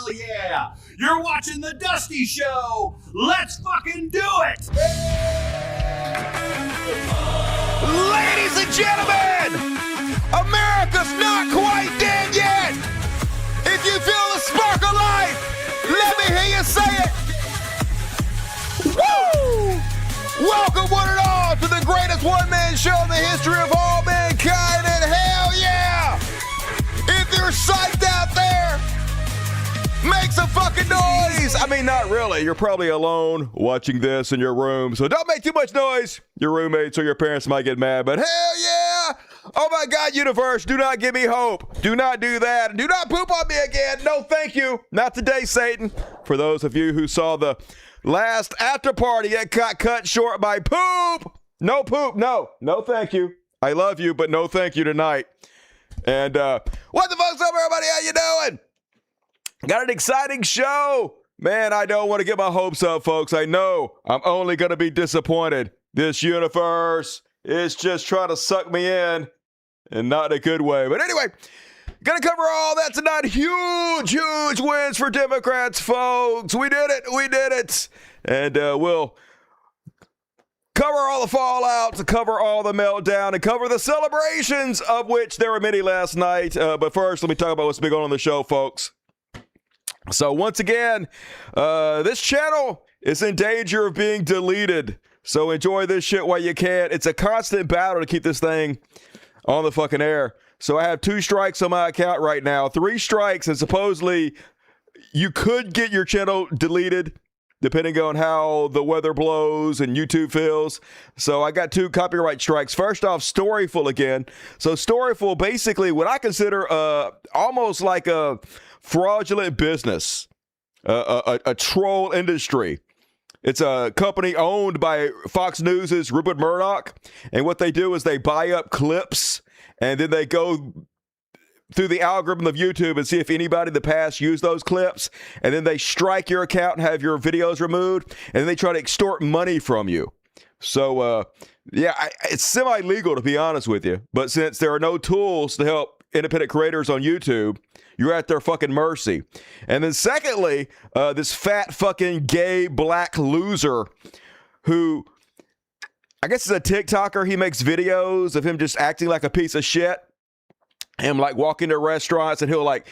Yeah, you're watching The Dusty Show. Let's fucking do it. Ladies and gentlemen, America's not quite dead yet. If you feel the spark of life, let me hear you say it. Woo! Welcome one and all to the greatest one-man show in the history of all mankind, and hell yeah! If you're psyched out there, make some fucking noise! I mean, not really. You're probably alone watching this in your room, so don't make too much noise. Your roommates or your parents might get mad, but hell yeah! Oh my God, universe, do not give me hope. Do not do that. Do not poop on me again. No, thank you. Not today, Satan. For those of you who saw the last after party that got cut short by poop. No poop. No thank you. I love you, but no thank you tonight. And what the fuck's up, everybody? How you doing? Got an exciting show. Man, I don't want to get my hopes up, folks. I know I'm only going to be disappointed. This universe is just trying to suck me in, and not in a good way. But anyway, gonna cover all that tonight. Huge wins for Democrats, folks. We did it. And we'll cover all the fallout, cover all the meltdown, and cover the celebrations, of which there were many last night. But first, let me talk about what's been going on the show, folks. So once again, this channel is in danger of being deleted. So enjoy this shit while you can. It's a constant battle to keep this thing on the fucking air. So I have 2 strikes on my account right now. 3 strikes, and supposedly you could get your channel deleted depending on how the weather blows and YouTube feels. So I got 2 copyright strikes. First off, Storyful again. So Storyful, basically what I consider almost like a fraudulent business, a troll industry. It's a company owned by Fox News' Rupert Murdoch, and what they do is they buy up clips, and then they go through the algorithm of YouTube and see if anybody in the past used those clips, and then they strike your account and have your videos removed, and then they try to extort money from you. So, it's semi-legal, to be honest with you, but since there are no tools to help independent creators on YouTube, you're at their fucking mercy. And then secondly, this fat fucking gay black loser who, I guess is a TikToker. He makes videos of him just acting like a piece of shit. Him like walking to restaurants and he'll like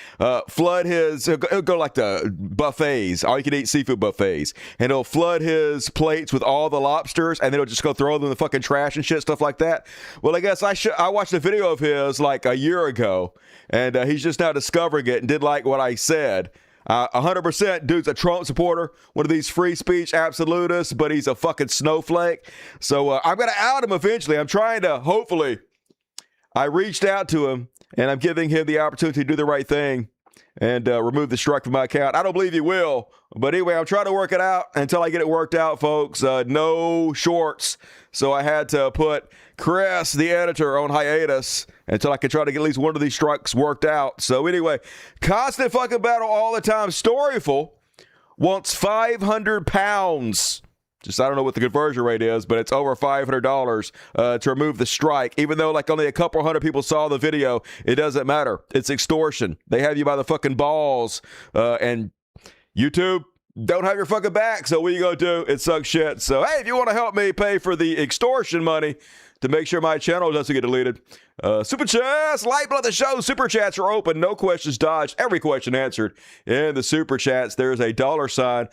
flood he'll go like the buffets, all you can eat seafood buffets, and he'll flood his plates with all the lobsters, and then he'll just go throw them in the fucking trash and shit, stuff like that. Well, I guess I watched a video of his like a year ago, and he's just now discovering it and did like what I said. 100% dude's a Trump supporter, one of these free speech absolutists, but he's a fucking snowflake. So I'm gonna out him eventually. I'm trying to, hopefully, I reached out to him, and I'm giving him the opportunity to do the right thing and remove the strike from my account. I don't believe he will. But anyway, I'm trying to work it out until I get it worked out, folks. No shorts. So I had to put Chris, the editor, on hiatus until I could try to get at least one of these strikes worked out. So anyway, constant fucking battle all the time. Storyful wants 500 pounds. Just, I don't know what the conversion rate is, but it's over $500 to remove the strike. Even though like only a couple hundred people saw the video, it doesn't matter. It's extortion. They have you by the fucking balls. And YouTube don't have your fucking back. So what you gonna do? It sucks shit. So hey, if you want to help me pay for the extortion money to make sure my channel doesn't get deleted, super chats, lifeblood of the show. Super chats are open. No questions dodged. Every question answered in the super chats. There's a $sign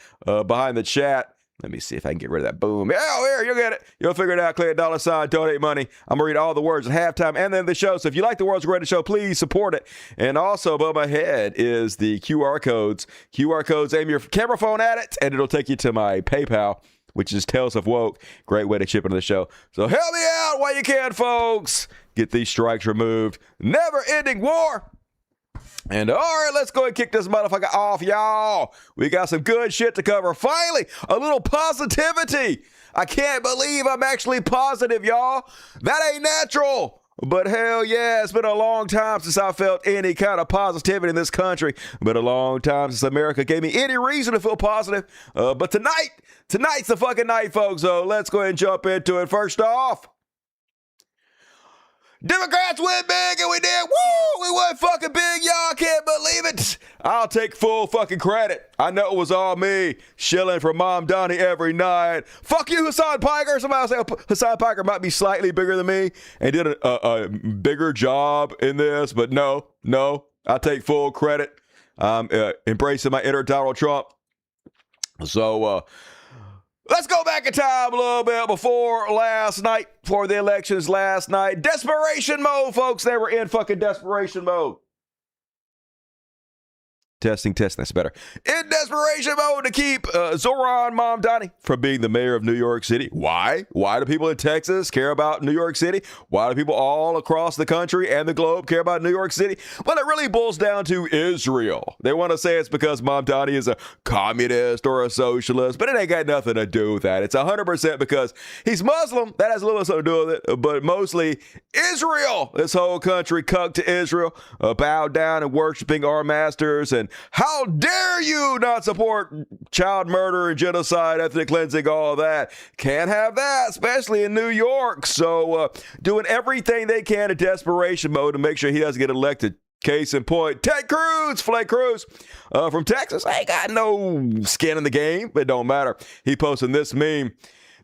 behind the chat. Let me see if I can get rid of that. Boom. Oh, here, you'll get it. You'll figure it out. Click $sign, donate money. I'm going to read all the words at halftime and then the show. So if you like the world's greatest show, please support it. And also above my head is the QR codes. QR codes, aim your camera phone at it, and it'll take you to my PayPal, which is Tales of Woke. Great way to chip into the show. So help me out while you can, folks. Get these strikes removed. Never-ending war. And all right, let's go and kick this motherfucker off, y'all. We got some good shit to cover. Finally, a little positivity. I can't believe I'm actually positive, y'all. That ain't natural. But hell yeah, it's been a long time since I felt any kind of positivity in this country. Been a long time since America gave me any reason to feel positive. But tonight's the fucking night, folks. So let's go ahead and jump into it. First off, Democrats went big, and we did. Woo! We went fucking big, y'all. Can't believe it. I'll take full fucking credit. I know it was all me shilling for Mamdani every night. Fuck you, Hassan Piker. Somebody say Hassan Piker might be slightly bigger than me and did a bigger job in this, but no, I take full credit. I'm embracing my inner Donald Trump. So, let's go back in time a little bit before the elections last night. Desperation mode, folks. They were in fucking desperation mode. Testing, that's better. In desperation mode to keep Zohran Mamdani from being the mayor of New York City. Why? Why do people in Texas care about New York City? Why do people all across the country and the globe care about New York City? Well, it really boils down to Israel. They want to say it's because Mamdani is a communist or a socialist, but it ain't got nothing to do with that. It's 100% because he's Muslim. That has a little something to do with it, but mostly Israel. This whole country cucked to Israel, bowed down and worshiping our masters, and how dare you not support child murder and genocide, ethnic cleansing, all that. Can't have that, especially in New York. So doing everything they can in desperation mode to make sure he doesn't get elected. Case in point, Ted Cruz, Flake Cruz from Texas, ain't got no skin in the game. It don't matter. He posted this meme.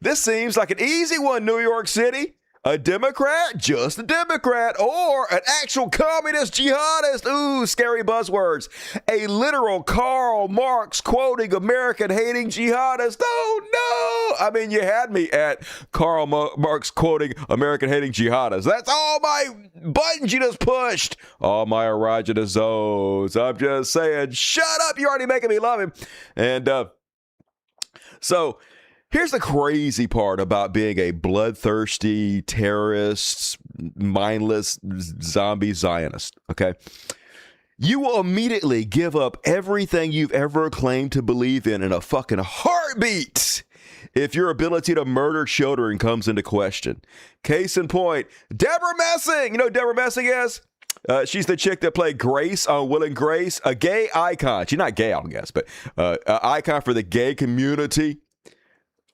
This seems like an easy one, New York City. A Democrat, just a Democrat, or an actual communist jihadist. Ooh, scary buzzwords. A literal Karl Marx quoting American-hating jihadist. Oh, no. I mean, you had me at Karl Marx quoting American-hating jihadist. That's all my buttons you just pushed. All my erogenous zones. I'm just saying, shut up. You're already making me love him. And so here's the crazy part about being a bloodthirsty, terrorist, mindless, zombie Zionist, okay? You will immediately give up everything you've ever claimed to believe in a fucking heartbeat if your ability to murder children comes into question. Case in point, Deborah Messing. You know who Deborah Messing is? She's the chick that played Grace on Will and Grace, a gay icon. She's not gay, I don't guess, but an icon for the gay community.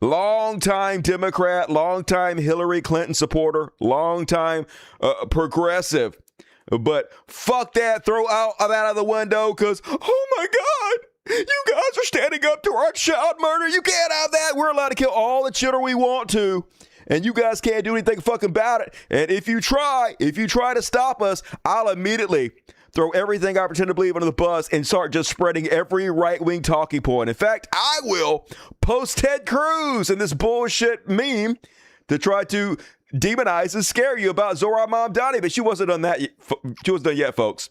Long-time Democrat, long-time Hillary Clinton supporter, long-time progressive. But fuck that, throw that out of the window because, oh my God, you guys are standing up to our child murder. You can't have that. We're allowed to kill all the children we want to. And you guys can't do anything fucking about it. And if you try to stop us, I'll immediately throw everything I pretend to believe under the bus and start just spreading every right-wing talking point. In fact, I will post Ted Cruz in this bullshit meme to try to demonize and scare you about Zohran Mamdani, but she wasn't done that. She wasn't done yet, folks.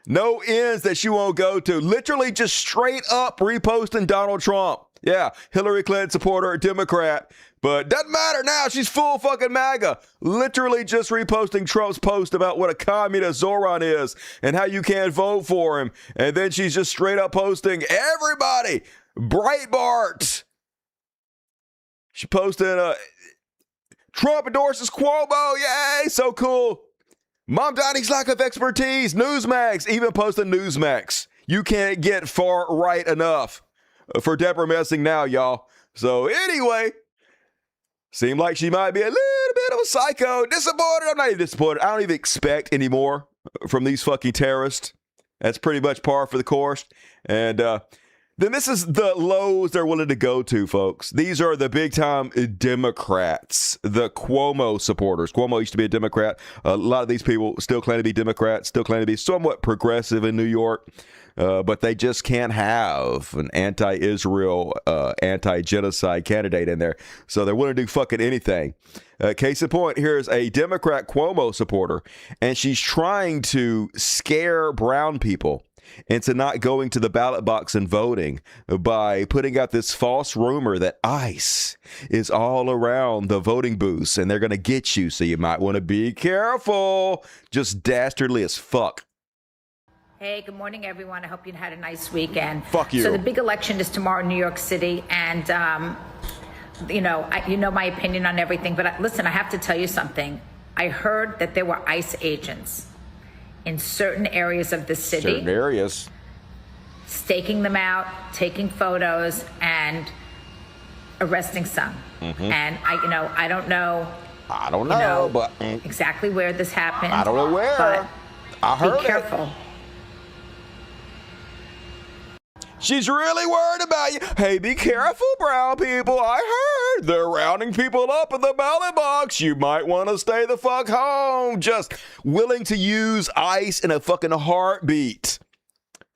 No ends that she won't go to. Literally just straight up reposting Donald Trump. Yeah, Hillary Clinton supporter, Democrat. But doesn't matter now. She's full fucking MAGA. Literally just reposting Trump's post about what a communist Zohran is and how you can't vote for him. And then she's just straight up posting everybody. Breitbart. She posted Trump endorses Cuomo. Yay, so cool. Mamdani's lack of expertise. Newsmax. Even posting Newsmax. You can't get far right enough for Deborah Messing now, y'all. So anyway, seemed like she might be a little bit of a psycho. Disappointed. I'm not even disappointed. I don't even expect any more from these fucking terrorists. That's pretty much par for the course. And then this is the lows they're willing to go to, folks. These are the big-time Democrats, the Cuomo supporters. Cuomo used to be a Democrat. A lot of these people still claim to be Democrats, still claim to be somewhat progressive in New York. But they just can't have an anti-Israel, anti-genocide candidate in there. So they're willing to do fucking anything. Case in point, here's a Democrat Cuomo supporter, and she's trying to scare brown people into not going to the ballot box and voting by putting out this false rumor that ICE is all around the voting booths, and they're going to get you, so you might want to be careful. Just dastardly as fuck. Hey, good morning, everyone. I hope you had a nice weekend. Fuck you. So the big election is tomorrow in New York City, and you know my opinion on everything. But listen, I have to tell you something. I heard that there were ICE agents in certain areas of the city. Certain areas. Staking them out, taking photos, and arresting some. Mm-hmm. And I don't know. I don't know, but exactly where this happened. I don't know where. But I heard be careful. She's really worried about you. Hey, be careful, brown people. I heard they're rounding people up in the ballot box. You might want to stay the fuck home. Just willing to use ICE in a fucking heartbeat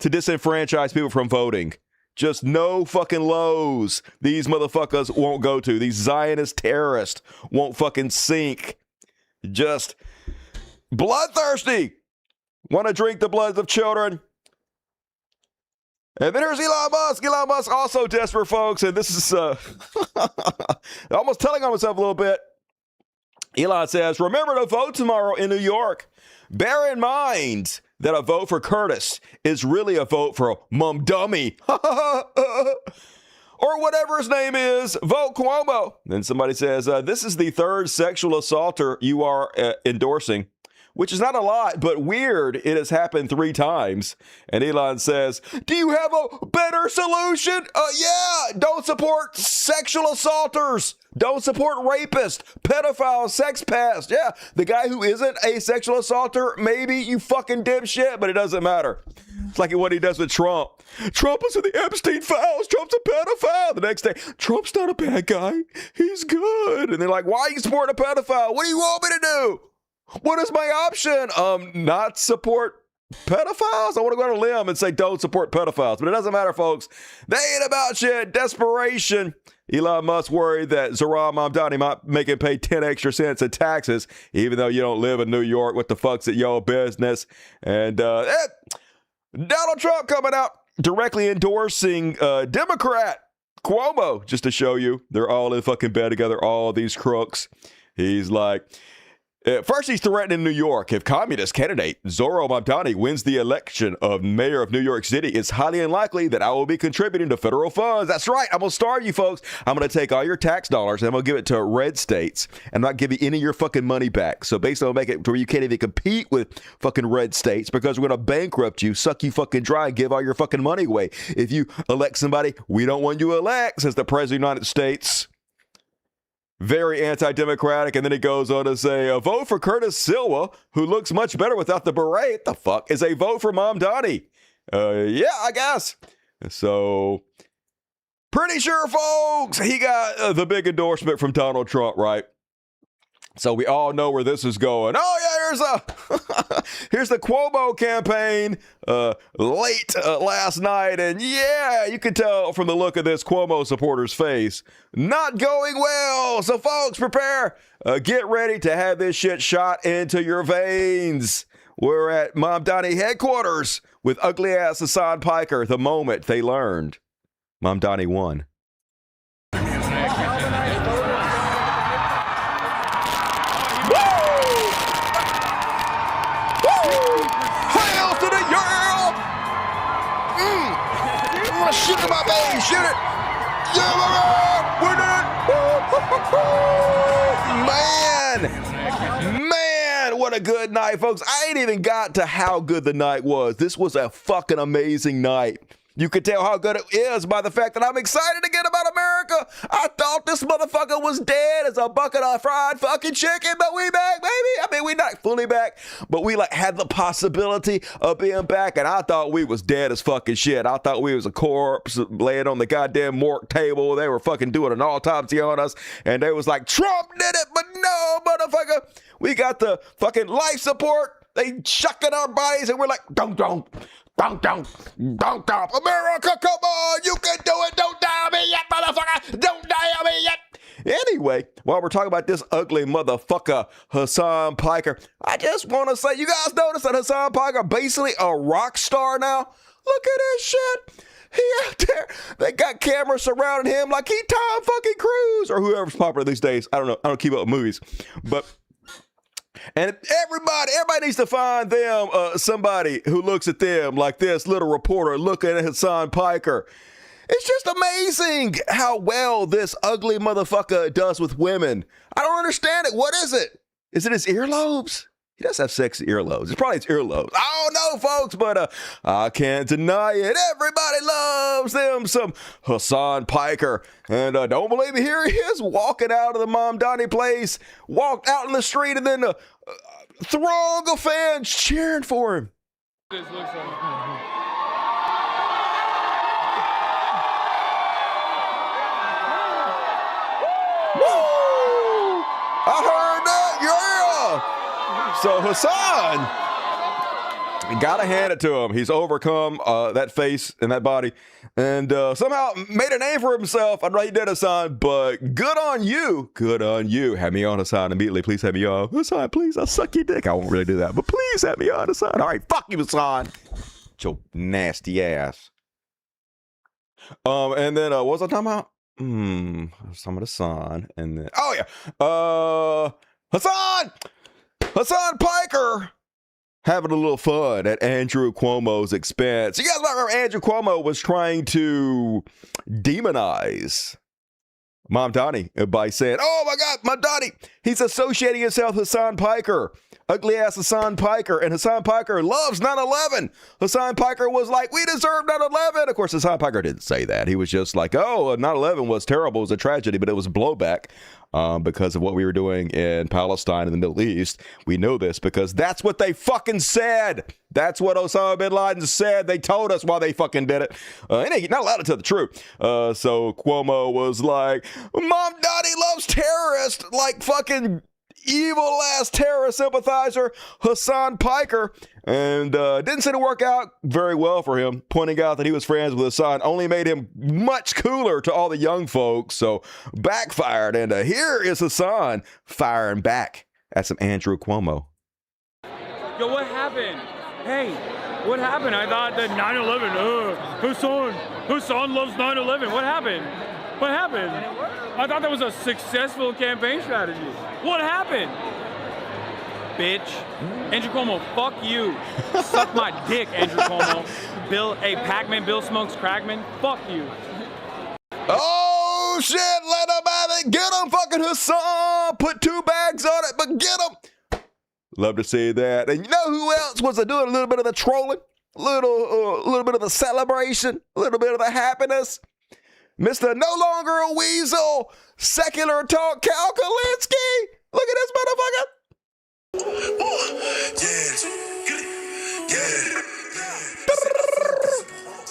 to disenfranchise people from voting. Just no fucking lows these motherfuckers won't go to. These Zionist terrorists won't fucking sink. Just bloodthirsty. Want to drink the bloods of children. And then there's Elon Musk. Elon Musk also desperate, folks. And this is almost telling on myself a little bit. Elon says, remember to vote tomorrow in New York. Bear in mind that a vote for Curtis is really a vote for Mamdani. Or whatever his name is. Vote Cuomo. Then somebody says, this is the third sexual assaulter you are endorsing. Which is not a lot, but weird. It has happened 3 times. And Elon says, do you have a better solution? Yeah, don't support sexual assaulters. Don't support rapists, pedophiles, sex pests. Yeah, the guy who isn't a sexual assaulter, maybe you fucking dipshit, but it doesn't matter. It's like what he does with Trump. Trump is in the Epstein files. Trump's a pedophile. The next day, Trump's not a bad guy. He's good. And they're like, why are you supporting a pedophile? What do you want me to do? What is my option? Not support pedophiles? I want to go on a limb and say don't support pedophiles. But it doesn't matter, folks. They ain't about shit. Desperation. Elon Musk worried that Zohran Mamdani might make him pay 10 extra cents in taxes, even though you don't live in New York. What the fuck's at your business? And Donald Trump coming out directly endorsing Democrat Cuomo, just to show you they're all in fucking bed together, all these crooks. He's like... First, he's threatening New York. If communist candidate Zohran Mamdani wins the election of mayor of New York City, it's highly unlikely that I will be contributing to federal funds. That's right. I'm going to starve you folks. I'm going to take all your tax dollars and I'm going to give it to red states and not give you any of your fucking money back. So basically, I'll make it to where you can't even compete with fucking red states because we're going to bankrupt you, suck you fucking dry, and give all your fucking money away. If you elect somebody we don't want you to elect, says the President of the United States. Very anti-democratic, and then he goes on to say, a vote for Curtis Silva, who looks much better without the beret, the fuck, is a vote for Mamdani. Yeah, I guess. So, pretty sure, folks, he got the big endorsement from Donald Trump, right? So we all know where this is going. Oh yeah, here's the Cuomo campaign late last night, and yeah, you can tell from the look of this Cuomo supporter's face, not going well. So folks, prepare, get ready to have this shit shot into your veins. We're at Mamdani headquarters with ugly ass Hassan Piker the moment they learned Mamdani won. Shoot him up, baby, shoot it. Yeah, man, what a good night, folks. I ain't even got to how good the night was. This was a fucking amazing night. You can tell how good it is by the fact that I'm excited again about America. I thought this motherfucker was dead as a bucket of fried fucking chicken, but we back, baby. I mean, we not fully back, but we like had the possibility of being back, and I thought we was dead as fucking shit. I thought we was a corpse laying on the goddamn morgue table. They were fucking doing an autopsy on us, and they was like, Trump did it, but no, motherfucker. We got the fucking life support. They shucking our bodies, and we're like, don't. America, come on, you can do it. Don't die on me yet, motherfucker. Don't die on me yet. Anyway, while we're talking about this ugly motherfucker, Hassan Piker, I just want to say, you guys notice that Hassan Piker basically a rock star now? Look at this shit. He out there. They got cameras surrounding him like he Tom fucking Cruise or whoever's popular these days. I don't know. I don't keep up with movies, but... And everybody needs to find them somebody who looks at them like this little reporter looking at Hassan Piker. It's just amazing how well this ugly motherfucker does with women. I don't understand it. What is it? Is it his earlobes? He does have sexy earlobes. It's probably his earlobes. I don't know, folks, but I can't deny it. Everybody loves them some Hassan Piker. And don't believe me, here he is walking out of the Mamdani place, walked out in the street, and then a throng of fans cheering for him. This looks like... I heard that, yeah. So Hassan, gotta hand it to him. He's overcome that face and that body and somehow made a name for himself. I know he did, Hassan, but good on you. Good on you. Have me on, Hassan, immediately. Please have me on. Hassan, please, I'll suck your dick. I won't really do that, but please have me on, Hassan. All right, fuck you, Hassan. Your nasty ass. And then what was I talking about? Some of the Hassan, and then Hassan Piker having a little fun at Andrew Cuomo's expense. You guys might remember Andrew Cuomo was trying to demonize Mamdani by saying, oh my God, Mamdani, he's associating himself with Hassan Piker. Ugly ass Hassan Piker. And Hassan Piker loves 9/11. Hassan Piker was like, we deserve 9/11. Of course, Hassan Piker didn't say that. He was just like, oh, 9/11 was terrible. It was a tragedy, but it was blowback because of what we were doing in Palestine and the Middle East. We know this because that's what they fucking said. That's what Osama bin Laden said. They told us why they fucking did it. And he's not allowed to tell the truth. So Cuomo was like, Mamdani loves terrorists, like fucking evil ass terrorist sympathizer Hassan Piker, and didn't seem to work out very well for him. Pointing out that he was friends with Hassan only made him much cooler to all the young folks, so backfired. And here is Hassan firing back at some Andrew Cuomo. Yo, what happened? Hey, what happened? I thought that 9/11. Hassan loves 9/11. What happened? What happened? I thought that was a successful campaign strategy. What happened? Bitch. Andrew Cuomo, fuck you. Suck my dick, Andrew Cuomo. Pac-Man, Bill Smokes Crackman, fuck you. Oh, shit, let him have it. Get him, fucking Hassan. Put 2 bags on it, but get him. Love to see that. And you know who else was doing a little bit of the trolling? A little bit of the celebration? A little bit of the happiness? Mr. No Longer a Weasel, Secular Talk Cal Kalinske. Look at this motherfucker.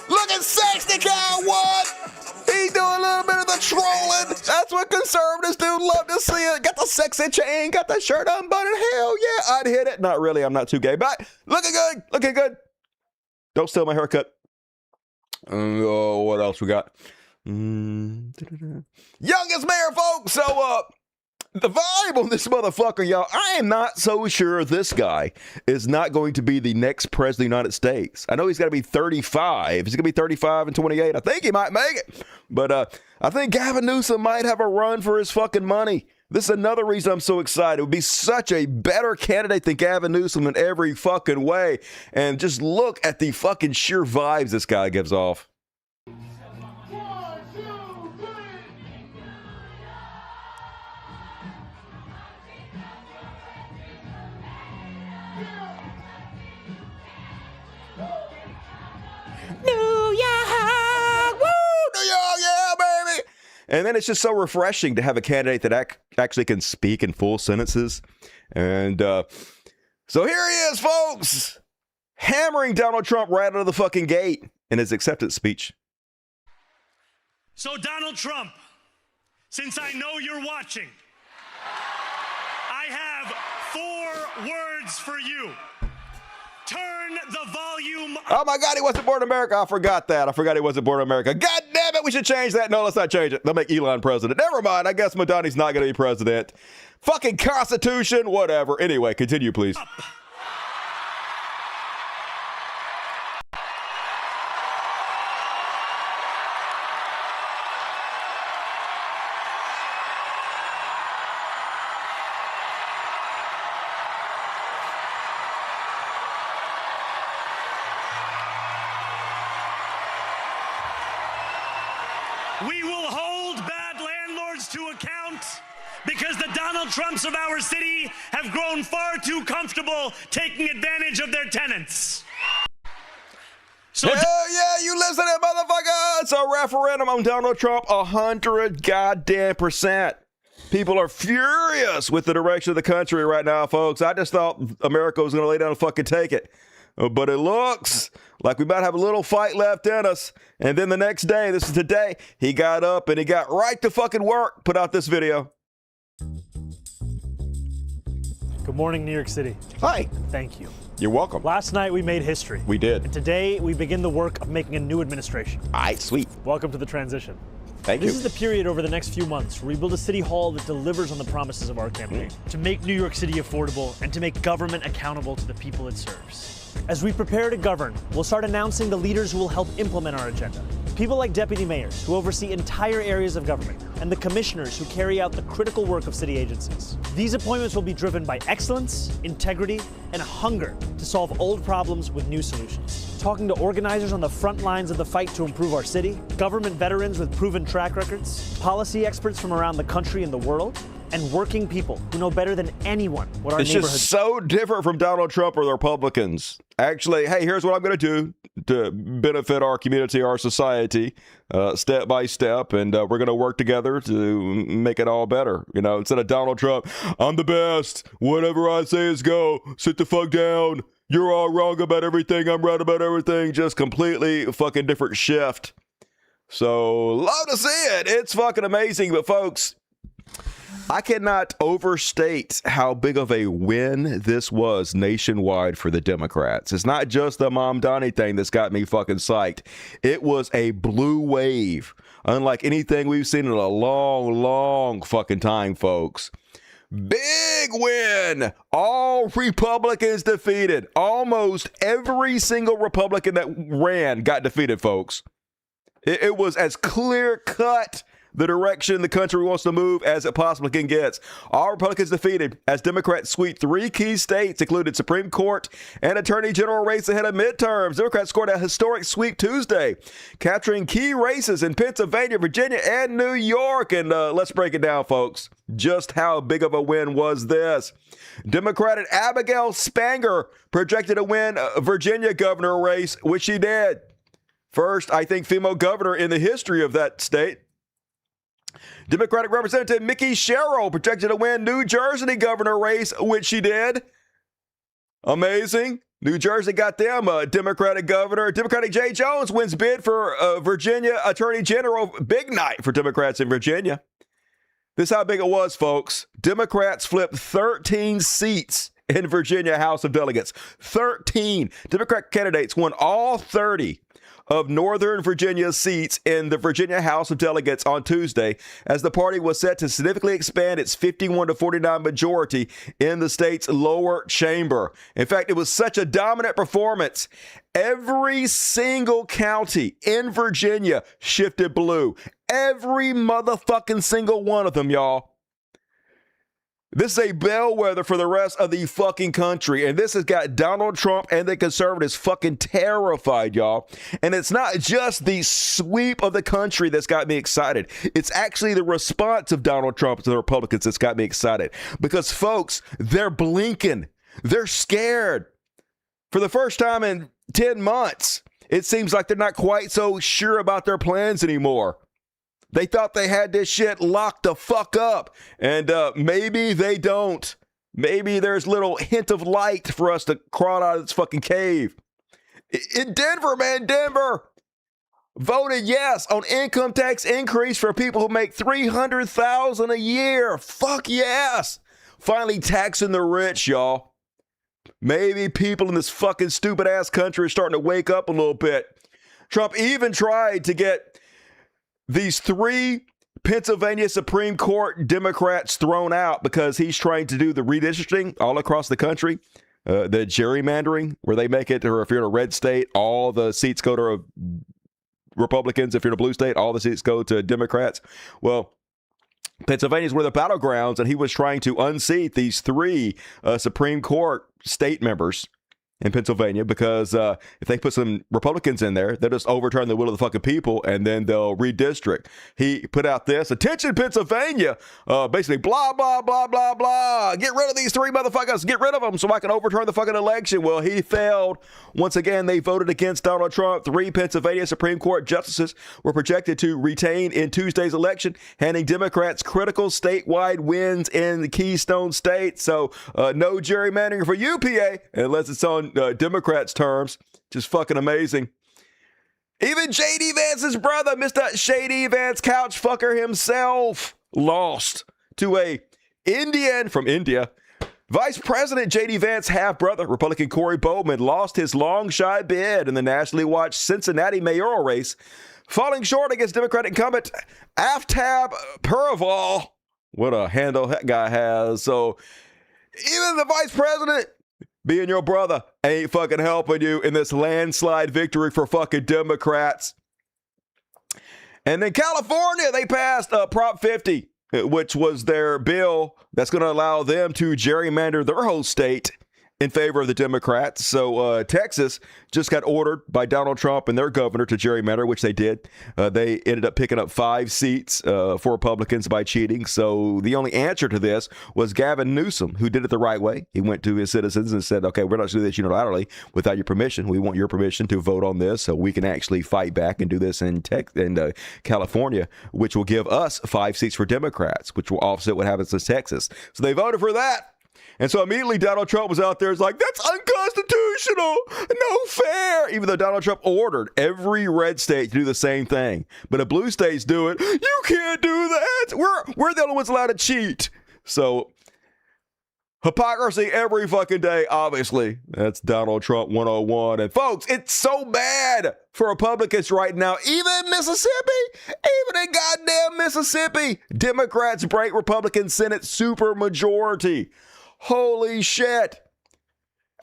Looking sexy, Cal, what? He doing a little bit of the trolling. That's what conservatives do. Love to see it. Got the sexy chain, got the shirt unbuttoned. Hell yeah, I'd hit it. Not really, I'm not too gay, but looking good, looking good. Don't steal my haircut. Oh, what else we got? Youngest mayor, folks. So the vibe on this motherfucker, y'all, I am not so sure this guy is not going to be the next president of the United States. I know he's got to be 35. He's going to be 35 and 28. I think he might make it. But I think Gavin Newsom might have a run for his fucking money. This is another reason I'm so excited. It would be such a better candidate than Gavin Newsom in every fucking way. And just look at the fucking sheer vibes this guy gives off. And then it's just so refreshing to have a candidate that actually can speak in full sentences. And so here he is, folks, hammering Donald Trump right out of the fucking gate in his acceptance speech. So Donald Trump, since I know you're watching, I have 4 words for you. Turn the volume up. Oh my God, he wasn't born in America. I forgot that. I forgot he wasn't born in America. God damn it, we should change that. No, let's not change it. They'll make Elon president. Never mind. I guess Mamdani's not going to be president. Fucking Constitution, whatever. Anyway, continue, please. We will hold bad landlords to account because the Donald Trumps of our city have grown far too comfortable taking advantage of their tenants. So hell yeah, you listen to it, motherfucker. It's a referendum on Donald Trump, 100 goddamn %. People are furious with the direction of the country right now, folks. I just thought America was going to lay down and fucking take it. But it looks like we might have a little fight left in us. And then the next day, this is today, he got up and he got right to fucking work, put out this video. Good morning, New York City. Hi. Thank you. You're welcome. Last night we made history. We did. And today we begin the work of making a new administration. All right, sweet. Welcome to the transition. Thank you. This is the period over the next few months where we build a city hall that delivers on the promises of our campaign. To make New York City affordable and to make government accountable to the people it serves. As we prepare to govern, we'll start announcing the leaders who will help implement our agenda. People like deputy mayors who oversee entire areas of government and the commissioners who carry out the critical work of city agencies. These appointments will be driven by excellence, integrity, and a hunger to solve old problems with new solutions. Talking to organizers on the front lines of the fight to improve our city, government veterans with proven track records, policy experts from around the country and the world, and working people who know better than anyone what our neighborhoods. It's just so different from Donald Trump or the Republicans. Actually, hey, here's what I'm going to do to benefit our community, our society, step by step, and we're going to work together to make it all better. You know, instead of Donald Trump, I'm the best. Whatever I say is go. Sit the fuck down. You're all wrong about everything. I'm right about everything. Just completely fucking different shift. So, love to see it. It's fucking amazing. But folks, I cannot overstate how big of a win this was nationwide for the Democrats. It's not just the Mamdani thing that's got me fucking psyched. It was a blue wave, unlike anything we've seen in a long, long fucking time, folks. Big win. All Republicans defeated. Almost every single Republican that ran got defeated, folks. It was as clear-cut the direction the country wants to move as it possibly can get. All Republicans defeated as Democrats sweep 3 key states, including Supreme Court and Attorney General race ahead of midterms. Democrats scored a historic sweep Tuesday, capturing key races in Pennsylvania, Virginia, and New York. And let's break it down, folks. Just how big of a win was this? Democrat Abigail Spanger projected to win a Virginia governor race, which she did. First, I think, female governor in the history of that state. Democratic Representative Mickey Sherrill projected to win New Jersey governor race, which she did. Amazing. New Jersey got them a Democratic governor. Democratic Jay Jones wins bid for Virginia Attorney General. Big night for Democrats in Virginia. This is how big it was, folks. Democrats flipped 13 seats in Virginia House of Delegates. 13. Democrat candidates won all 30 of Northern Virginia seats in the Virginia House of Delegates on Tuesday, as the party was set to significantly expand its 51-49 majority in the state's lower chamber. In fact, it was such a dominant performance. Every single county in Virginia shifted blue. Every motherfucking single one of them, y'all. This is a bellwether for the rest of the fucking country. And this has got Donald Trump and the conservatives fucking terrified, y'all. And it's not just the sweep of the country that's got me excited. It's actually the response of Donald Trump to the Republicans that's got me excited. Because, folks, they're blinking. They're scared. For the first time in 10 months, it seems like they're not quite so sure about their plans anymore. They thought they had this shit locked the fuck up, and maybe they don't. Maybe there's a little hint of light for us to crawl out of this fucking cave. In Denver, man, Denver voted yes on income tax increase for people who make $300,000 a year. Fuck yes. Finally taxing the rich, y'all. Maybe people in this fucking stupid ass country are starting to wake up a little bit. Trump even tried to get these 3 Pennsylvania Supreme Court Democrats thrown out because he's trying to do the redistricting all across the country, the gerrymandering, where they make it, or if you're in a red state, all the seats go to Republicans. If you're in a blue state, all the seats go to Democrats. Well, Pennsylvania's one of the battlegrounds, and he was trying to unseat these 3 Supreme Court state members in Pennsylvania, because if they put some Republicans in there, they'll just overturn the will of the fucking people, and then they'll redistrict. He put out this, attention Pennsylvania, basically blah, blah, blah, blah, blah. Get rid of these 3 motherfuckers. Get rid of them so I can overturn the fucking election. Well, he failed. Once again, they voted against Donald Trump. 3 Pennsylvania Supreme Court justices were projected to retain in Tuesday's election, handing Democrats critical statewide wins in the Keystone State. So no gerrymandering for UPA unless it's on Democrats' terms. Just fucking amazing. Even J.D. Vance's brother, Mr. Shady Vance couch fucker himself, lost to a Indian from India Vice President J.D. Vance's half-brother, Republican Corey Bowman, lost his long-shot bid in the nationally watched Cincinnati mayoral race, falling short against Democratic incumbent Aftab Purval. What a handle that guy has. So even the vice president, being your brother, ain't fucking helping you in this landslide victory for fucking Democrats. And then California, they passed Prop 50, which was their bill that's going to allow them to gerrymander their whole state in favor of the Democrats. So Texas just got ordered by Donald Trump and their governor to gerrymander, which they did. They ended up picking up 5 seats for Republicans by cheating. So the only answer to this was Gavin Newsom, who did it the right way. He went to his citizens and said, okay, we're not going to do this unilaterally without your permission. We want your permission to vote on this so we can actually fight back and do this in California, which will give us 5 seats for Democrats, which will offset what happens in Texas. So they voted for that. And so immediately Donald Trump was out there, is like, that's unconstitutional, no fair, even though Donald Trump ordered every red state to do the same thing. But if blue states do it, you can't do that. We're the only ones allowed to cheat. So hypocrisy every fucking day, obviously. That's Donald Trump 101. And folks, it's so bad for Republicans right now. Even in goddamn Mississippi, Democrats break Republican Senate supermajority. Holy shit.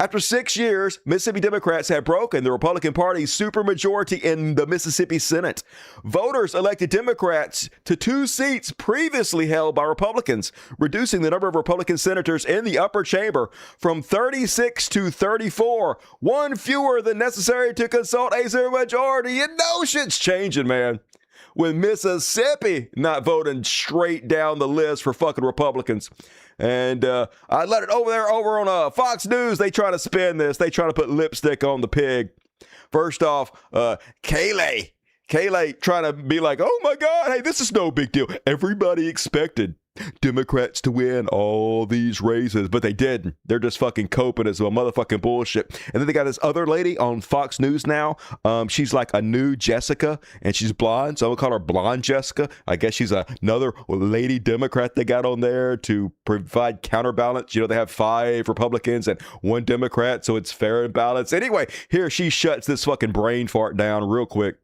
After 6 years, Mississippi Democrats have broken the Republican Party's supermajority in the Mississippi Senate. Voters elected Democrats to 2 seats previously held by Republicans, reducing the number of Republican senators in the upper chamber from 36 to 34, one fewer than necessary to consult a supermajority. You know shit's changing, man. With Mississippi not voting straight down the list for fucking Republicans. And I let it over on Fox News. They try to spin this. They try to put lipstick on the pig. First off, Kayleigh trying to be like, oh my God, hey, this is no big deal. Everybody expected Democrats to win all these races, but they didn't. They're just fucking coping as a motherfucking bullshit. And then they got this other lady on Fox News now. She's like a new Jessica, and she's blonde, so I'm gonna call her Blonde Jessica. I guess she's another lady Democrat they got on there to provide counterbalance. You know, they have 5 Republicans and 1 Democrat, so it's fair and balanced. Anyway, here she shuts this fucking brain fart down real quick.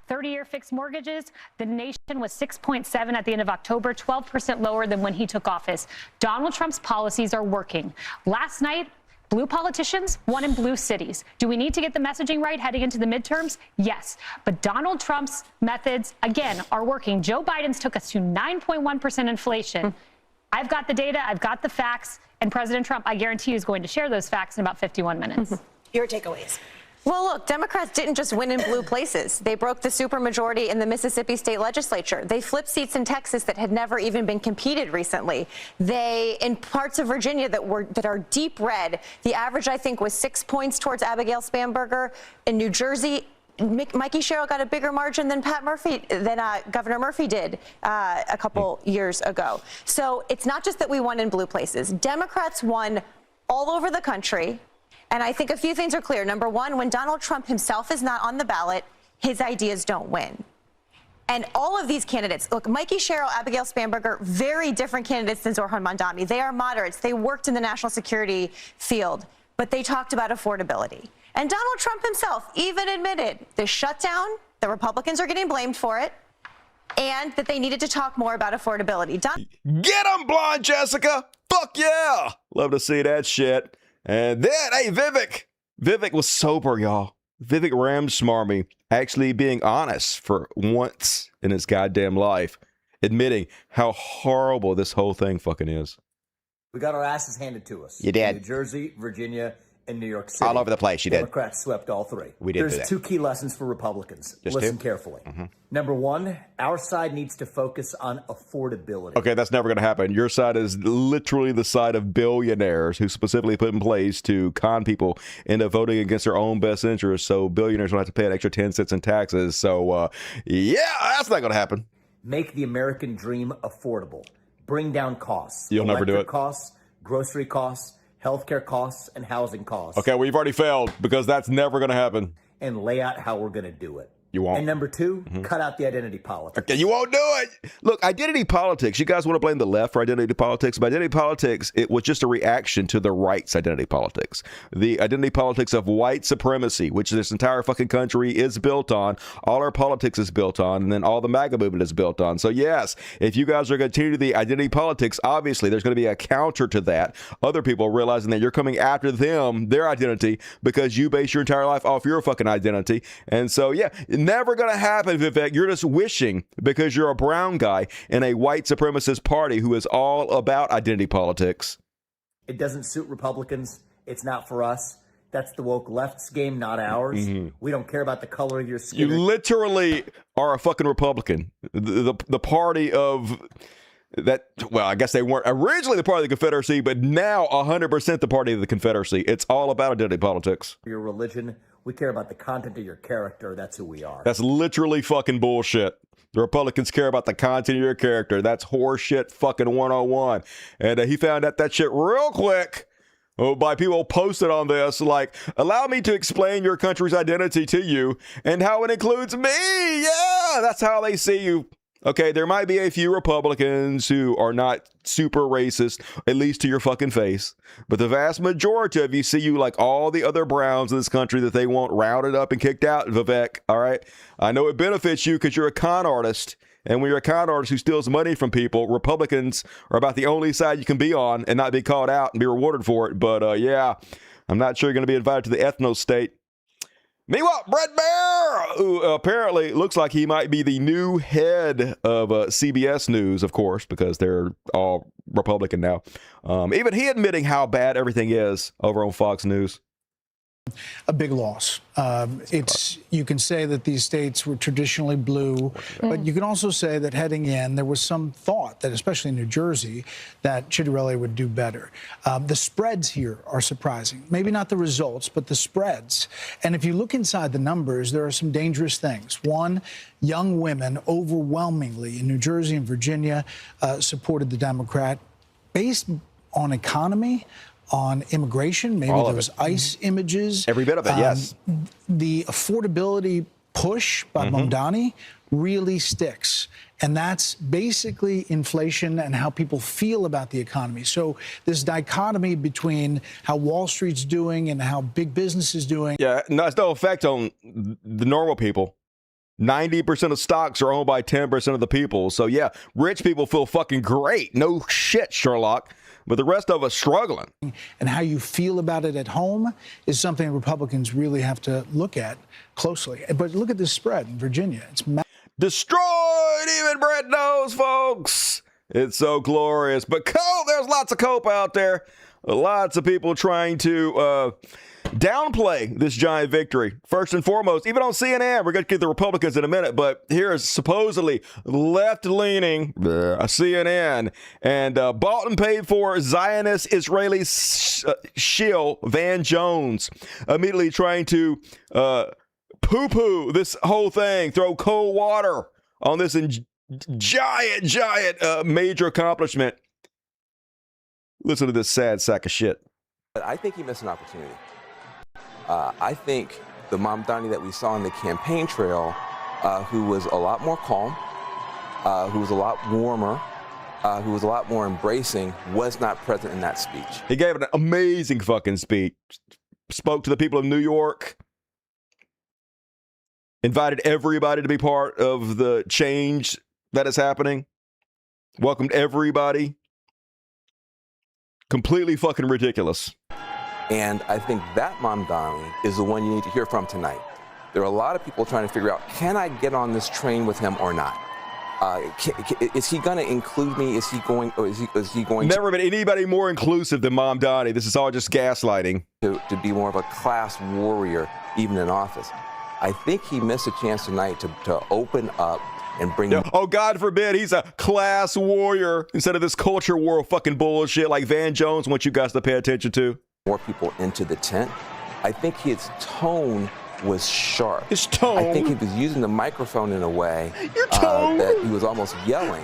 30-year fixed mortgages, the nation was 6.7 at the end of October, 12% lower than when he took office. Donald Trump's policies are working. Last night, blue politicians won in blue cities. Do we need to get the messaging right heading into the midterms? Yes. But Donald Trump's methods, again, are working. Joe Biden's took us to 9.1% inflation. I've got the data, I've got the facts, and President Trump, I guarantee you, is going to share those facts in about 51 minutes. Your takeaways. Well, look, Democrats didn't just win in blue places. They broke the supermajority in the Mississippi state legislature. They flipped seats in Texas that had never even been competed recently. They, in parts of Virginia that are deep red, the average, I think, was 6 points towards Abigail Spanberger. In New Jersey, Mikey Sherrill got a bigger margin than Governor Murphy did a couple years ago. So it's not just that we won in blue places. Democrats won all over the country. And I think a few things are clear. Number one, when Donald Trump himself is not on the ballot, his ideas don't win. And all of these candidates, look, Mikey Sherrill, Abigail Spanberger, very different candidates than Zohran Mamdani. They are moderates. They worked in the national security field, but they talked about affordability. And Donald Trump himself even admitted the shutdown, the Republicans are getting blamed for it, and that they needed to talk more about affordability. Get him, Blonde Jessica! Fuck yeah! Love to see that shit. And then, hey, Vivek was sober, y'all. Vivek Ramaswamy actually being honest for once in his goddamn life, admitting how horrible this whole thing fucking is. We got our asses handed to us. You did. New Jersey, Virginia, and New York City. All over the place, you did. Democrats swept all 3. We did. There's 2 key lessons for Republicans. Just Listen 2? carefully. Number 1, our side needs to focus on affordability. Okay, that's never going to happen. Your side is literally the side of billionaires who specifically put in place to con people into voting against their own best interests, so billionaires don't have to pay an extra 10 cents in taxes. So, yeah, that's not going to happen. Make the American dream affordable. Bring down costs. You'll never do it. Costs, grocery costs, healthcare costs, and housing costs. Okay, we've already failed because that's never going to happen. And lay out how we're going to do it. You won't. And number two, cut out the identity politics. Okay, you won't do it. Look, identity politics. You guys want to blame the left for identity politics, but identity politics, it was just a reaction to the right's identity politics. The identity politics of white supremacy, which this entire fucking country is built on. All our politics is built on, and then all the MAGA movement is built on. So yes, if you guys are going to continue the identity politics, obviously there's going to be a counter to that. Other people realizing that you're coming after them, their identity, because you base your entire life off your fucking identity. And so, yeah, never going to happen, Vivek. You're just wishing because you're a brown guy in a white supremacist party who is all about identity politics. It doesn't suit Republicans. It's not for us. That's the woke left's game, not ours. We don't care about the color of your skin. You literally are a fucking Republican. The party of that, well, I guess they weren't originally the party of the Confederacy, but now 100% the party of the Confederacy. It's all about identity politics. Your religion. We care about the content of your character. That's who we are. That's literally fucking bullshit. The Republicans care about the content of your character. That's horseshit fucking 101. And he found out that shit real quick by people posted on this, like, allow me to explain your country's identity to you and how it includes me. Yeah, that's how they see you. Okay, there might be a few Republicans who are not super racist, at least to your fucking face. But the vast majority of you see you like all the other Browns in this country that they want rounded up and kicked out, Vivek. All right? I know it benefits you because you're a con artist. And when you're a con artist who steals money from people, Republicans are about the only side you can be on and not be called out and be rewarded for it. But yeah, I'm not sure you're going to be invited to the ethno state. Meanwhile, Bret Baier, who apparently looks like he might be the new head of CBS News, of course, because they're all Republican now. Even he admitting how bad everything is over on Fox News. A big loss. You can say that these states were traditionally blue, but you can also say that heading in, there was some thought that, especially in New Jersey, that Ciattarelli would do better. The spreads here are surprising. Maybe not the results, but the spreads. And if you look inside the numbers, there are some dangerous things. One, young women overwhelmingly in New Jersey and Virginia supported the Democrat based on economy, on immigration, maybe those ICE images. Every bit of it, yes. The affordability push by Mamdani really sticks. And that's basically inflation and how people feel about the economy. So this dichotomy between how Wall Street's doing and how big business is doing. Yeah, no, it's no effect on the normal people. 90% of stocks are owned by 10% of the people. So yeah, rich people feel fucking great. No shit, Sherlock. But the rest of us struggling. And how you feel about it at home is something Republicans really have to look at closely. But look at this spread in Virginia. It's destroyed, even Brett knows, folks. It's so glorious. But cope, there's lots of cope out there. Lots of people trying to downplay this giant victory. First and foremost, even on CNN, we're going to get the Republicans in a minute, but here is supposedly left-leaning CNN and bought and paid for Zionist Israeli shill Van Jones immediately trying to poo-poo this whole thing, throw cold water on this giant major accomplishment. Listen to this sad sack of shit. But I think he missed an opportunity. I think the Mamdani that we saw on the campaign trail, who was a lot more calm, who was a lot warmer, who was a lot more embracing, was not present in that speech. He gave an amazing fucking speech. Spoke to the people of New York. Invited everybody to be part of the change that is happening. Welcomed everybody. Completely fucking ridiculous. And I think that Mamdani is the one you need to hear from tonight. There are a lot of people trying to figure out, can I get on this train with him or not? Is he going to include me? Is he going? Or is he going? Never been anybody more inclusive than Mamdani. This is all just gaslighting. To be more of a class warrior, even in office. I think he missed a chance tonight to open up and bring. Oh, God forbid he's a class warrior instead of this culture war fucking bullshit like Van Jones wants you guys to pay attention to. More people into the tent. I think his tone was sharp. His tone? I think he was using the microphone in a way that he was almost yelling.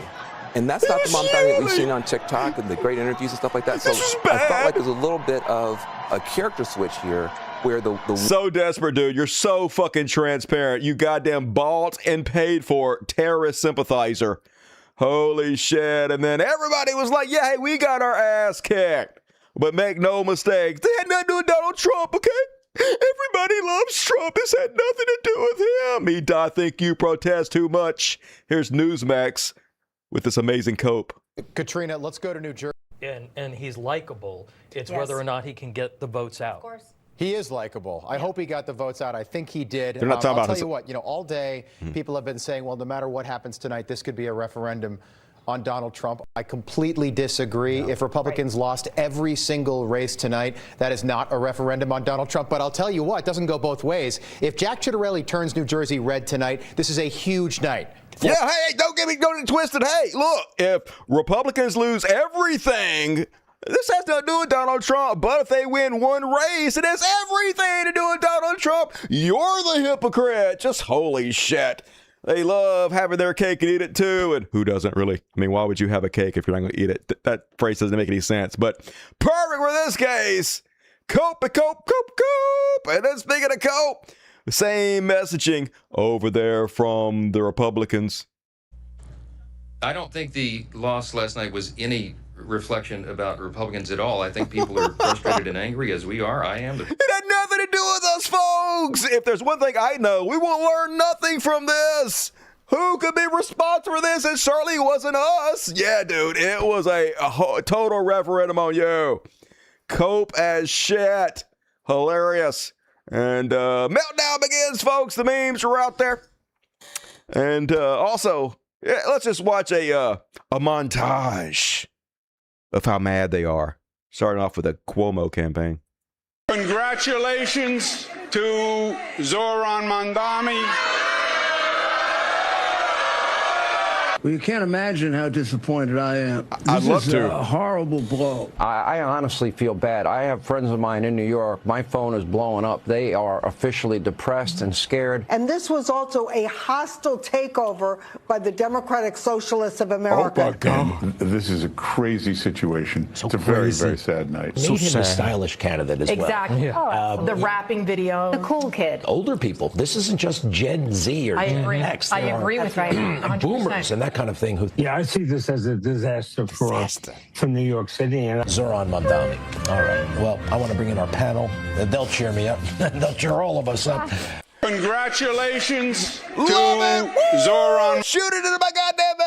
And that's not the Mamdani that we've seen on TikTok and the great interviews and stuff like that. So I felt like there's a little bit of a character switch here where the So desperate, dude. You're so fucking transparent. You goddamn bought and paid for terrorist sympathizer. Holy shit. And then everybody was like, yeah, hey, we got our ass kicked. But make no mistakes, they had nothing to do with Donald Trump, okay? Everybody loves Trump. This had nothing to do with him. I think you protest too much. Here's Newsmax with this amazing cope. Katrina, let's go to New Jersey. And he's likable. It's whether or not he can get the votes out. Of course. He is likable. I hope he got the votes out. I think he did. They're not talking I'll about tell you what, all day people have been saying, well, no matter what happens tonight, this could be a referendum on Donald Trump. I completely disagree. If Republicans lost every single race tonight, that is not a referendum on Donald Trump. But I'll tell you what, it doesn't go both ways. If Jack Ciattarelli turns New Jersey red tonight, this is a huge night. Yeah, hey, don't get it twisted. Hey, look, if Republicans lose everything, this has nothing to do with Donald Trump. But if they win one race, it has everything to do with Donald Trump. You're the hypocrite. Just holy shit. They love having their cake and eat it too. And who doesn't really? I mean, why would you have a cake if you're not going to eat it? That phrase doesn't make any sense. But perfect for this case. Cope. And then speaking of cope, the same messaging over there from the Republicans. I don't think the loss last night was any reflection about Republicans at all. I think people are frustrated and angry, as we are. I am. It had nothing to do with us, folks. If there's one thing I know, we will learn nothing from this. Who could be responsible for this? It certainly wasn't us. Yeah, dude, it was a total referendum on you. Cope as shit. Hilarious. And meltdown begins, folks. The memes are out there. And also, let's just watch a montage of how mad they are. Starting off with a Cuomo campaign. Congratulations to Zohran Mamdani. Well, you can't imagine how disappointed I am. I'd love to. This is a horrible blow. I honestly feel bad. I have friends of mine in New York. My phone is blowing up. They are officially depressed and scared. And this was also a hostile takeover by the Democratic Socialists of America. Oh, my God. This is a crazy situation. It's a very, very sad night. Made him a stylish candidate as well. Exactly. The rapping video. The cool kid. Older people. This isn't just Gen Z or Gen X. I agree with you. Boomers and that kind of thing. Yeah, I see this as a disaster for New York City. And Zohran Mamdani. All right. Well, I want to bring in our panel. They'll cheer me up. They'll cheer all of us up. Congratulations to Zohran. Shoot it into my goddamn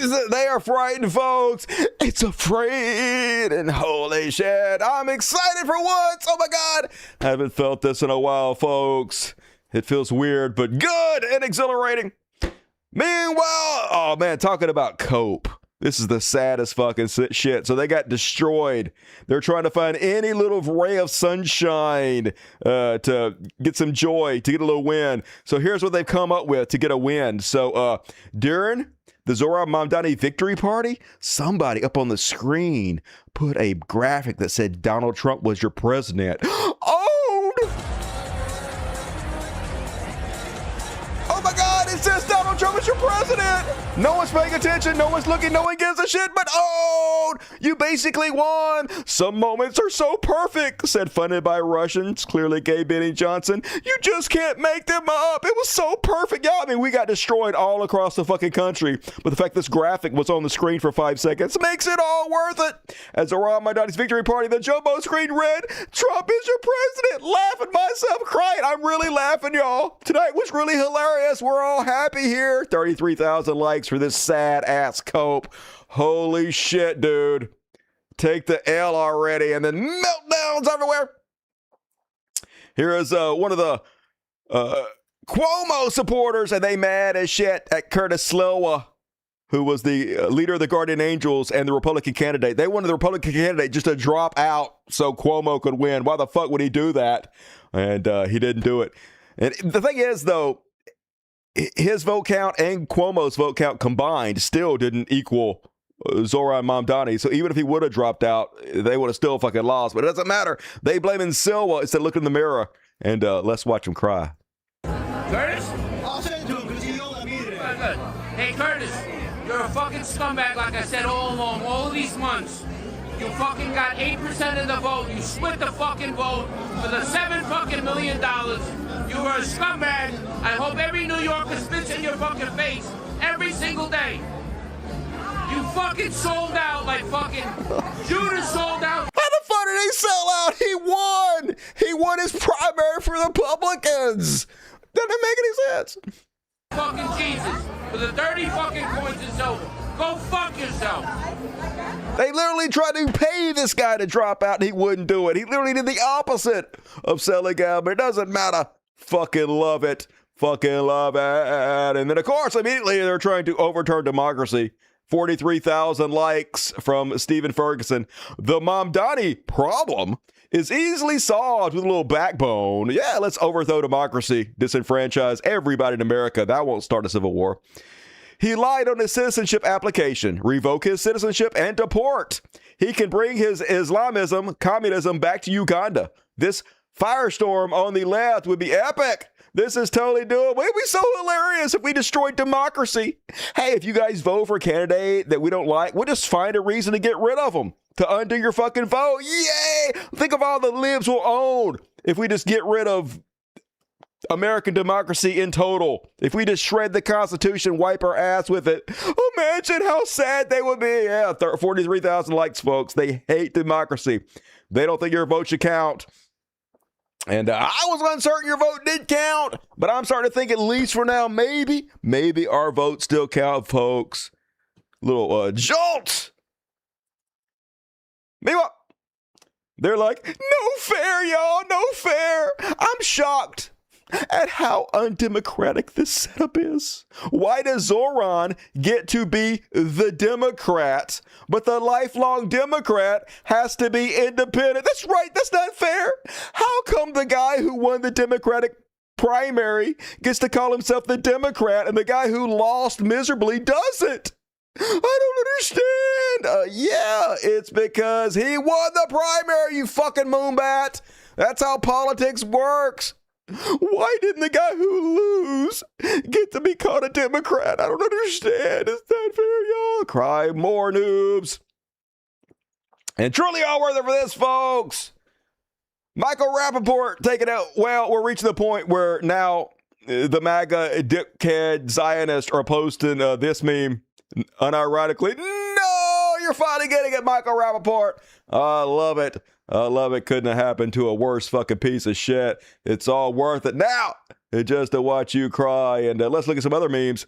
veins. They are frightened, folks. It's afraid. And holy shit, I'm excited for once. Oh my God. I haven't felt this in a while, folks. It feels weird, but good and exhilarating. Meanwhile, oh man, talking about cope. This is the saddest fucking shit. So they got destroyed. They're trying to find any little ray of sunshine to get some joy, to get a little win. So here's what they've come up with to get a win. So during the Zohran Mamdani victory party, somebody up on the screen put a graphic that said Donald Trump was your president. Oh my God, it says Donald Trump is your president. No one's paying attention. No one's looking. No one gives a shit. But you basically won. Some moments are so perfect, said funded by Russians. Clearly gay Benny Johnson. You just can't make them up. It was so perfect. Yeah, I mean, we got destroyed all across the fucking country. But the fact this graphic was on the screen for 5 seconds makes it all worth it. As Zohran Mamdani's victory party, the jumbo screen read, Trump is your president. Laughing myself, crying. I'm really laughing, y'all. Tonight was really hilarious. We're all happy here. 33,000 likes for this sad ass cope. Holy shit, dude. Take the L already. And then meltdowns everywhere. Here is one of the Cuomo supporters, and they mad as shit at Curtis Sliwa, who was the leader of the Guardian Angels and the Republican candidate. They wanted the Republican candidate just to drop out so Cuomo could win. Why the fuck would he do that? And he didn't do it. And the thing is, though, his vote count and Cuomo's vote count combined still didn't equal Zohran Mamdani. So even if he would have dropped out, they would have still fucking lost. But it doesn't matter. They blaming Sliwa instead of looking in the mirror. And let's watch him cry. Curtis? I'll send it to him because he yelled at me today. Hey, Curtis, you're a fucking scumbag like I said all along, all these months. You fucking got 8% of the vote. You split the fucking vote for the $7 million. You were a scumbag. I hope every New Yorker spits in your fucking face every single day. You fucking sold out like fucking Judas sold out. How the fuck did he sell out? He won. He won his primary for the Republicans. Doesn't make any sense. Fucking Jesus. For the 30 fucking coins, it's over. Go fuck yourself. They literally tried to pay this guy to drop out and he wouldn't do it. He literally did the opposite of selling out, but it doesn't matter. Fucking love it. Fucking love it. And then, of course, immediately they're trying to overturn democracy. 43,000 likes from Stephen Ferguson. The Mamdani problem is easily solved with a little backbone. Yeah, let's overthrow democracy, disenfranchise everybody in America. That won't start a civil war. He lied on his citizenship application, revoke his citizenship, and deport. He can bring his Islamism, communism back to Uganda. This firestorm on the left would be epic. This is totally doable. It'd be so hilarious if we destroyed democracy. Hey, if you guys vote for a candidate that we don't like, we'll just find a reason to get rid of them, to undo your fucking vote. Yay! Think of all the libs we'll own if we just get rid of American democracy in total. If we just shred the Constitution, wipe our ass with it. Imagine how sad they would be. Yeah, 43,000 likes, folks. They hate democracy. They don't think your vote should count. And I was uncertain your vote did count, but I'm starting to think, at least for now, maybe our votes still count, folks. Little jolt. Meanwhile, they're like, no fair, y'all, no fair. I'm shocked at how undemocratic this setup is. Why does Zohran get to be the Democrat, but the lifelong Democrat has to be independent? That's right, that's not fair. How come the guy who won the Democratic primary gets to call himself the Democrat and the guy who lost miserably doesn't? I don't understand. Yeah, it's because he won the primary, you fucking moonbat. That's how politics works. Why didn't the guy who lose get to be called a Democrat? I don't understand. It's not fair, y'all. Cry more, noobs. And truly all worth it for this, folks. Michael Rappaport taking out. Well, we're reaching the point where now the MAGA dickhead Zionists are posting this meme unironically. No, you're finally getting it, Michael Rappaport. I love it. I love it. Couldn't have happened to a worse fucking piece of shit. It's all worth it now just to watch you cry. And let's look at some other memes.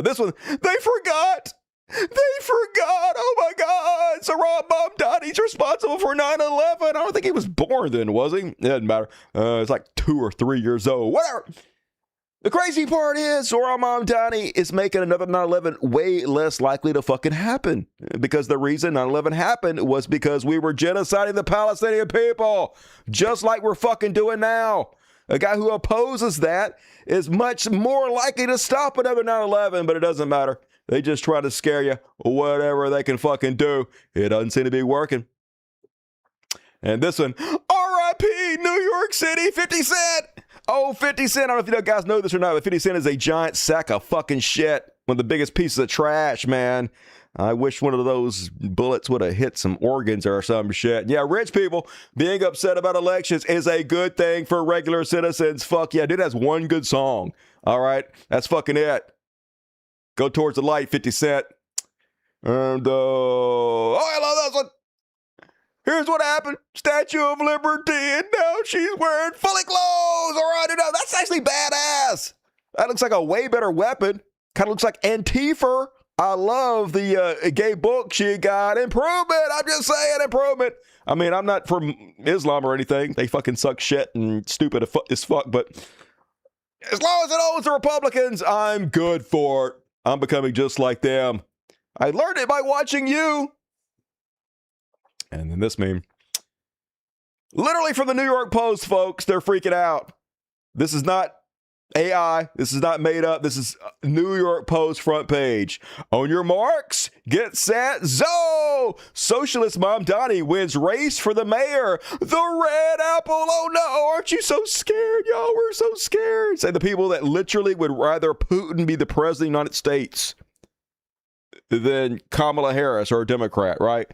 This one, they forgot. They forgot. Oh my God. Zohran Mamdani's responsible for 9/11. I don't think he was born then, was he? It doesn't matter. It's like 2 or 3 years old. Whatever. The crazy part is Zohran Mamdani is making another 9/11 way less likely to fucking happen. Because the reason 9/11 happened was because we were genociding the Palestinian people. Just like we're fucking doing now. A guy who opposes that is much more likely to stop another 9/11, but it doesn't matter. They just try to scare you. Whatever they can fucking do. It doesn't seem to be working. And this one, R.I.P. New York City, 50 Cent. Oh, 50 Cent, I don't know if you guys know this or not, but 50 Cent is a giant sack of fucking shit. One of the biggest pieces of trash, man. I wish one of those bullets would have hit some organs or some shit. Yeah, rich people being upset about elections is a good thing for regular citizens. Fuck yeah, dude has one good song. All right, that's fucking it. Go towards the light, 50 Cent. And, oh, I love this one. Here's what happened. Statue of Liberty, and now she's wearing fully clothes. All right, no, that's actually badass. That looks like a way better weapon. Kind of looks like Antifa. I love the gay book she got. Improvement. I'm just saying, improvement. I mean, I'm not from Islam or anything. They fucking suck shit and stupid as fuck. But as long as it owns the Republicans, I'm good for it. I'm becoming just like them. I learned it by watching you. And then this meme. Literally from the New York Post, folks. They're freaking out. This is not AI. This is not made up. This is New York Post front page. On your marks, get set, Zo! Socialist Mamdani wins race for the mayor. The red apple. Oh no, aren't you so scared? Y'all, we're so scared. Say the people that literally would rather Putin be the president of the United States than Kamala Harris or a Democrat, right?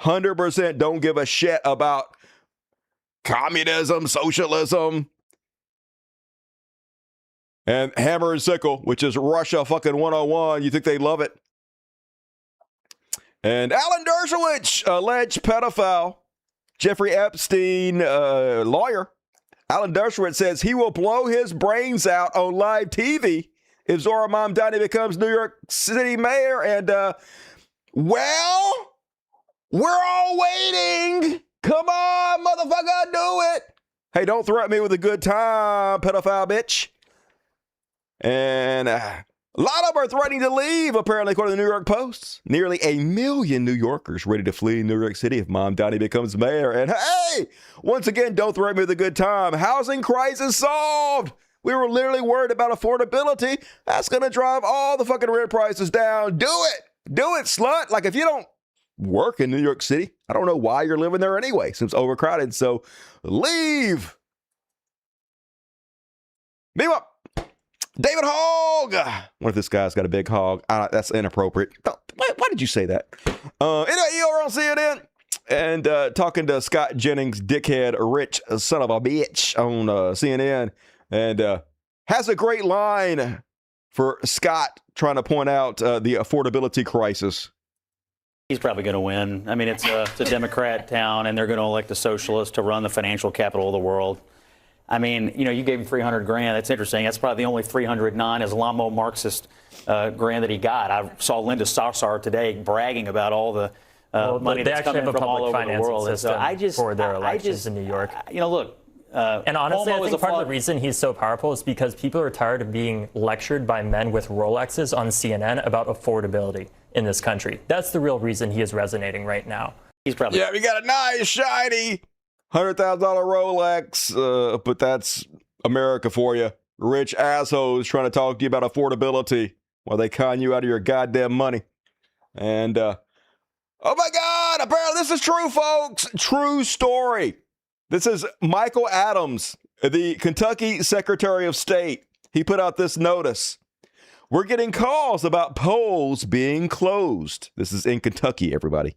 100% don't give a shit about communism, socialism, and hammer and sickle, which is Russia fucking 101. You think they love it? And Alan Dershowitz, alleged pedophile, Jeffrey Epstein, lawyer. Alan Dershowitz says he will blow his brains out on live TV if Zohran Mamdani becomes New York City mayor. And, well, we're all waiting. Come on, motherfucker, do it. Hey, don't threaten me with a good time, pedophile bitch. And a lot of them are threatening to leave, apparently, according to the New York Post. Nearly 1 million New Yorkers ready to flee New York City if Mamdani becomes mayor. And hey, once again, don't threaten me with a good time. Housing crisis solved. We were literally worried about affordability. That's going to drive all the fucking rent prices down. Do it. Do it, slut. Like, if you don't work in New York City, I don't know why you're living there anyway. Seems overcrowded. So leave. Meanwhile, David Hogg. What if this guy's got a big hog? That's inappropriate. Why did you say that? Anyway, you were on CNN and talking to Scott Jennings, dickhead, rich son of a bitch on CNN, and has a great line for Scott trying to point out the affordability crisis. He's probably going to win. I mean, it's a Democrat town, and they're going to elect a socialist to run the financial capital of the world. I mean, you know, you gave him $300 grand. That's interesting. That's probably the only 300 non-Islamo Marxist grand that he got. I saw Linda Sarsour today bragging about all the money that's coming from all over the world. And so for their elections in New York. You know, look. And honestly, I think part of the reason he's so powerful is because people are tired of being lectured by men with Rolexes on CNN about affordability in this country. That's the real reason he is resonating right now. He's probably we got a nice, shiny $100,000 Rolex, but that's America for you. Rich assholes trying to talk to you about affordability while they con you out of your goddamn money. And, oh my God, apparently this is true, folks. True story. This is Michael Adams, the Kentucky Secretary of State. He put out this notice. We're getting calls about polls being closed. This is in Kentucky, everybody.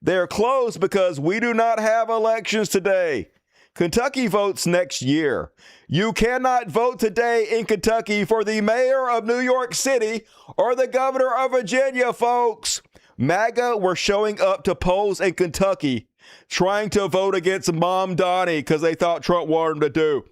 They're closed because we do not have elections today. Kentucky votes next year. You cannot vote today in Kentucky for the mayor of New York City or the governor of Virginia, folks. MAGA were showing up to polls in Kentucky trying to vote against Mamdani because they thought Trump wanted them to do.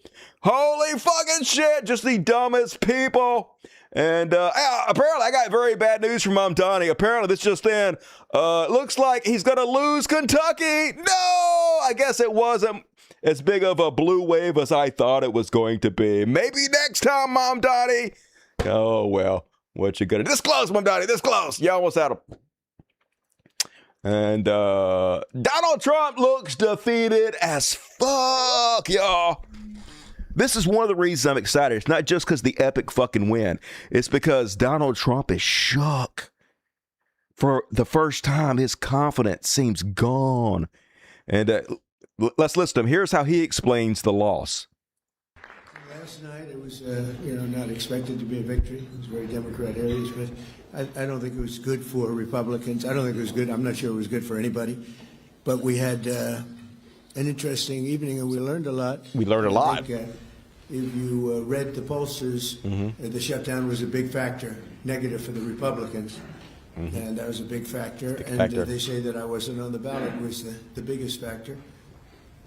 Holy fucking shit, just the dumbest people. And apparently I got very bad news from Mamdani. Apparently this just in, looks like he's going to lose Kentucky. No, I guess it wasn't as big of a blue wave as I thought it was going to be. Maybe next time, Mamdani. Oh, well, what you going to do? This close, Mamdani, this close. You almost had him. And Donald Trump looks defeated as fuck, y'all. This is one of the reasons I'm excited. It's not just because the epic fucking win. It's because Donald Trump is shook. For the first time, his confidence seems gone. And let's listen to him. Here's how he explains the loss. Last night, it was, not expected to be a victory. It was very Democrat areas, but I don't think it was good for Republicans. I don't think it was good. I'm not sure it was good for anybody. But we had an interesting evening, and we learned a lot. We learned a lot. If you read the pollsters, the shutdown was a big factor, negative for the Republicans. And that was a big factor. They say that I wasn't on the ballot was the biggest factor.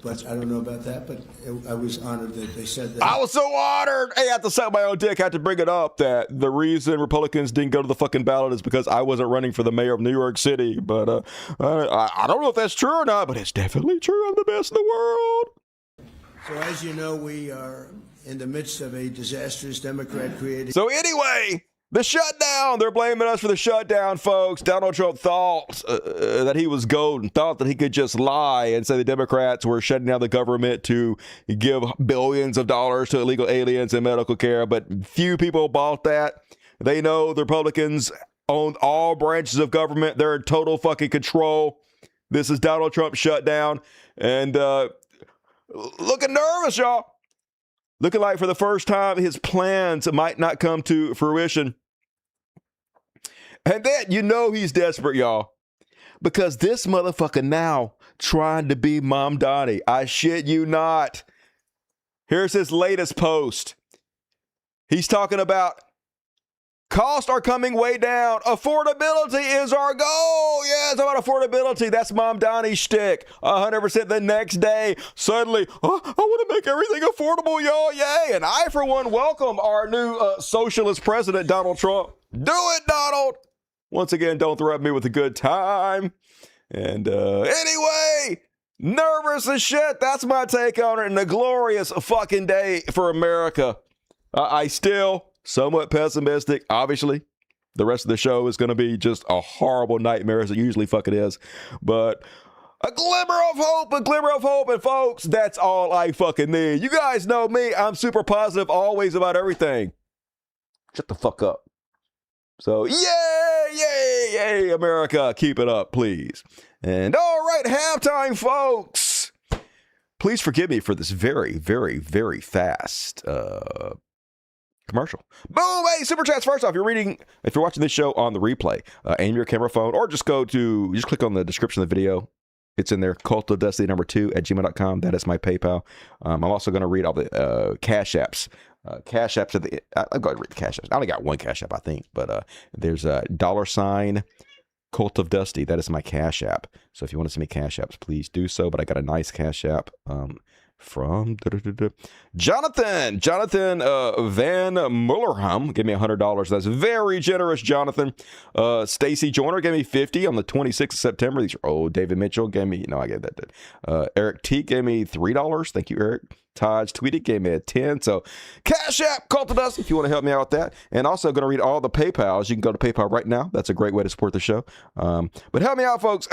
But I don't know about that, but I was honored that they said that. I was so honored. Hey, I have to suck my own dick. I have to bring it up that the reason Republicans didn't go to the fucking ballot is because I wasn't running for the mayor of New York City. But I don't know if that's true or not, but it's definitely true. I'm the best in the world. So as you know, we are in the midst of a disastrous Democrat-created... So anyway... The shutdown, they're blaming us for the shutdown, folks. Donald Trump thought that he was golden, thought that he could just lie and say the Democrats were shutting down the government to give billions of dollars to illegal aliens and medical care, but few people bought that. They know the Republicans own all branches of government. They're in total fucking control. This is Donald Trump's shutdown. And looking nervous, y'all. Looking like for the first time, his plans might not come to fruition. And then, you know he's desperate, y'all. because this motherfucker now trying to be Mamdani. I shit you not. Here's his latest post. He's talking about costs are coming way down. Affordability is our goal. Yeah, it's about affordability. That's Mamdani's shtick. 100% the next day, suddenly, I want to make everything affordable, y'all. Yay. And I, for one, welcome our new socialist president, Donald Trump. Do it, Donald. Once again, don't threaten me with a good time. And anyway, nervous as shit. That's my take on it. And a glorious fucking day for America. I still somewhat pessimistic. Obviously, the rest of the show is going to be just a horrible nightmare as it usually fucking is. But a glimmer of hope, a glimmer of hope. And folks, that's all I fucking need. You guys know me. I'm super positive always about everything. Shut the fuck up. So, yay, America. Keep it up, please. And all right, halftime, folks. Please forgive me for this very, very, very fast commercial. Boom! Hey, super chats. First off, if you're watching this show on the replay, aim your camera phone or just click on the description of the video. It's in there, cultofdusty2@gmail.com. That is my PayPal. I'm also going to read all the Cash Apps. Cash Apps at the, I'm going to read the Cash Apps. I only got one Cash App, I think, but there's a $, Cult of Dusty. That is my Cash App. So if you want to send me Cash Apps, please do so. But I got a nice Cash App from Jonathan Van Mullerham gave me $100. That's very generous, Jonathan. Stacy Joyner gave me $50 on the 26th of September. These are old. David Mitchell gave me, I gave that. Eric T gave me $3. Thank you, Eric. Taj tweeted, gave me a 10. So Cash App, Cult of Dust, if you want to help me out with that. And also going to read all the PayPals. You can go to PayPal right now. That's a great way to support the show. But help me out, folks.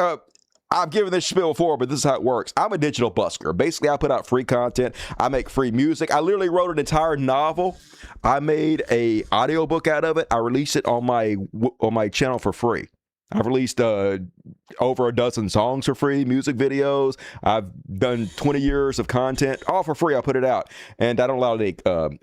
I've given this spiel before, but this is how it works. I'm a digital busker. Basically, I put out free content. I make free music. I literally wrote an entire novel. I made a audiobook out of it. I released it on my channel for free. I've released over a dozen songs for free, music videos. I've done 20 years of content, all for free. I put it out. And I don't allow any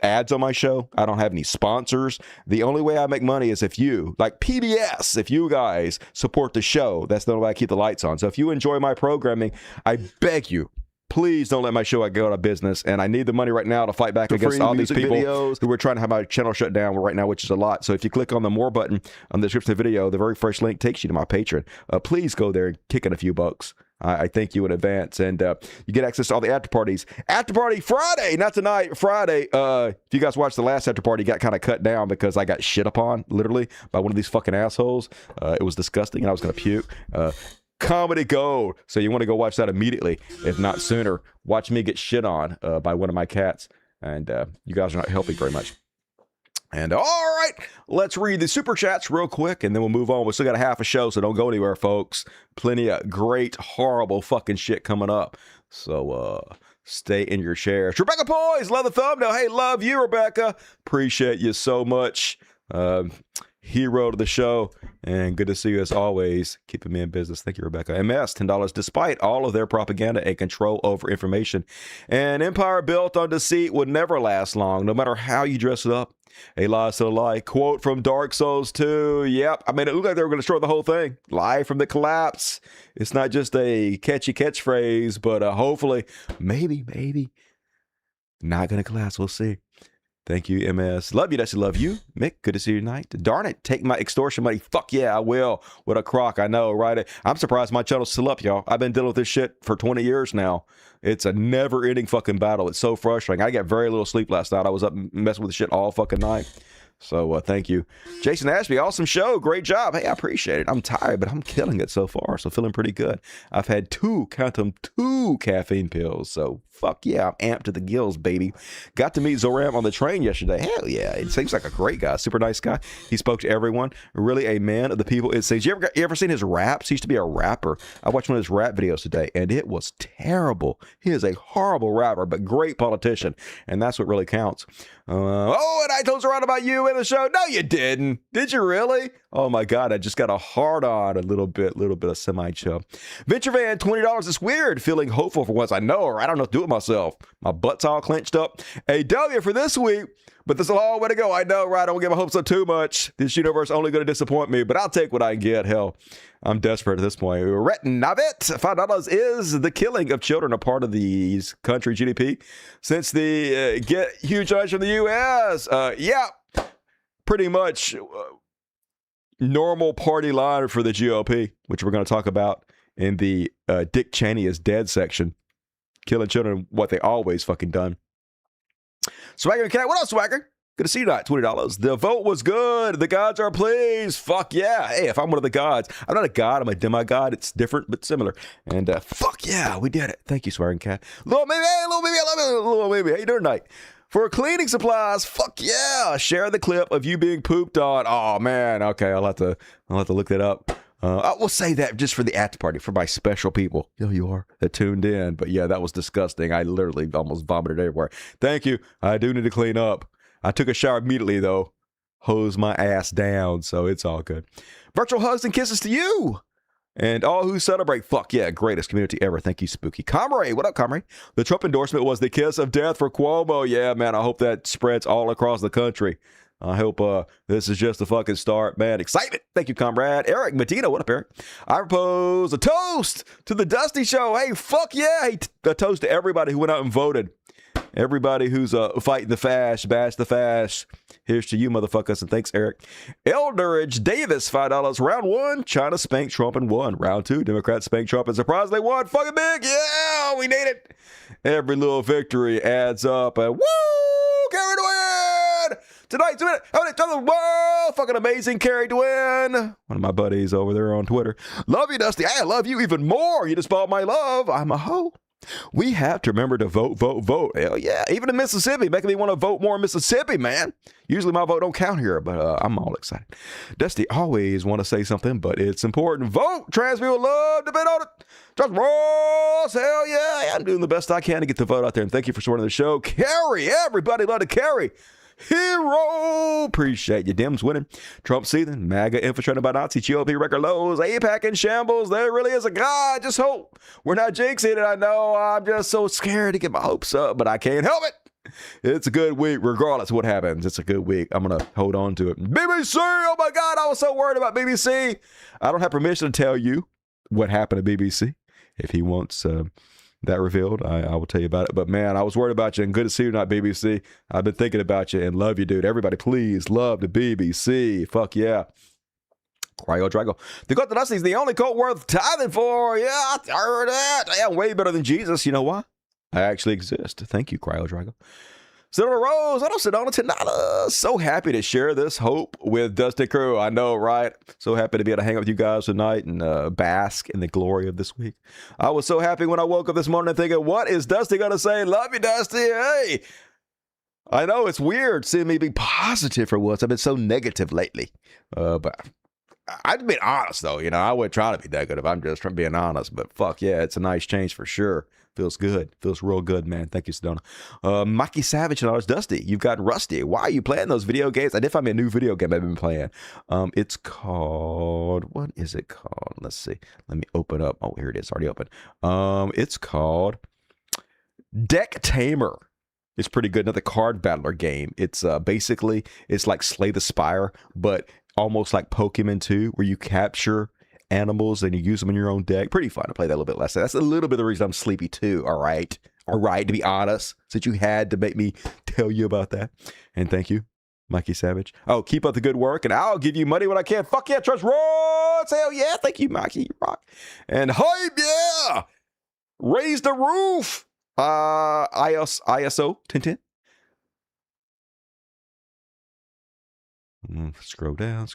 ads on my show. I don't have any sponsors. The only way I make money is if you, like PBS, if you guys support the show. That's the only way I keep the lights on. So if you enjoy my programming, I beg you, please don't let my show go out of business. And I need the money right now to fight back against all these people who are trying to have my channel shut down right now, which is a lot. So if you click on the more button on the description of the video, the very first link takes you to my Patreon. Please go there and kick in a few bucks. I thank you in advance. And you get access to all the after parties. After party Friday, not tonight, Friday. If you guys watched the last after party, got kind of cut down because I got shit upon, literally, by one of these fucking assholes. It was disgusting and I was going to puke. Comedy gold. So you want to go watch that immediately, if not sooner. Watch me get shit on by one of my cats. And you guys are not helping very much. And all right, let's read the super chats real quick and then we'll move on. We still got a half a show, so don't go anywhere, folks. Plenty of great, horrible fucking shit coming up. So stay in your chairs. Rebecca Poise, love the thumbnail. Hey, love you, Rebecca. Appreciate you so much. Hero to the show, and good to see you as always. Keeping me in business. Thank you, Rebecca. MS, $10. Despite all of their propaganda and control over information, an empire built on deceit would never last long, no matter how you dress it up. A lie is still a lie. Quote from Dark Souls 2. Yep, I mean, it looked like they were going to destroy the whole thing. Lie from the collapse. It's not just a catchy catchphrase, but hopefully, maybe, not going to collapse. We'll see. Thank you, MS. Love you. That's love you. Mick, good to see you tonight. Darn it, take my extortion money. Fuck yeah, I will. What a crock, I know, right? I'm surprised my channel's still up, y'all. I've been dealing with this shit for 20 years now. It's a never-ending fucking battle. It's so frustrating. I got very little sleep last night. I was up messing with the shit all fucking night. So thank you. Jason Ashby, awesome show. Great job. Hey, I appreciate it. I'm tired, but I'm killing it so far. So feeling pretty good. I've had two caffeine pills. So fuck yeah, I'm amped to the gills, baby. Got to meet Zohran on the train yesterday. Hell yeah. It seems like a great guy. Super nice guy. He spoke to everyone. Really a man of the people, it seems. You ever seen his raps? He used to be a rapper. I watched one of his rap videos today, and it was terrible. He is a horrible rapper, but great politician. And that's what really counts. And I told Zohran about you, of the show? No, you didn't. Did you really? Oh my God, I just got a hard on a little bit of semi-chill. Venture Van, $20. It's weird feeling hopeful for once. I know, or I don't know what to do with myself. My butt's all clenched up. A W for this week, but there's a long way to go. I know, right? I don't get my hopes up too much. This universe only going to disappoint me, but I'll take what I can get. Hell, I'm desperate at this point. Retinavet, $5 is the killing of children a part of the country GDP since the get huge lunch from the U.S. Yeah, pretty much normal party line for the GOP, which we're going to talk about in the Dick Cheney is dead section. Killing children, what they always fucking done. Swagger and Cat, what else, Swagger? Good to see you tonight, $20. The vote was good. The gods are pleased. Fuck yeah. Hey, if I'm one of the gods, I'm not a god, I'm a demigod. It's different, but similar. And fuck yeah, we did it. Thank you, Swagger Cat. Little baby, hey, little baby, I love you, little baby. How you doing tonight? For cleaning supplies, fuck yeah. Share the clip of you being pooped on. Oh, man. Okay, I'll have to look that up. I will say that just for the after party, for my special people. You are that tuned in. But yeah, that was disgusting. I literally almost vomited everywhere. Thank you. I do need to clean up. I took a shower immediately, though. Hose my ass down, so it's all good. Virtual hugs and kisses to you. And all who celebrate, fuck yeah, greatest community ever. Thank you, Spooky. Comrade, what up, Comrade? The Trump endorsement was the kiss of death for Cuomo. Yeah, man, I hope that spreads all across the country. I hope this is just the fucking start, man. Excitement. Thank you, comrade. Eric Medina, what up, Eric? I propose a toast to the Dusty Show. Hey, fuck yeah. Hey, a toast to everybody who went out and voted. Everybody who's fighting the fash, bash the fash. Here's to you, motherfuckers, and thanks, Eric. Eldridge Davis, $5. Round 1, China spanked Trump and won. Round 2, Democrats spanked Trump and surprisingly won. Fucking big, yeah, we need it. Every little victory adds up, and woo, carry the win. Tonight's win. How many times in the world? Fucking amazing, Carrie Dwin. One of my buddies over there on Twitter. Love you, Dusty. I love you even more. You just bought my love. I'm a hoe. We have to remember to vote, vote, vote. Hell yeah. Even in Mississippi, making me want to vote more in Mississippi, man. Usually my vote don't count here, but I'm all excited. Dusty always want to say something, but it's important. Vote. Trans people love to bet on it. Just Ross. Hell yeah. I'm doing the best I can to get the vote out there. And thank you for supporting the show. Carrie. Everybody love to carry. Hero. Appreciate you. Dems winning. Trump seething. MAGA infiltrated by Nazi. GOP record lows. APAC in shambles. There really is a God. Just hope we're not jinxing it. I know I'm just so scared to get my hopes up, but I can't help it. It's a good week regardless of what happens. It's a good week. I'm going to hold on to it. BBC. Oh my God. I was so worried about BBC. I don't have permission to tell you what happened to BBC. If he wants that revealed, I will tell you about it. But man, I was worried about you, and good to see you tonight, BBC. I've been thinking about you and love you, dude. Everybody, please love the BBC. Fuck yeah. Cryo Drago. The Cult of Dusty is the only cult worth tithing for. Yeah, I heard that. I am way better than Jesus. You know why? I actually exist. Thank you, Cryo Drago. Sedona Rose, I don't Sedona Tanada. So happy to share this hope with Dusty Crew. I know, right? So happy to be able to hang out with you guys tonight and bask in the glory of this week. I was so happy when I woke up this morning thinking, what is Dusty going to say? Love you, Dusty. Hey. I know it's weird seeing me be positive for once. I've been so negative lately. But I've been honest, though. You know, I wasn't trying to be negative. I'm just trying to be honest. But fuck yeah, it's a nice change for sure. Feels good. Feels real good, man. Thank you, Sedona. Maki Savage and ours, Dusty. You've got Rusty. Why are you playing those video games? I did find me a new video game I've been playing. It's called, what is it called? Let's see. Let me open up. Oh, here it is. Already open. It's called Deck Tamer. It's pretty good. Another card battler game. It's basically, it's like Slay the Spire, but almost like Pokemon 2, where you capture animals and you use them in your own deck. Pretty fun to play that a little bit less. That's a little bit of the reason I'm sleepy too. All right, to be honest, since you had to make me tell you about that. And thank you, Mikey Savage. Oh, keep up the good work and I'll give you money when I can. Fuck yeah, trust Ross. Hell yeah, thank you, Mikey. You rock. And hype, yeah. Raise the roof. ISO 1010. Scroll down.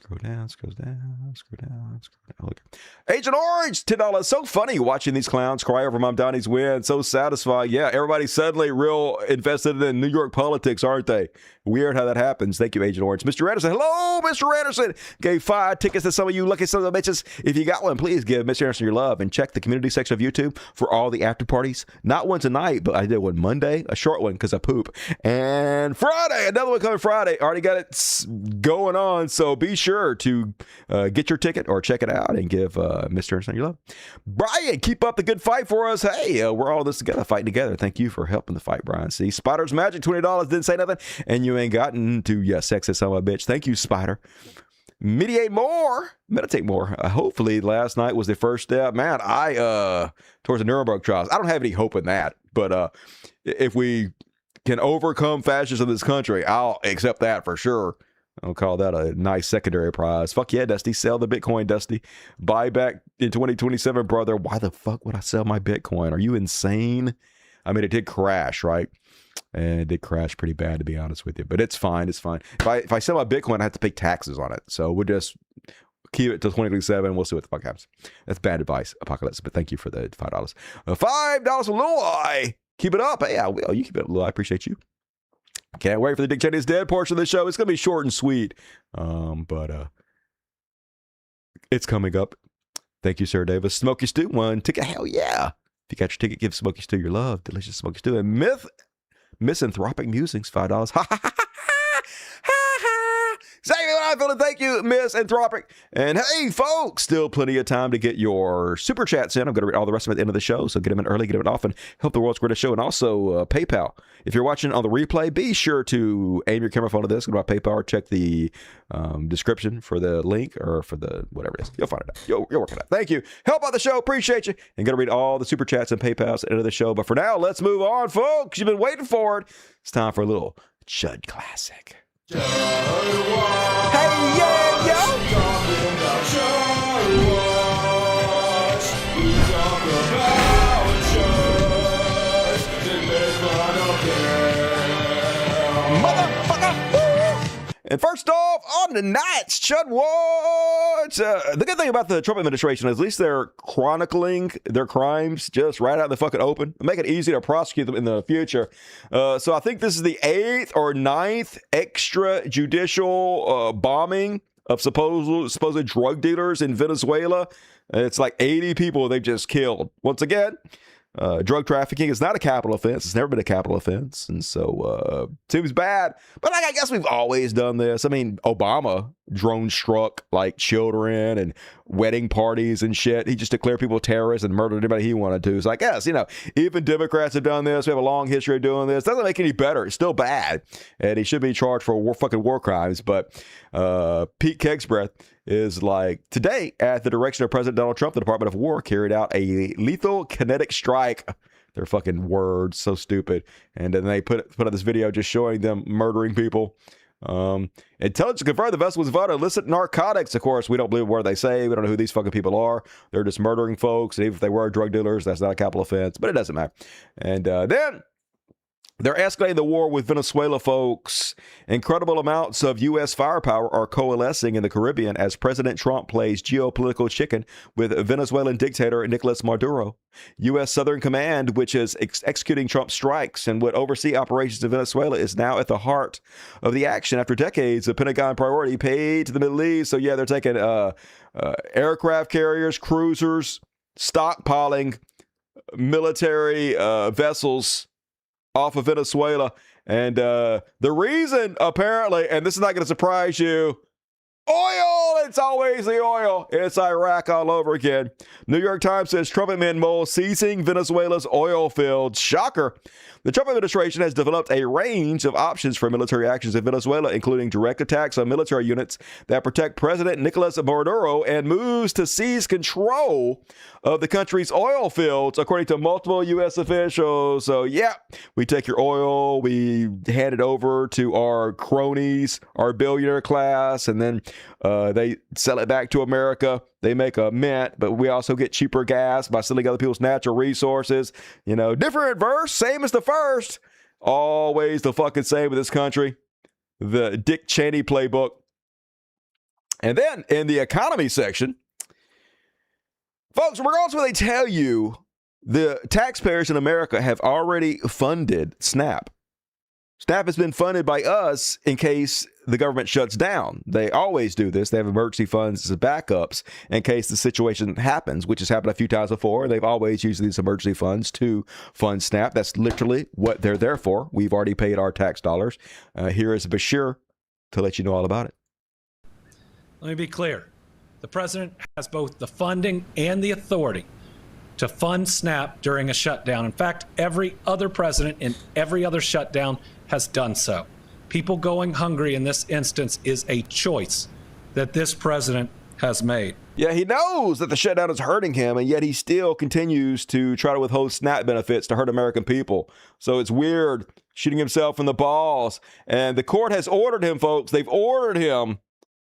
Look. Agent Orange, $10. So funny watching these clowns cry over Mamdani's win. So satisfying. Yeah, everybody's suddenly real invested in New York politics, aren't they? Weird how that happens. Thank you, Agent Orange. Mr. Anderson. Hello, Mr. Anderson. Gave 5 tickets to some of you lucky sons of bitches. If you got one, please give Mr. Anderson your love and check the community section of YouTube for all the after parties. Not one tonight, but I did one Monday, a short one because I poop. And Friday, another one coming Friday. Already got it going on, so be sure to get your ticket or check it out and give Mr. Anderson your love. Brian, keep up the good fight for us. Hey, we're all this together, fighting together. Thank you for helping the fight, Brian. See, Spider's Magic, $20, didn't say nothing, and you ain't gotten to sexist son of a bitch. Thank you, Spider. Meditate more. Hopefully last night was the first step. Man, towards the Nuremberg trials. I don't have any hope in that, but if we can overcome fascism in this country, I'll accept that for sure. I'll call that a nice secondary prize. Fuck yeah, Dusty. Sell the Bitcoin, Dusty. Buy back in 2027, brother. Why the fuck would I sell my Bitcoin? Are you insane? I mean, it did crash, right? And it did crash pretty bad, to be honest with you. But it's fine. It's fine. If I sell my Bitcoin, I have to pay taxes on it. So we'll just keep it till 2027. We'll see what the fuck happens. That's bad advice, Apocalypse. But thank you for the $5. $5 from Lil I. Keep it up. Hey, I will. You keep it up, Lil I. Appreciate you. Can't wait for the Dick Cheney's Dead portion of the show. It's going to be short and sweet. But it's coming up. Thank you, Sarah Davis. Smoky Stew, 1 ticket. Hell yeah. If you got your ticket, give Smoky Stew your love. Delicious Smoky Stew. And Misanthropic Musings, $5. Ha ha ha ha ha. Say what I feel. Thank you, Misanthropic. And hey, folks, still plenty of time to get your super chats in. I'm going to read all the rest of it at the end of the show. So get them in early, get them in often. Help the world's greatest show. And also PayPal. If you're watching on the replay, be sure to aim your camera phone to this. Go to my PayPal or check the description for the link or for the whatever it is. You'll find it out. You'll work it out. Thank you. Help out the show. Appreciate you. And going to read all the super chats and PayPals at the end of the show. But for now, let's move on, folks. You've been waiting for it. It's time for a little Chud Classic. Hey, yeah, yo! And first off, on tonight's Chud Watch, the good thing about the Trump administration is at least they're chronicling their crimes just right out in the fucking open. Make it easy to prosecute them in the future. So I think this is the 8th or 9th extrajudicial bombing of supposed drug dealers in Venezuela. It's like 80 people they've just killed. Once again, drug trafficking is not a capital offense. It's never been a capital offense. And so seems bad. But I guess we've always done this. I mean, Obama drone struck like children and wedding parties and shit. He just declared people terrorists and murdered anybody he wanted to. So I guess, even Democrats have done this. We have a long history of doing this. Doesn't make it any better. It's still bad. And he should be charged for fucking war crimes. But Pete Kegsbreath is like, today, at the direction of President Donald Trump, the Department of War carried out a lethal kinetic strike. Their fucking words, so stupid. And then they put out this video just showing them murdering people. Intelligence confirmed the vessel was involved in illicit narcotics. Of course, we don't believe what they say. We don't know who these fucking people are. They're just murdering folks. And even if they were drug dealers, that's not a capital offense. But it doesn't matter. And then they're escalating the war with Venezuela, folks. Incredible amounts of U.S. firepower are coalescing in the Caribbean as President Trump plays geopolitical chicken with Venezuelan dictator Nicolas Maduro. U.S. Southern Command, which is executing Trump's strikes and would oversee operations in Venezuela, is now at the heart of the action after decades of Pentagon priority paid to the Middle East. So, yeah, they're taking aircraft carriers, cruisers, stockpiling military vessels off of Venezuela. And the reason, apparently, and this is not going to surprise you, oil! It's always the oil. It's Iraq all over again. New York Times says Trump admin seizing Venezuela's oil fields. Shocker. The Trump administration has developed a range of options for military actions in Venezuela, including direct attacks on military units that protect President Nicolas Maduro and moves to seize control of the country's oil fields, according to multiple U.S. officials. So, yeah, we take your oil, we hand it over to our cronies, our billionaire class, and then they sell it back to America. They make a mint, but we also get cheaper gas by selling other people's natural resources. Different verse, same as the first. Always the fucking same with this country. The Dick Cheney playbook. And then in the economy section, folks, regardless of what they tell you, the taxpayers in America have already funded SNAP. SNAP has been funded by us in case the government shuts down. They always do this. They have emergency funds as backups in case the situation happens, which has happened a few times before. They've always used these emergency funds to fund SNAP. That's literally what they're there for. We've already paid our tax dollars. Here is Bashir to let you know all about it. Let me be clear. The president has both the funding and the authority to fund SNAP during a shutdown. In fact, every other president in every other shutdown has done so. People going hungry in this instance is a choice that this president has made. Yeah, he knows that the shutdown is hurting him, and yet he still continues to try to withhold SNAP benefits to hurt American people. So it's weird, shooting himself in the balls. And the court has ordered him, folks. They've ordered him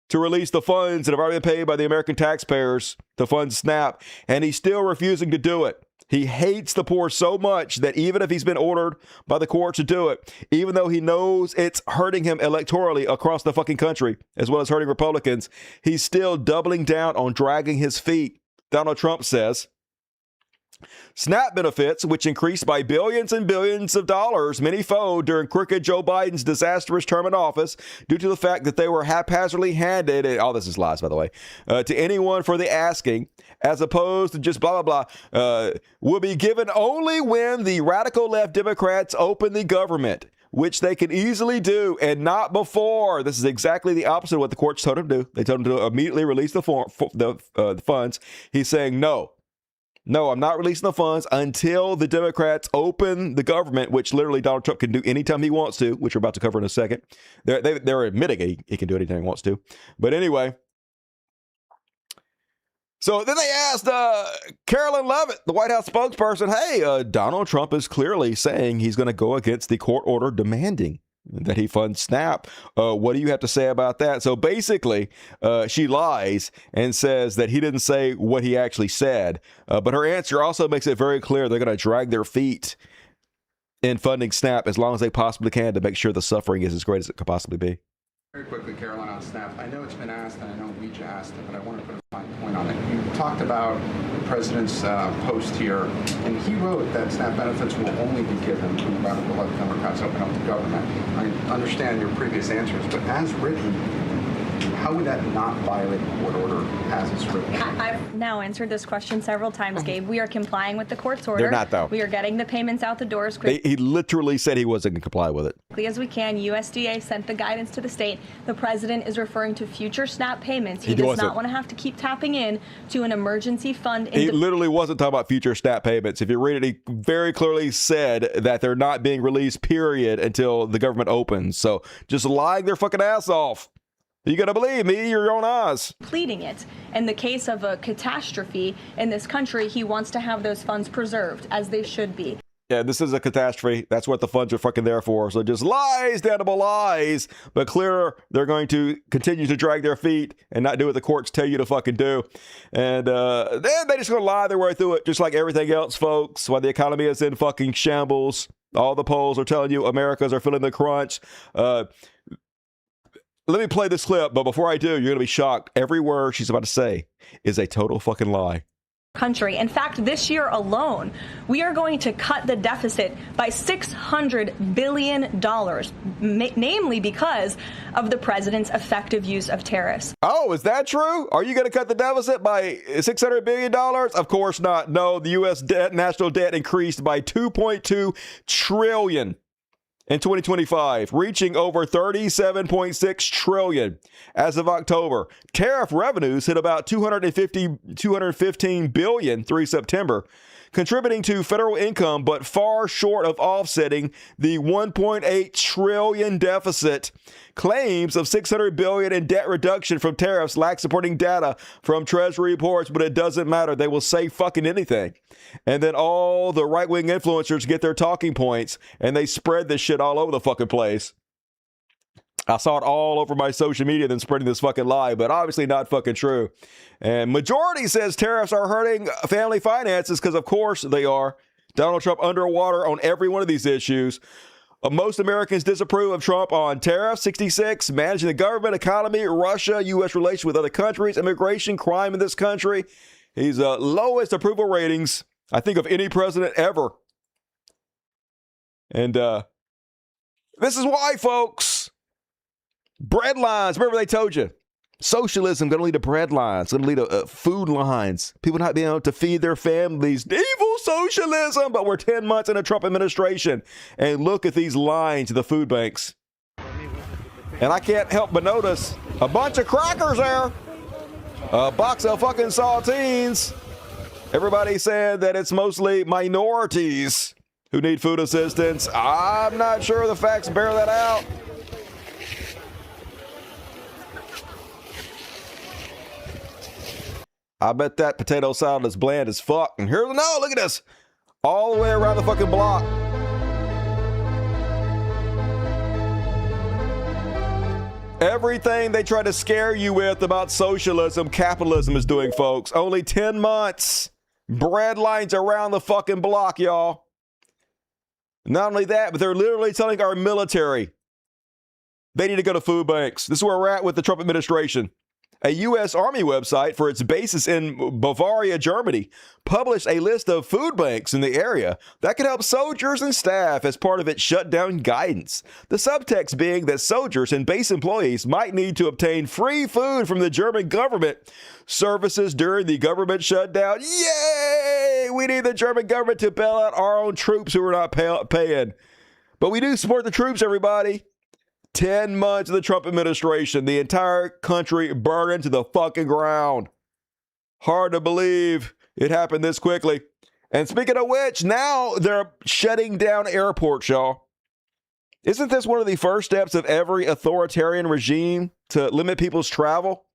to release the funds that have already been paid by the American taxpayers to fund SNAP, and he's still refusing to do it. He hates the poor so much that even if he's been ordered by the court to do it, even though he knows it's hurting him electorally across the fucking country, as well as hurting Republicans, he's still doubling down on dragging his feet. Donald Trump says SNAP benefits, which increased by billions and billions of dollars many-fold during crooked Joe Biden's disastrous term in office due to the fact that they were haphazardly handed, and all this is lies, by the way, to anyone for the asking, as opposed to just blah, blah, blah, will be given only when the radical left Democrats open the government, which they can easily do, and not before. This is exactly the opposite of what the courts told him to do. They told him to immediately release the funds. He's saying no. No, I'm not releasing the funds until the Democrats open the government, which literally Donald Trump can do anytime he wants to, which we're about to cover in a second. They're admitting he can do anything he wants to. But anyway, so then they asked Carolyn Leavitt, the White House spokesperson, hey, Donald Trump is clearly saying he's going to go against the court order demanding that he fund SNAP. What do you have to say about that? So basically, she lies and says that he didn't say what he actually said. But her answer also makes it very clear they're going to drag their feet in funding SNAP as long as they possibly can to make sure the suffering is as great as it could possibly be. Very quickly, Caroline, on SNAP. I know it's been asked, and I know we asked it, but I want to put a fine point on it. You talked about the president's post here, and he wrote that SNAP benefits will only be given when the radical left Democrats open up the government. I understand your previous answers, but as written, how would that not violate the court order as it's written? I've now answered this question several times, Gabe. We are complying with the court's order. They're not, though. We are getting the payments out the door as quickly He literally said he wasn't going to comply with it. As we can. USDA sent the guidance to the state. The president is referring to future SNAP payments. He does not want to have to keep tapping in to an emergency fund. He literally wasn't talking about future SNAP payments. If you read it, he very clearly said that they're not being released, period, until the government opens. So just lying their fucking ass off. You got to believe me, your own eyes. Pleading it. In the case of a catastrophe in this country, he wants to have those funds preserved, as they should be. Yeah, this is a catastrophe. That's what the funds are fucking there for. So just lies, damnable lies. But clear, they're going to continue to drag their feet and not do what the courts tell you to fucking do. And then they just going to lie their way through it, just like everything else, folks. While the economy is in fucking shambles, all the polls are telling you Americans are feeling the crunch. Let me play this clip, but before I do, you're going to be shocked. Every word she's about to say is a total fucking lie. Country. In fact, this year alone, we are going to cut the deficit by $600 billion, namely because of the president's effective use of tariffs. Oh, is that true? Are you going to cut the deficit by $600 billion? Of course not. No, the U.S. national debt increased by $2.2 trillion. In 2025, reaching over $37.6 trillion as of October. Tariff revenues hit about $215 billion through September, contributing to federal income, but far short of offsetting the $1.8 trillion deficit. Claims of $600 billion in debt reduction from tariffs lack supporting data from Treasury reports, but it doesn't matter. They will say fucking anything. And then all the right-wing influencers get their talking points, and they spread this shit all over the fucking place. I saw it all over my social media, then spreading this fucking lie, but obviously not fucking true. And majority says tariffs are hurting family finances because, of course, they are. Donald Trump underwater on every one of these issues. Most Americans disapprove of Trump on tariffs, 66, managing the government, economy, Russia, U.S. relations with other countries, immigration, crime in this country. He's lowest approval ratings, I think, of any president ever. And this is why, folks. Bread lines. Remember they told you. Socialism going to lead to bread lines. Going to lead to food lines. People not being able to feed their families. Evil socialism. But we're 10 months in a Trump administration. And look at these lines to the food banks. And I can't help but notice a bunch of crackers there. A box of fucking saltines. Everybody said that it's mostly minorities who need food assistance. I'm not sure the facts bear that out. I bet that potato salad is bland as fuck. And here's no, look at this. All the way around the fucking block. Everything they try to scare you with about socialism, capitalism is doing, folks. Only 10 months. Bread lines around the fucking block, y'all. Not only that, but they're literally telling our military they need to go to food banks. This is where we're at with the Trump administration. A U.S. Army website for its bases in Bavaria, Germany, published a list of food banks in the area that could help soldiers and staff as part of its shutdown guidance. The subtext being that soldiers and base employees might need to obtain free food from the German government services during the government shutdown. Yay! We need the German government to bail out our own troops who are not paying. But we do support the troops, everybody. 10 months of the Trump administration, the entire country burning to the fucking ground. Hard to believe it happened this quickly. And speaking of which, now they're shutting down airports, y'all. Isn't this one of the first steps of every authoritarian regime to limit people's travel?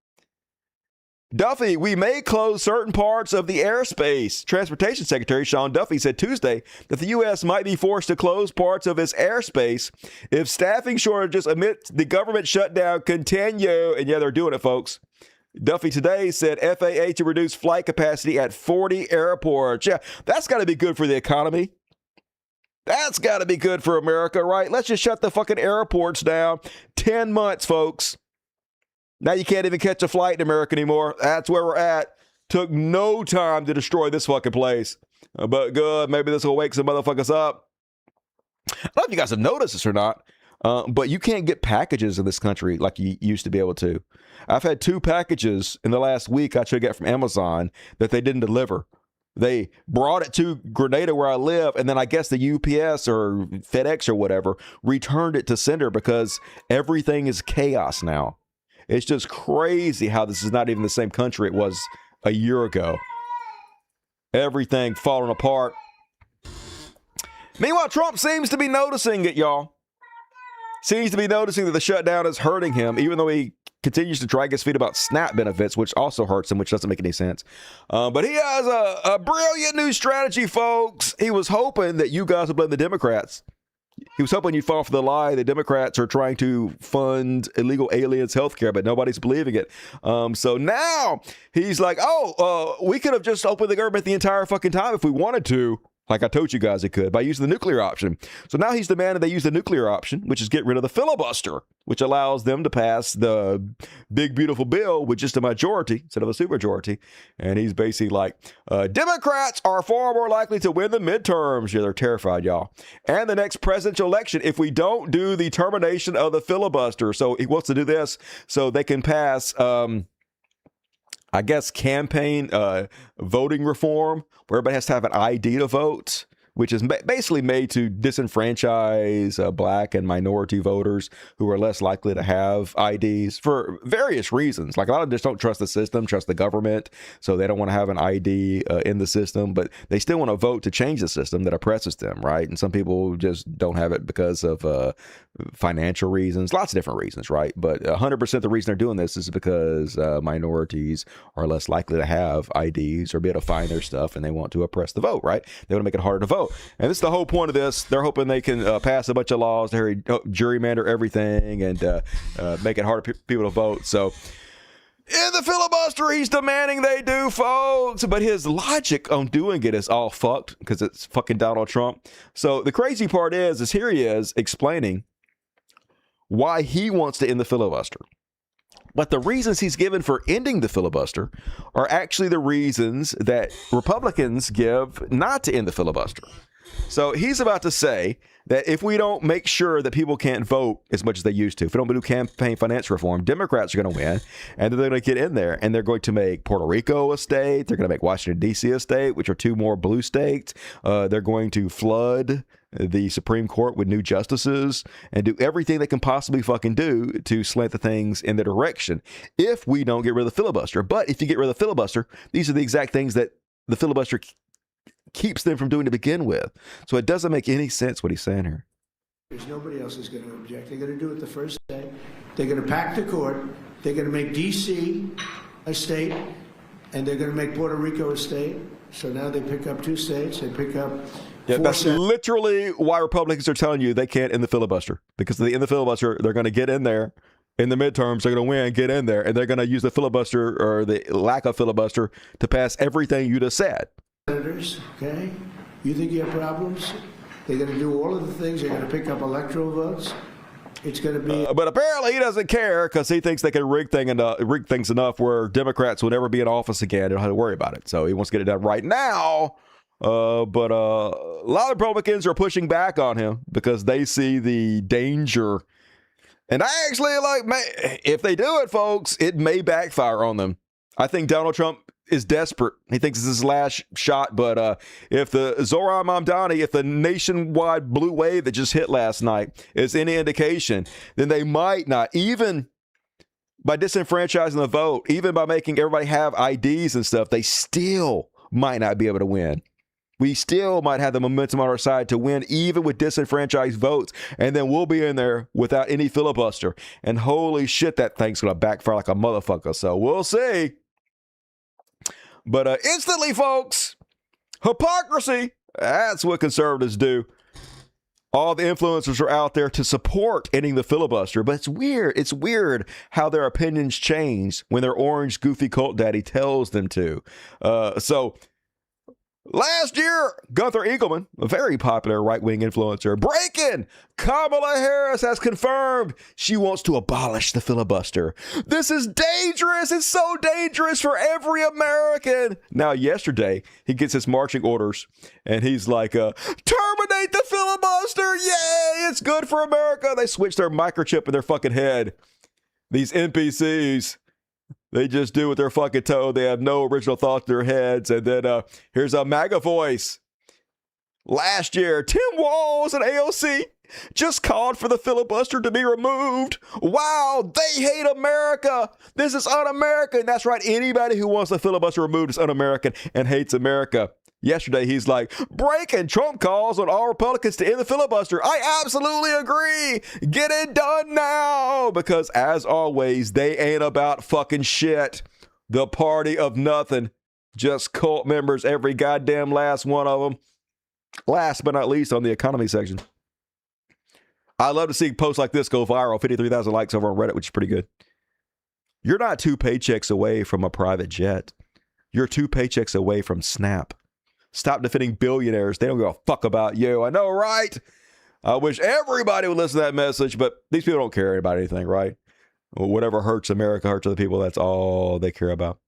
Duffy, we may close certain parts of the airspace. Transportation Secretary Sean Duffy said Tuesday that the U.S. might be forced to close parts of its airspace if staffing shortages amid the government shutdown continue. And yeah, they're doing it, folks. Duffy today said FAA to reduce flight capacity at 40 airports. Yeah, that's got to be good for the economy. That's got to be good for America, right? Let's just shut the fucking airports down. 10 months, folks. Now you can't even catch a flight in America anymore. That's where we're at. Took no time to destroy this fucking place. But good, maybe this will wake some motherfuckers up. I don't know if you guys have noticed this or not, but you can't get packages in this country like you used to be able to. I've had 2 packages in the last week I should get from Amazon that they didn't deliver. They brought it to Grenada where I live, and then I guess the UPS or FedEx or whatever returned it to sender because everything is chaos now. It's just crazy how this is not even the same country it was a year ago. Everything falling apart. Meanwhile, Trump seems to be noticing it, y'all. Seems to be noticing that the shutdown is hurting him, even though he continues to drag his feet about SNAP benefits, which also hurts him, which doesn't make any sense. But he has a brilliant new strategy, folks. He was hoping that you guys would blame the Democrats. He was hoping you'd fall for the lie the Democrats are trying to fund illegal aliens' health care, but nobody's believing it. So now he's like, we could have just opened the government the entire fucking time if we wanted to. Like I told you guys it could, by using the nuclear option. So now he's demanding they use the nuclear option, which is get rid of the filibuster, which allows them to pass the big, beautiful bill with just a majority instead of a supermajority. And he's basically like, Democrats are far more likely to win the midterms. Yeah, they're terrified, y'all. And the next presidential election if we don't do the termination of the filibuster. So he wants to do this so they can pass I guess campaign voting reform, where everybody has to have an ID to vote, which is basically made to disenfranchise black and minority voters who are less likely to have IDs for various reasons. Like a lot of them just don't trust the system, trust the government, so they don't want to have an ID in the system, but they still want to vote to change the system that oppresses them, right? And some people just don't have it because of financial reasons, lots of different reasons, right? But 100% the reason they're doing this is because minorities are less likely to have IDs or be able to find their stuff, and they want to oppress the vote, right? They want to make it harder to vote. And this is the whole point of this. They're hoping they can pass a bunch of laws to gerrymander everything and make it harder for people to vote. So in the filibuster he's demanding they do, folks. But his logic on doing it is all fucked because it's fucking Donald Trump. So the crazy part is here he is explaining why he wants to end the filibuster. But the reasons he's given for ending the filibuster are actually the reasons that Republicans give not to end the filibuster. So he's about to say that if we don't make sure that people can't vote as much as they used to, if we don't do campaign finance reform, Democrats are going to win, and they're going to get in there, and they're going to make Puerto Rico a state. They're going to make Washington, D.C. a state, which are two more blue states. They're going to flood the Supreme Court with new justices and do everything they can possibly fucking do to slant the things in the direction if we don't get rid of the filibuster. But if you get rid of the filibuster, these are the exact things that the filibuster keeps them from doing to begin with. So it doesn't make any sense what he's saying here. There's nobody else is going to object. They're going to do it the first day. They're going to pack the court. They're going to make D.C. a state, and they're going to make Puerto Rico a state. So now they pick up 2 states. They pick up that's literally why Republicans are telling you they can't end the filibuster. Because in the filibuster, they're going to get in there. In the midterms, they're going to win, get in there, and they're going to use the filibuster or the lack of filibuster to pass everything you just said. Senators, okay? You think you have problems? They're going to do all of the things. They're going to pick up electoral votes. It's going to be. But apparently he doesn't care because he thinks they can rig things enough where Democrats will never be in office again. They don't have to worry about it. So he wants to get it done right now. But a lot of Republicans are pushing back on him because they see the danger. And I actually if they do it, folks, it may backfire on them. I think Donald Trump is desperate. He thinks it's his last shot. But if the Zohran Mamdani, if the nationwide blue wave that just hit last night is any indication, then they might not, even by disenfranchising the vote, even by making everybody have IDs and stuff, they still might not be able to win. We still might have the momentum on our side to win, even with disenfranchised votes. And then we'll be in there without any filibuster. And holy shit, that thing's going to backfire like a motherfucker. So we'll see. But instantly, folks, hypocrisy, that's what conservatives do. All the influencers are out there to support ending the filibuster. But it's weird. It's weird how their opinions change when their orange, goofy cult daddy tells them to. Last year, Gunther Eagleman, a very popular right-wing influencer, breaking! Kamala Harris has confirmed she wants to abolish the filibuster. This is dangerous. It's so dangerous for every American. Now, yesterday, he gets his marching orders, and he's like, terminate the filibuster. Yay! It's good for America. They switched their microchip in their fucking head. These NPCs. They just do what they're fucking told. They have no original thoughts in their heads. And then here's a MAGA voice. Last year, Tim Walz and AOC just called for the filibuster to be removed. Wow, they hate America. This is un-American. That's right. Anybody who wants the filibuster removed is un-American and hates America. Yesterday, he's like, breaking Trump calls on all Republicans to end the filibuster. I absolutely agree. Get it done now. Because as always, they ain't about fucking shit. The party of nothing. Just cult members, every goddamn last one of them. Last but not least, on the economy section. I love to see posts like this go viral. 53,000 likes over on Reddit, which is pretty good. You're not 2 paychecks away from a private jet. You're 2 paychecks away from Snap. Stop defending billionaires. They don't give a fuck about you. I know, right? I wish everybody would listen to that message, but these people don't care about anything, right? Whatever hurts America, hurts other people. That's all they care about.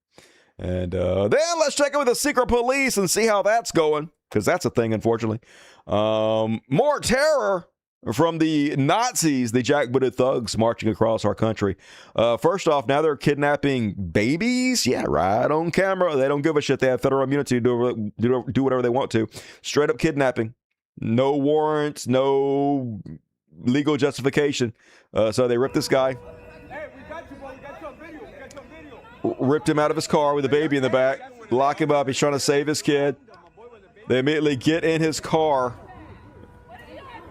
And then let's check in with the secret police and see how that's going, because that's a thing, unfortunately. More terror from the Nazis, the jackbooted thugs marching across our country. First off, now they're kidnapping babies. Yeah, right on camera. They don't give a shit. They have federal immunity to do whatever they want to. Straight up kidnapping. No warrants, no legal justification. So they ripped this guy. Ripped him out of his car with a baby in the back. Lock him up. He's trying to save his kid. They immediately get in his car.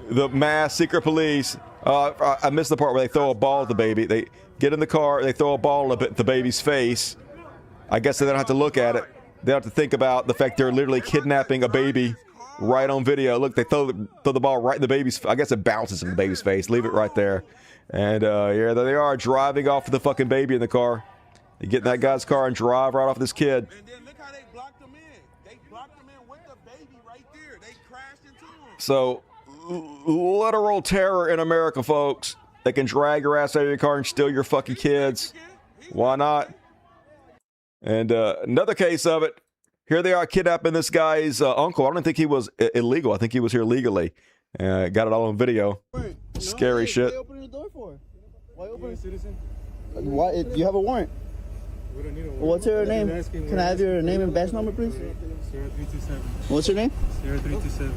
The mass secret police. I missed the part where they throw a ball at the baby. They get in the car. They throw a ball at the baby's face. I guess they don't have to look at it. They don't have to think about the fact they're literally kidnapping a baby right on video. Look, they throw the ball right in the baby's. I guess it bounces in the baby's face. Leave it right there. And here they are driving off with the fucking baby in the car. You get in that guy's car and drive right off this kid. And then look how they blocked him in. They blocked him in with the baby right there. They crashed into him. So, literal terror in America, folks. They can drag your ass out of your car and steal your fucking kids. Why not? And another case of it. Here they are kidnapping this guy's uncle. I don't think he was illegal. I think he was here legally. Got it all on video. Scary shit. Why open the door for? Why open it? Citizen? Why? You have a warrant. We don't need a warrant. What's your name? Can I have your name and badge number, please? Sarah 327. What's your name? Sarah 327.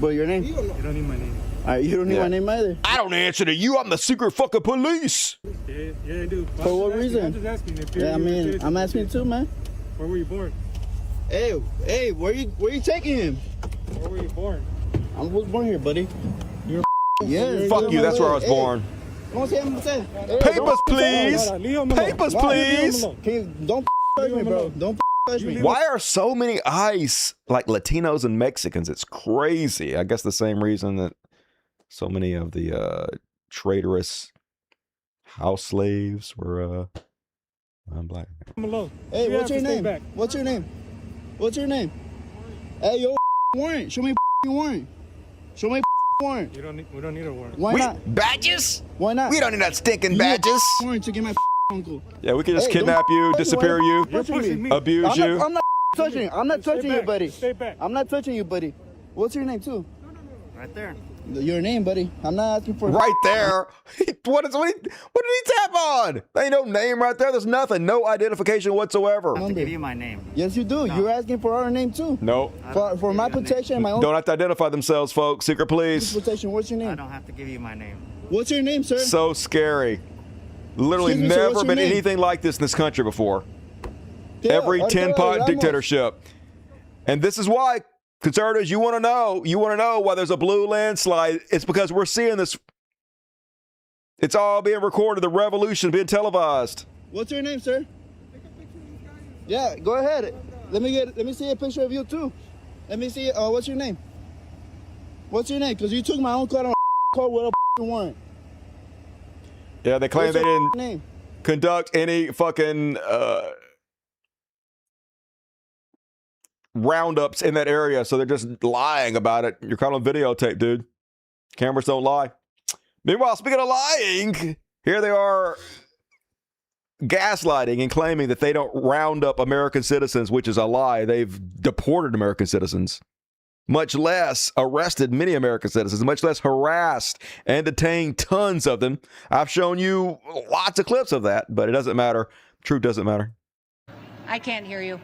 What, your name? You don't need my name. All right, you don't need my name either. I don't answer to you. I'm the secret fucking police. Yeah, I do. For what reason? I'm just asking. Yeah, I mean, I'm asking too, man. Where were you born? Hey, where you taking him? Where were you born? I was born here, buddy. You're yeah. Fuck you. That's where I was born. Papers, please. Papers, please. Don't touch me, bro. Don't touch me. Why are so many ICE like Latinos and Mexicans? It's crazy. I guess the same reason that so many of the traitorous house slaves were black. Hey, what's your name? What's your name? What's your name? Hey, yo, warrant. Show me warrant. Show me warrant. We don't need a warrant. Why not? Badges? Why not? We don't need that stinking badges. Warrant to get my uncle. Yeah, we can just kidnap you, disappear you, abuse you. I'm not touching you. I'm not touching you, buddy. Stay back. I'm not touching you, buddy. What's your name, too? Right there. Your name, buddy. I'm not asking for... Right there. What did he tap on? There ain't no name right there. There's nothing. No identification whatsoever. I have to give you my name. Yes, you do. No. You're asking for our name, too. No. For my protection, my own... Don't have to identify themselves, folks. Secret police. Protection. What's your name? I don't have to give you my name. What's your name, sir? So scary. Literally never been anything like this in this country before. Yeah, every tin pot dictatorship. And this is why... Conservatives, you want to know why there's a blue landslide. It's because we're seeing this. It's all being recorded. The revolution being televised. What's your name, sir? Yeah, go ahead. Let me see a picture of you too. Let me see. What's your name? What's your name? Because you took my own car with a warrant. Yeah, they claim they didn't conduct any fucking roundups in that area, so they're just lying about it. You're caught on videotape, dude. Cameras don't lie. Meanwhile, speaking of lying, here they are gaslighting and claiming that they don't round up American citizens, which is a lie. They've deported American citizens, much less arrested many American citizens, much less harassed and detained tons of them. I've shown you lots of clips of that, but it doesn't matter. Truth doesn't matter. I can't hear you.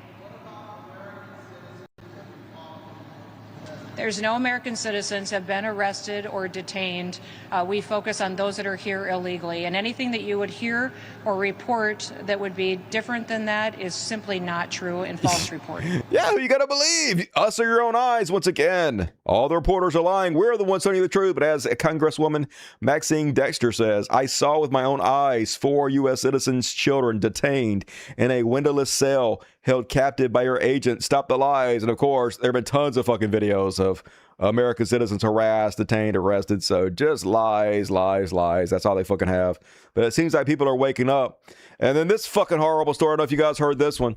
There's no American citizens have been arrested or detained. We focus on those that are here illegally, and anything that you would hear or report that would be different than that is simply not true and false reporting. Yeah, who you gotta believe? Us or your own eyes once again. All the reporters are lying. We're the ones telling you the truth. But as Congresswoman Maxine Dexter says, I saw with my own eyes 4 U.S. citizens' children detained in a windowless cell, held captive by your agent. Stop the lies. And of course, there have been tons of fucking videos of American citizens harassed, detained, arrested. So just lies, lies, lies. That's all they fucking have. But it seems like people are waking up. And then this fucking horrible story. I don't know if you guys heard this one.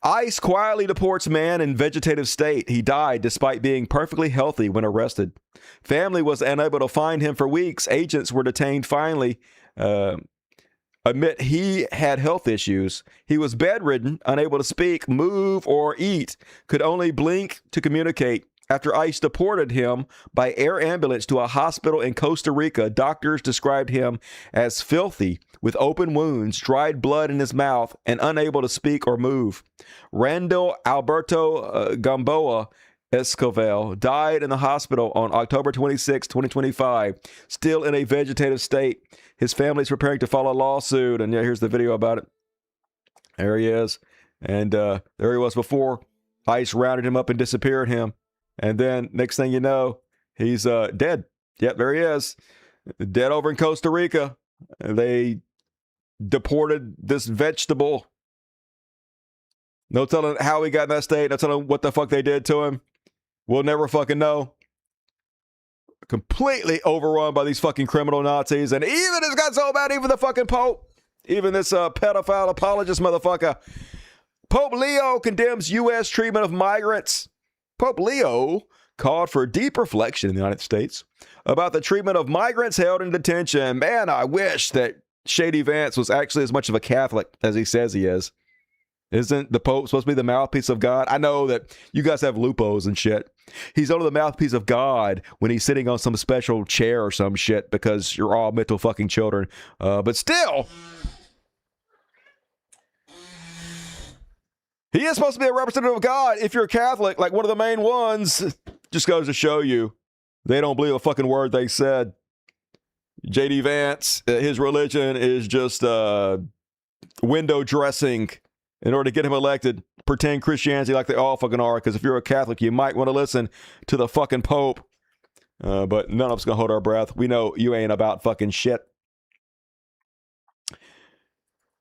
ICE quietly deports man in vegetative state. He died despite being perfectly healthy when arrested. Family was unable to find him for weeks. Agents were detained finally. Admit he had health issues. He was bedridden, unable to speak, move, or eat, could only blink to communicate. After ICE deported him by air ambulance to a hospital in Costa Rica, doctors described him as filthy, with open wounds, dried blood in his mouth, and unable to speak or move. Randall Alberto Gamboa Escovel died in the hospital on October 26, 2025, still in a vegetative state. His family is preparing to file a lawsuit, and yeah, here's the video about it. There he is, and there he was before. ICE rounded him up and disappeared him, and then next thing you know, he's dead. Yep, there he is, dead over in Costa Rica. They deported this vegetable. No telling how he got in that state. No telling what the fuck they did to him. We'll never fucking know. Completely overrun by these fucking criminal Nazis. And even it's got so bad, even the fucking Pope, Even this pedophile apologist motherfucker. Pope Leo condemns U.S. treatment of migrants. Pope Leo called for deep reflection in the United States about the treatment of migrants held in detention. Man, I wish that Shady Vance was actually as much of a Catholic as he says he is. Isn't the Pope supposed to be the mouthpiece of God? I know that you guys have loopholes and shit. He's only the mouthpiece of God when he's sitting on some special chair or some shit because you're all mental fucking children. But still, he is supposed to be a representative of God. If you're a Catholic, like one of the main ones, just goes to show you they don't believe a fucking word they said. J.D. Vance, his religion is just window dressing in order to get him elected. Pretend Christianity like they all fucking are, because if you're a Catholic, you might want to listen to the fucking Pope. But none of us going to hold our breath. We know you ain't about fucking shit.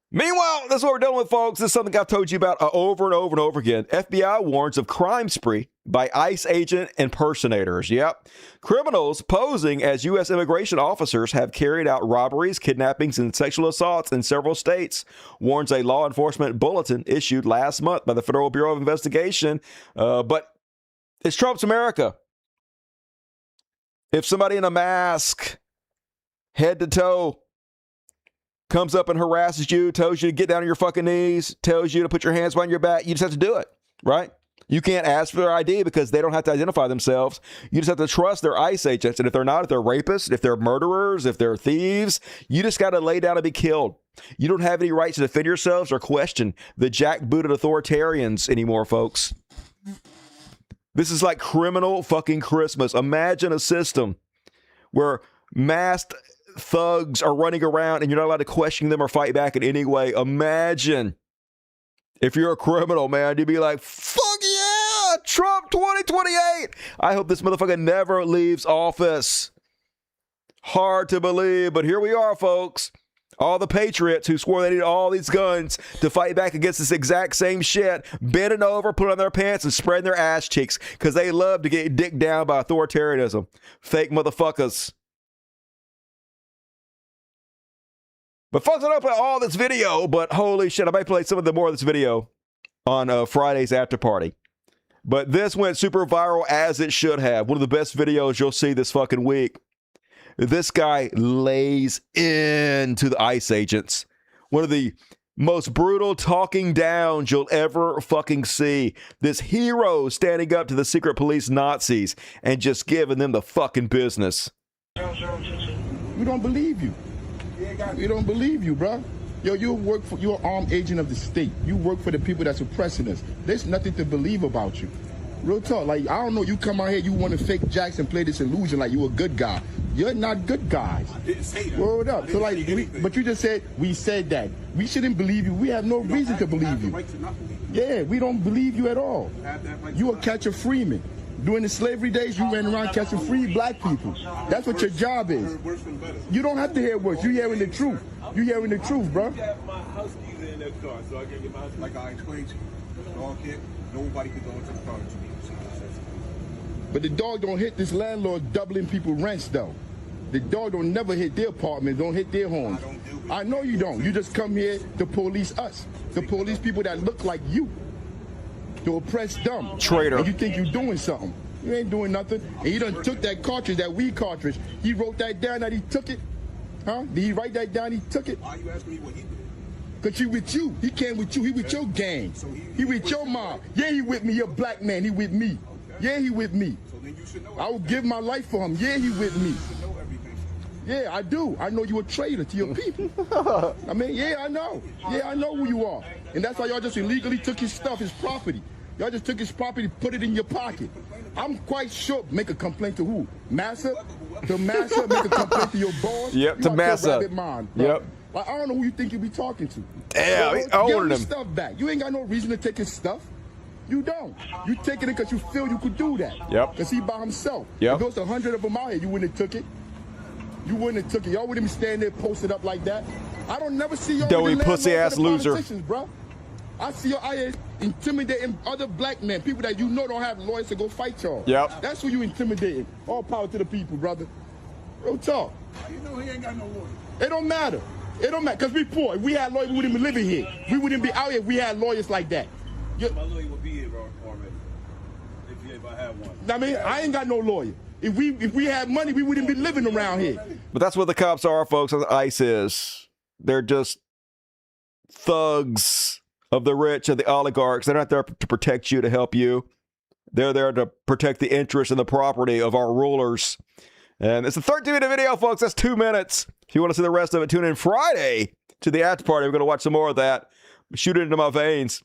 Meanwhile, that's what we're dealing with, folks. This is something I've told you about over and over and over again. FBI warns of crime spree by ICE agent impersonators. Yep. Criminals posing as U.S. immigration officers have carried out robberies, kidnappings, and sexual assaults in several states, warns a law enforcement bulletin issued last month by the Federal Bureau of Investigation. But it's Trump's America. If somebody in a mask, head to toe, comes up and harasses you, tells you to get down on your fucking knees, tells you to put your hands behind your back, you just have to do it, right? You can't ask for their ID because they don't have to identify themselves. You just have to trust their ICE agents. And if they're not, if they're rapists, if they're murderers, if they're thieves, you just got to lay down and be killed. You don't have any right to defend yourselves or question the jackbooted authoritarians anymore, folks. This is like criminal fucking Christmas. Imagine a system where masked thugs are running around and you're not allowed to question them or fight back in any way. Imagine if you're a criminal, man, you'd be like, fuck yeah, Trump 2028. I hope this motherfucker never leaves office. Hard to believe, but here we are, folks. All the patriots who swore they needed all these guns to fight back against this exact same shit, bending over, putting on their pants and spreading their ass cheeks because they love to get dicked down by authoritarianism. Fake motherfuckers. But folks, I don't play all this video, but holy shit, I might play some of the more of this video on Friday's after party. But this went super viral as it should have. One of the best videos you'll see this fucking week. This guy lays into the ICE agents. One of the most brutal talking downs you'll ever fucking see. This hero standing up to the secret police Nazis and just giving them the fucking business. We don't believe you. We don't believe you, bro. Yo, you're an armed agent of the state. You work for the people that's oppressing us. There's nothing to believe about you. Real talk, like, I don't know, you come out here, you want to fake jacks and play this illusion like you a good guy. You're not good guys. I didn't say that. Word up. So, like, but you just said, we said that. We shouldn't believe you. We have no reason to believe you. Yeah, we don't believe you at all. You a catch a freeman. During the slavery days, you ran around catching free black people. That's what your job is. You don't have to hear words. You're hearing the truth. You're hearing the truth, bro. My house keys in that car, so I can get my house. Like I explained to you, the dog hit, nobody could go into the car to me. But the dog don't hit this landlord doubling people rents, though. The dog don't never hit their apartment, don't hit their homes. I know you don't. You just come here to police us, to police people that look like you. To oppress them. Traitor. And you think you're doing something. You ain't doing nothing. And you done took that cartridge, that weed cartridge. He wrote that down that he took it. Huh? Did he write that down he took it? Why are you asking me what he did? Because he with you. He came with you. He with your gang. So he with your mob. Yeah, he with me. You're a black man. He with me. Okay. Yeah, he with me. So then you should know I will give my life for him. Yeah, he with me. You should know everything. Yeah, I do. I know you a traitor to your people. I mean, yeah, I know. Yeah, I know who you are. And that's why y'all just illegally took his stuff, his property. Y'all just took his property, put it in your pocket. I'm quite sure. Make a complaint to who? Massa? To Massa? Make a complaint to your boss? Yep, to Massa. Yep. Like, I don't know who you think you be talking to. Damn, I ordered him. Give his stuff back. You ain't got no reason to take his stuff. You don't. You taking it because you feel you could do that. Yep. Because he by himself. Yep. If there was 100 of them out here, you wouldn't have took it. You wouldn't have took it. Y'all wouldn't be standing there posted up like that. I don't never see y'all Doughy pussy-ass loser. Bro. I see your eye intimidating other black men, people that you know don't have lawyers to go fight y'all. Yep. That's who you intimidating. All power to the people, brother. Real talk. You know he ain't got no lawyer. It don't matter. It don't matter, because we poor. If we had lawyers, we wouldn't be living here. We wouldn't be out here if we had lawyers like that. My lawyer would be here already, if I had one. I mean, I ain't got no lawyer. If we had money, we wouldn't be living around here. But that's what the cops are, folks. ICE is. They're just thugs of the rich and the oligarchs. They're not there to protect you, to help you. They're there to protect the interests and the property of our rulers. And it's a 13-minute video, folks. That's 2 minutes. If you want to see the rest of it, tune in Friday to the after party. We're going to watch some more of that. Shoot it into my veins.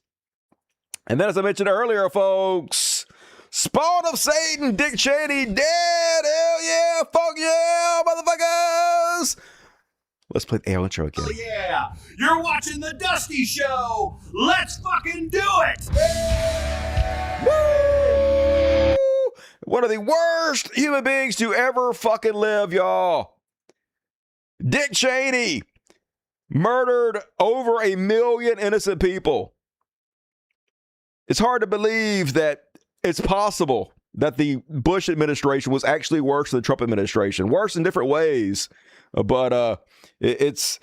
And then, as I mentioned earlier, folks, spawn of Satan, Dick Cheney, dead. Hell yeah. Fuck yeah, motherfuckers. Let's play the AO intro again. Oh, yeah. You're watching The Dusty Show. Let's fucking do it. Woo! One of the worst human beings to ever fucking live, y'all. Dick Cheney murdered over 1 million innocent people. It's hard to believe that it's possible that the Bush administration was actually worse than the Trump administration. Worse in different ways. But it's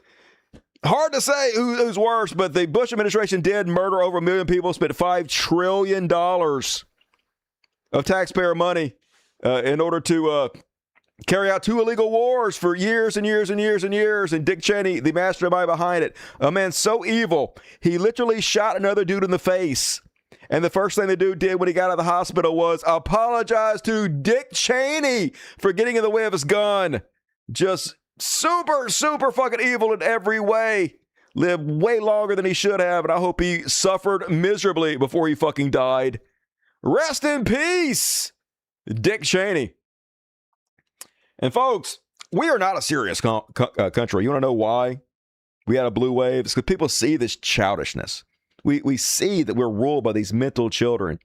hard to say who's worse, but the Bush administration did murder over 1 million people, spent $5 trillion of taxpayer money in order to carry out 2 illegal wars for years and years and years and years. And Dick Cheney, the mastermind behind it, a man so evil, he literally shot another dude in the face. And the first thing the dude did when he got out of the hospital was apologize to Dick Cheney for getting in the way of his gun. Just super, super fucking evil in every way. Lived way longer than he should have, and I hope he suffered miserably before he fucking died. Rest in peace, Dick Cheney. And folks, we are not a serious country. You want to know why we had a blue wave? It's because people see this childishness. We see that we're ruled by these mental children.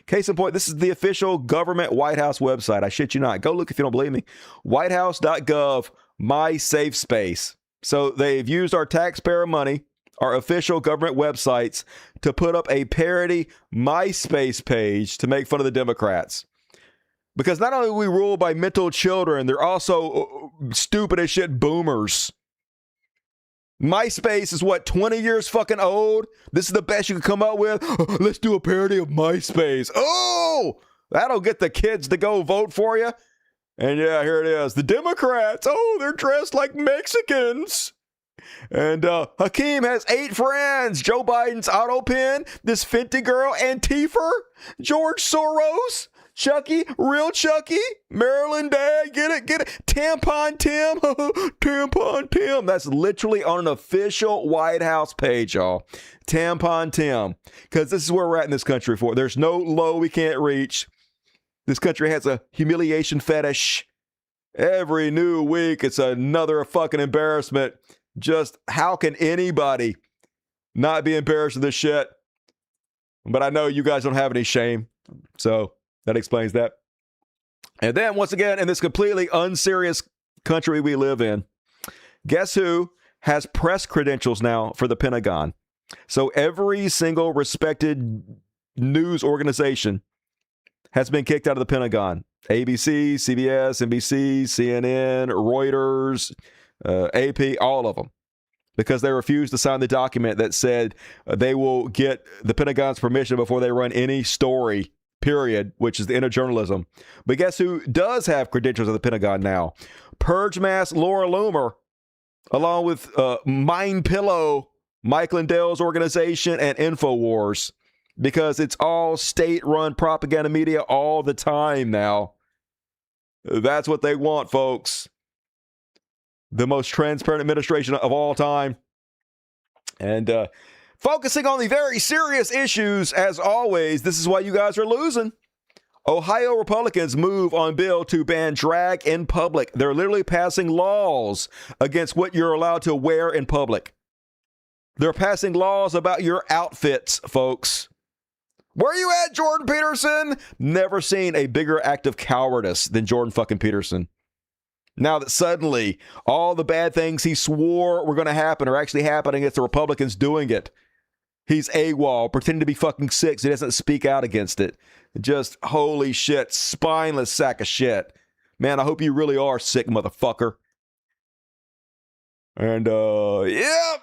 Case in point, this is the official government White House website. I shit you not. Go look if you don't believe me. Whitehouse.gov, my safe space. So they've used our taxpayer money, our official government websites, to put up a parody MySpace page to make fun of the Democrats. Because not only are we ruled by mental children, they're also stupid as shit boomers. MySpace is what, 20 years fucking old? This is the best you can come up with? Let's do a parody of MySpace. Oh, that'll get the kids to go vote for you. And yeah, here it is. The Democrats, oh, they're dressed like Mexicans. And Hakeem has 8 friends. Joe Biden's auto pen, this Fenty girl, Antifa, George Soros, Chucky, real Chucky, Maryland Dad, get it, Tampon Tim, Tampon Tim. That's literally on an official White House page, y'all. Tampon Tim. Because this is where we're at in this country for. There's no low we can't reach. This country has a humiliation fetish. Every new week, it's another fucking embarrassment. Just how can anybody not be embarrassed of this shit? But I know you guys don't have any shame. So that explains that. And then once again, in this completely unserious country we live in, guess who has press credentials now for the Pentagon? So every single respected news organization has been kicked out of the Pentagon. ABC, CBS, NBC, CNN, Reuters, AP, all of them. Because they refused to sign the document that said they will get the Pentagon's permission before they run any story, period, which is the inner journalism. But guess who does have credentials of the Pentagon now? Purge Mass Laura Loomer, along with MindPillow, Mike Lindell's organization, and InfoWars. Because it's all state-run propaganda media all the time now. That's what they want, folks. The most transparent administration of all time. And focusing on the very serious issues, as always, this is why you guys are losing. Ohio Republicans move on bill to ban drag in public. They're literally passing laws against what you're allowed to wear in public. They're passing laws about your outfits, folks. Where you at, Jordan Peterson? Never seen a bigger act of cowardice than Jordan fucking Peterson. Now that suddenly all the bad things he swore were going to happen are actually happening, it's the Republicans doing it. He's AWOL, pretending to be fucking sick so he doesn't speak out against it. Just holy shit, spineless sack of shit. Man, I hope you really are sick, motherfucker. And, yeah.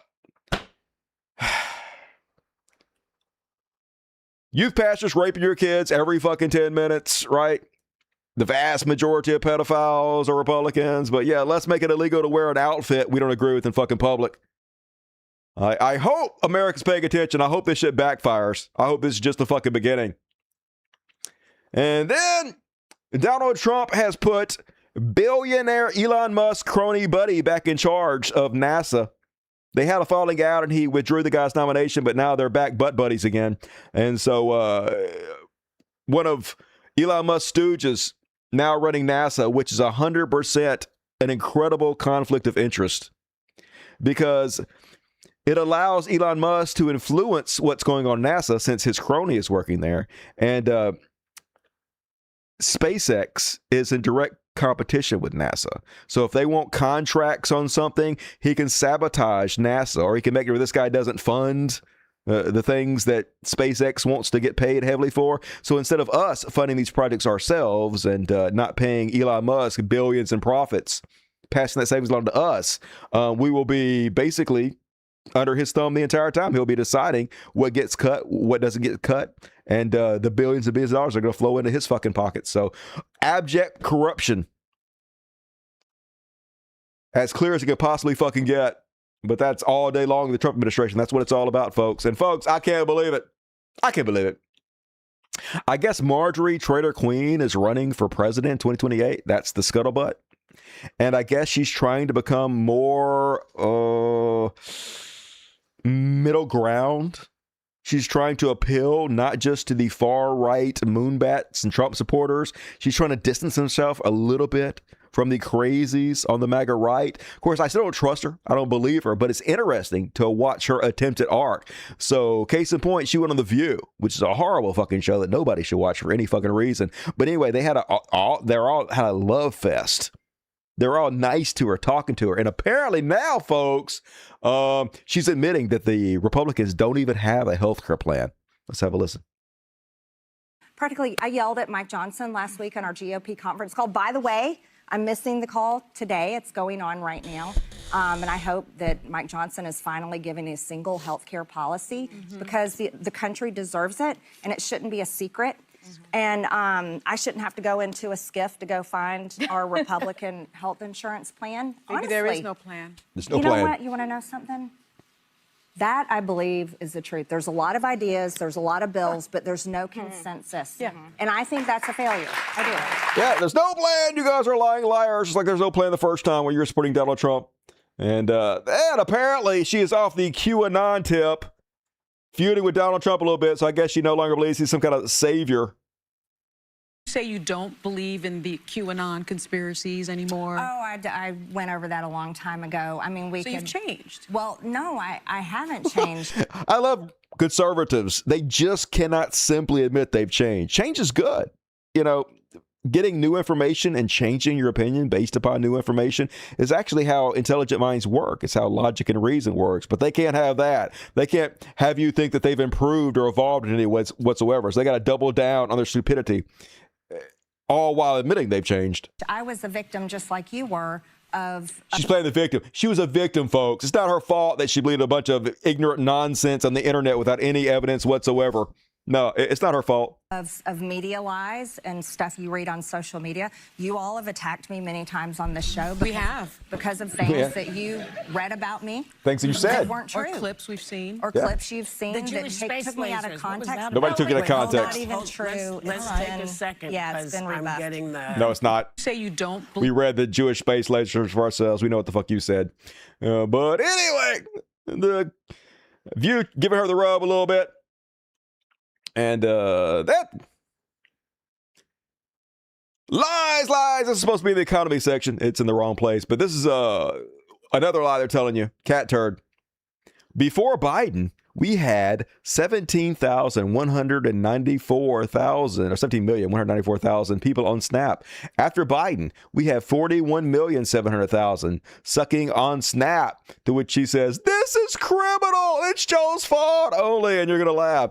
Youth pastors raping your kids every fucking 10 minutes, right? The vast majority of pedophiles are Republicans. But yeah, let's make it illegal to wear an outfit we don't agree with in fucking public. I hope America's paying attention. I hope this shit backfires. I hope this is just the fucking beginning. And then Donald Trump has put billionaire Elon Musk crony buddy back in charge of NASA. They had a falling out and he withdrew the guy's nomination, but now they're back butt buddies again. And so one of Elon Musk's stooges now running NASA, which is 100% an incredible conflict of interest because it allows Elon Musk to influence what's going on in NASA since his crony is working there. And SpaceX is in direct competition with NASA. So if they want contracts on something, he can sabotage NASA, or he can make it where this guy doesn't fund the things that SpaceX wants to get paid heavily for. So instead of us funding these projects ourselves and not paying Elon Musk billions in profits, passing that savings along to us, we will be basically under his thumb the entire time. He'll be deciding what gets cut, what doesn't get cut, and the billions and billions of dollars are going to flow into his fucking pockets. So abject corruption, as clear as it could possibly fucking get. But that's all day long in the Trump administration. That's what it's all about, folks. And folks, I can't believe it. I can't believe it. I guess Marjorie Trader Queen is running for president in 2028. That's the scuttlebutt. And I guess she's trying to become more middle ground. She's trying to appeal not just to the far right moonbats and Trump supporters. She's trying to distance herself a little bit from the crazies on the MAGA right. Of course, I still don't trust her. I don't believe her, but it's interesting to watch her attempted arc. So case in point, she went on The View, which is a horrible fucking show that nobody should watch for any fucking reason. But anyway, they had had a love fest. They're all nice to her, talking to her. And apparently now, folks, she's admitting that the Republicans don't even have a health care plan. Let's have a listen. Practically, I yelled at Mike Johnson last week on our GOP conference call. By the way, I'm missing the call today. It's going on right now. And I hope that Mike Johnson is finally giving a single health care policy because the country deserves it, and it shouldn't be a secret. And I shouldn't have to go into a skiff to go find our Republican health insurance plan. Maybe Honestly, there is no plan. There's no you plan. know what? You want to know something? That, I believe, is the truth. There's a lot of ideas, there's a lot of bills, but there's no consensus. Yeah. And I think that's a failure. I do. Yeah, there's no plan. You guys are lying liars. Just like there's no plan the first time when you were supporting Donald Trump. And apparently she is off the QAnon tip, feuding with Donald Trump a little bit. So I guess she no longer believes he's some kind of savior. Say you don't believe in the QAnon conspiracies anymore? Oh, I went over that a long time ago. I mean, you've changed. Well, no, I haven't changed. I love conservatives. They just cannot simply admit they've changed. Change is good. You know, getting new information and changing your opinion based upon new information is actually how intelligent minds work. It's how logic and reason works. But they can't have that. They can't have you think that they've improved or evolved in any way whatsoever. So they got to double down on their stupidity, all while admitting they've changed. I was a victim just like you were of... She's playing the victim. She was a victim, folks. It's not her fault that she believed a bunch of ignorant nonsense on the internet without any evidence whatsoever. No, it's not her fault. Of media lies and stuff you read on social media. You all have attacked me many times on this show. We have. Because of things that you read about me. Things that you said. That weren't true. Or clips we've seen. Or clips you've seen The that Jewish space took me out of lasers. context. Nobody took it out of context. Not even true. Let's It's take been- a second. Yeah, it's been rebuffed. Getting the... No, it's not. Say you don't We read the Jewish space lasers for ourselves. We know what the fuck you said. But anyway, the View giving her the rub a little bit. And that lies. This is supposed to be the economy section. It's in the wrong place. But this is another lie they're telling you. Cat turd. Before Biden, we had 17,194,000 people on Snap. After Biden, we have 41,700,000 sucking on Snap. To which she says, "This is criminal. It's Joe's fault only." And you're going to laugh.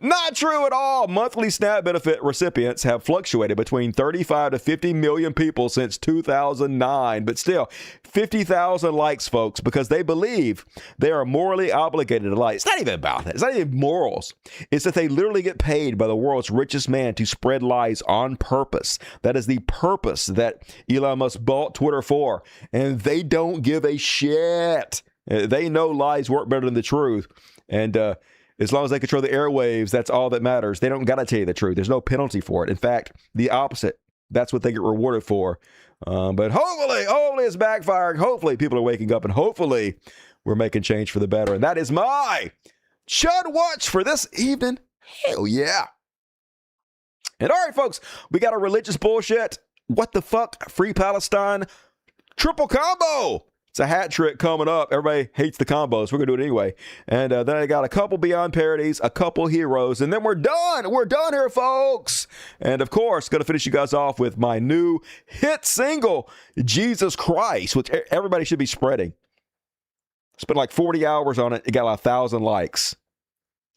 Not true at all. Monthly SNAP benefit recipients have fluctuated between 35 to 50 million people since 2009. But still, 50,000 likes, folks, because they believe they are morally obligated to lie. It's not even about that. It's not even morals. It's that they literally get paid by the world's richest man to spread lies on purpose. That is the purpose that Elon Musk bought Twitter for. And they don't give a shit. They know lies work better than the truth. And, as long as they control the airwaves, that's all that matters. They don't got to tell you the truth. There's no penalty for it. In fact, the opposite. That's what they get rewarded for. But hopefully it's backfiring. Hopefully people are waking up, and hopefully we're making change for the better. And that is my Chud Watch for this evening. Hell yeah. And all right, folks, we got a religious bullshit. What the fuck? Free Palestine. Triple combo. It's a hat trick coming up. Everybody hates the combos. We're going to do it anyway. And then I got a couple Beyond parodies, a couple heroes, and then we're done. We're done here, folks. And, of course, going to finish you guys off with my new hit single, Jesus Christ, which everybody should be spreading. Spent like 40 hours on it. It got 1,000 likes.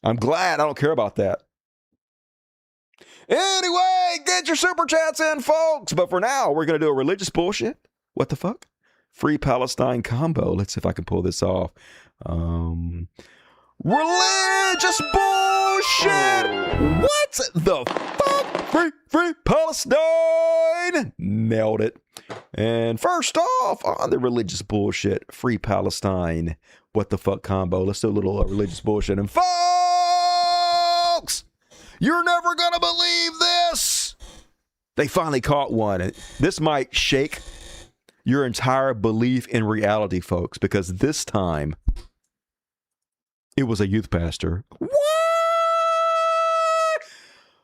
I'm glad. I don't care about that. Anyway, get your super chats in, folks. But for now, we're going to do a religious bullshit. What the fuck? Free Palestine combo. Let's see if I can pull this off. Religious bullshit. What the fuck? Free Palestine. Nailed it. And first off, on the religious bullshit, Free Palestine. What the fuck combo. Let's do a little religious bullshit. And folks, you're never gonna believe this. They finally caught one. This might shake your entire belief in reality, folks, because this time it was a youth pastor. What?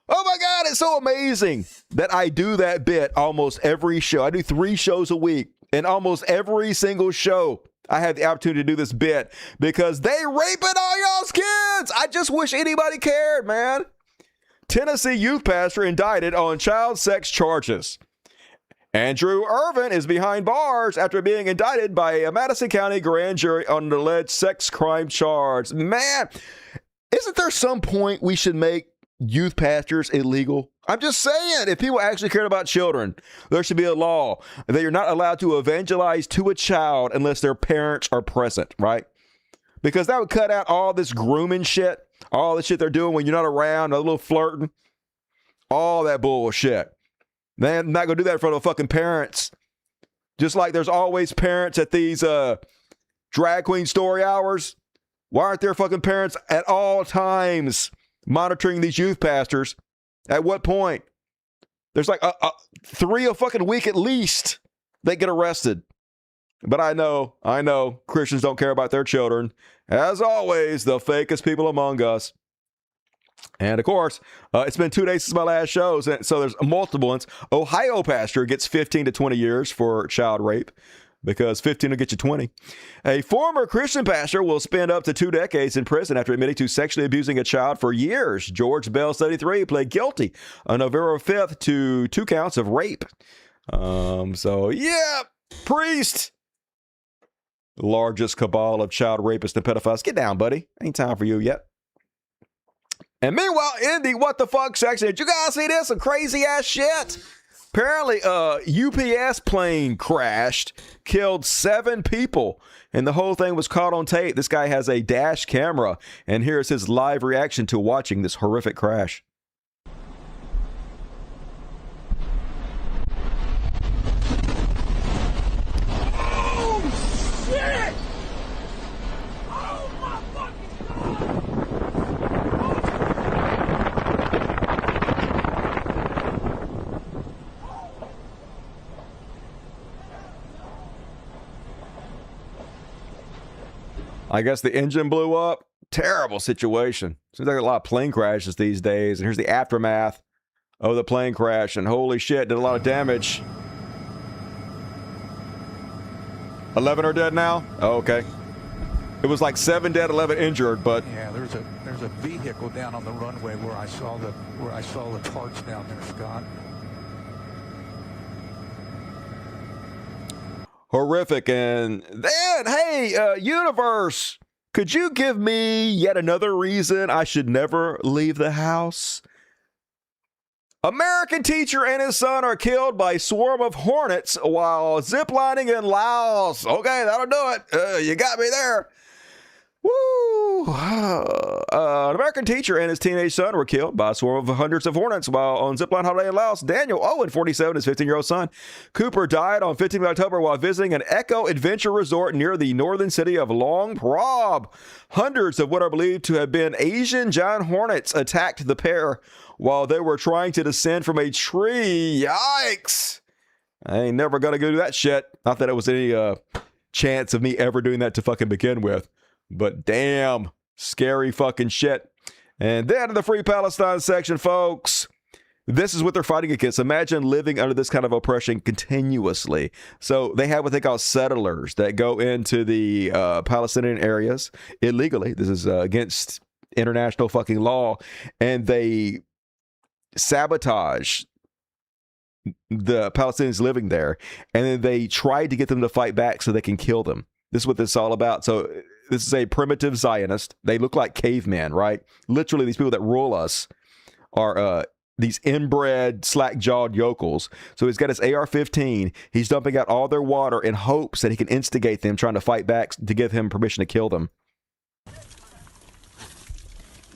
Oh my God, it's so amazing that I do that bit almost every show. I do 3 shows a week, and almost every single show I have the opportunity to do this bit because they raping all y'all's kids. I just wish anybody cared, man. Tennessee youth pastor indicted on child sex charges. Andrew Irvin is behind bars after being indicted by a Madison County grand jury on an alleged sex crime charge. Man, isn't there some point we should make youth pastors illegal? I'm just saying, if people actually cared about children, there should be a law that you're not allowed to evangelize to a child unless their parents are present, right? Because that would cut out all this grooming shit, all the shit they're doing when you're not around, a little flirting, all that bullshit. They're not going to do that in front of fucking parents. Just like there's always parents at these drag queen story hours. Why aren't there fucking parents at all times monitoring these youth pastors? At what point? There's like 3 a fucking week at least they get arrested. But I know Christians don't care about their children. As always, the fakest people among us. And of course, it's been 2 days since my last show, so there's multiple ones. Ohio pastor gets 15 to 20 years for child rape because 15 will get you 20. A former Christian pastor will spend up to 2 decades in prison after admitting to sexually abusing a child for years. George Bell, 73, pled guilty on November 5th to 2 counts of rape. So, yeah, priest. The largest cabal of child rapists and pedophiles. Get down, buddy. Ain't time for you yet. And meanwhile, in the what the fuck section, did you guys see this? Some crazy ass shit. Apparently, UPS plane crashed, killed 7 people, and the whole thing was caught on tape. This guy has a dash camera, and here's his live reaction to watching this horrific crash. Oh, shit! Oh, my fucking I guess the engine blew up. Terrible situation. Seems like a lot of plane crashes these days. And here's the aftermath of the plane crash. And holy shit, did a lot of damage. 11 are dead now? Oh, okay. It was like 7 dead, 11 injured, but yeah, there's a vehicle down on the runway where I saw the parts down there, Scott. horrific. And then, hey, Universe could you give me yet another reason I should never leave the house? American teacher and his son are killed by swarm of hornets while ziplining in Laos. Okay, that'll do it. You got me there. Woo! An American teacher and his teenage son were killed by a swarm of hundreds of hornets while on zipline holiday in Laos. Daniel Owen, 47, his 15-year-old son, Cooper, died on 15th of October while visiting an eco adventure resort near the northern city of Long Prab. Hundreds of what are believed to have been Asian giant hornets attacked the pair while they were trying to descend from a tree. Yikes! I ain't never gonna go do that shit. Not that it was any chance of me ever doing that to fucking begin with. But damn, scary fucking shit. And then in the Free Palestine section, folks, this is what they're fighting against. Imagine living under this kind of oppression continuously. So they have what they call settlers that go into the Palestinian areas illegally. This is against international fucking law. And they sabotage the Palestinians living there. And then they try to get them to fight back so they can kill them. This is what this is all about. So this is a primitive Zionist. They look like cavemen, right? Literally, these people that rule us are these inbred, slack-jawed yokels. So he's got his AR-15. He's dumping out all their water in hopes that he can instigate them, trying to fight back to give him permission to kill them.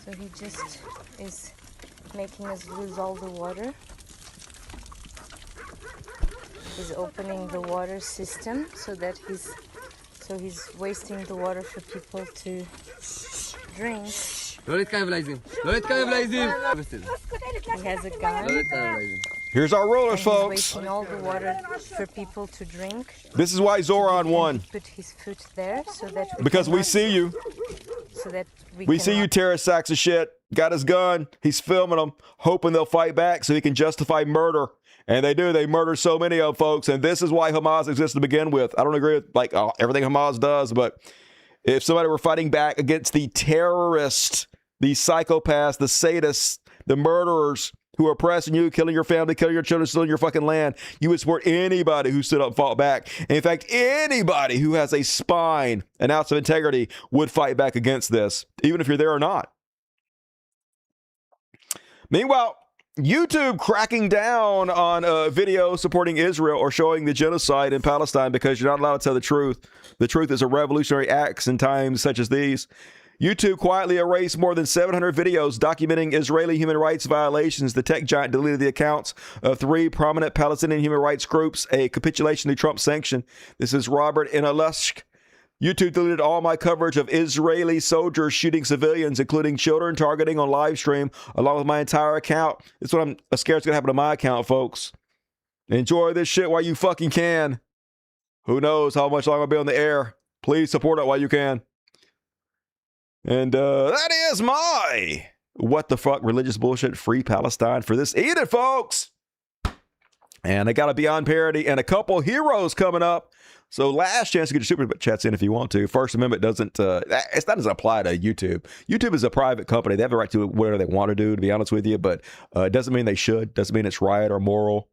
So he just is making us lose all the water. He's opening the water system so that he's wasting the water for people to drink. He has a gun. Here's our rulers, He's folks. wasting all the water for people to drink. This is why Zohran won. Put his foot there so that Because we see you. So that We see you, terrorist sacks of shit. Got his gun. He's filming them, hoping they'll fight back so he can justify murder. And they do. They murder so many of them, folks. And this is why Hamas exists to begin with. I don't agree with everything Hamas does, but if somebody were fighting back against the terrorists, the psychopaths, the sadists, the murderers who are oppressing you, killing your family, killing your children, stealing your fucking land, you would support anybody who stood up and fought back. And in fact, anybody who has a spine, an ounce of integrity, would fight back against this, even if you're there or not. Meanwhile, YouTube cracking down on videos supporting Israel or showing the genocide in Palestine because you're not allowed to tell the truth. The truth is a revolutionary act in times such as these. YouTube quietly erased more than 700 videos documenting Israeli human rights violations. The tech giant deleted the accounts of 3 prominent Palestinian human rights groups, a capitulation to Trump's sanction. This is Robert Inalushk. YouTube deleted all my coverage of Israeli soldiers shooting civilians, including children, targeting on live stream, along with my entire account. That's what I'm scared is going to happen to my account, folks. Enjoy this shit while you fucking can. Who knows how much longer I'll be on the air. Please support it while you can. And that is my what the fuck religious bullshit free Palestine for this evening, folks. And I got a Beyond Parody and a couple heroes coming up. So last chance to get your super chats in if you want to. First Amendment doesn't, that doesn't apply to YouTube. YouTube is a private company. They have the right to do whatever they want to do, to be honest with you. But it doesn't mean they should. Doesn't mean it's right or moral.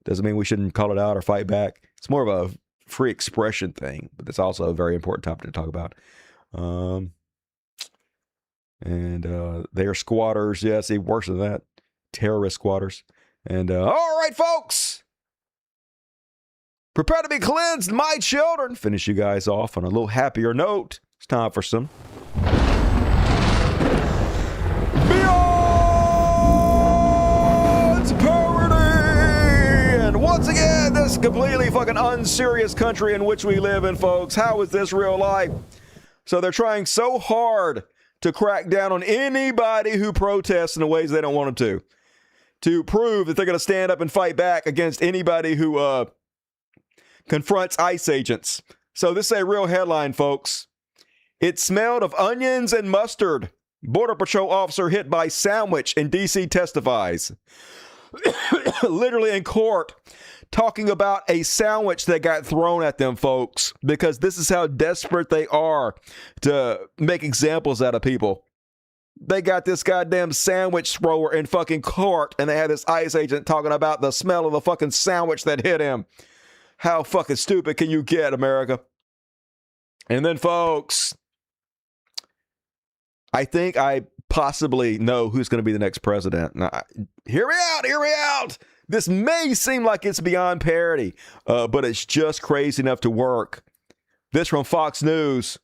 Doesn't mean we shouldn't call it out or fight back. It's more of a free expression thing. But it's also a very important topic to talk about. They are squatters. Yeah, see, worse than that. Terrorist squatters. And all right, folks. Prepare to be cleansed, my children. Finish you guys off on a little happier note. It's time for some Beyond Parody. And once again, this completely fucking unserious country in which we live in, folks. How is this real life? So they're trying so hard to crack down on anybody who protests in the ways they don't want them to prove that they're going to stand up and fight back against anybody who confronts ICE agents. So this is a real headline, folks. It smelled of onions and mustard. Border Patrol officer hit by sandwich in D.C. testifies. Literally in court, talking about a sandwich that got thrown at them, folks, because this is how desperate they are to make examples out of people. They got this goddamn sandwich thrower in fucking court, and they had this ICE agent talking about the smell of the fucking sandwich that hit him. How fucking stupid can you get, America? And then, folks, I think I possibly know who's going to be the next president. Now, hear me out. This may seem like it's beyond parody, but it's just crazy enough to work. This from Fox News.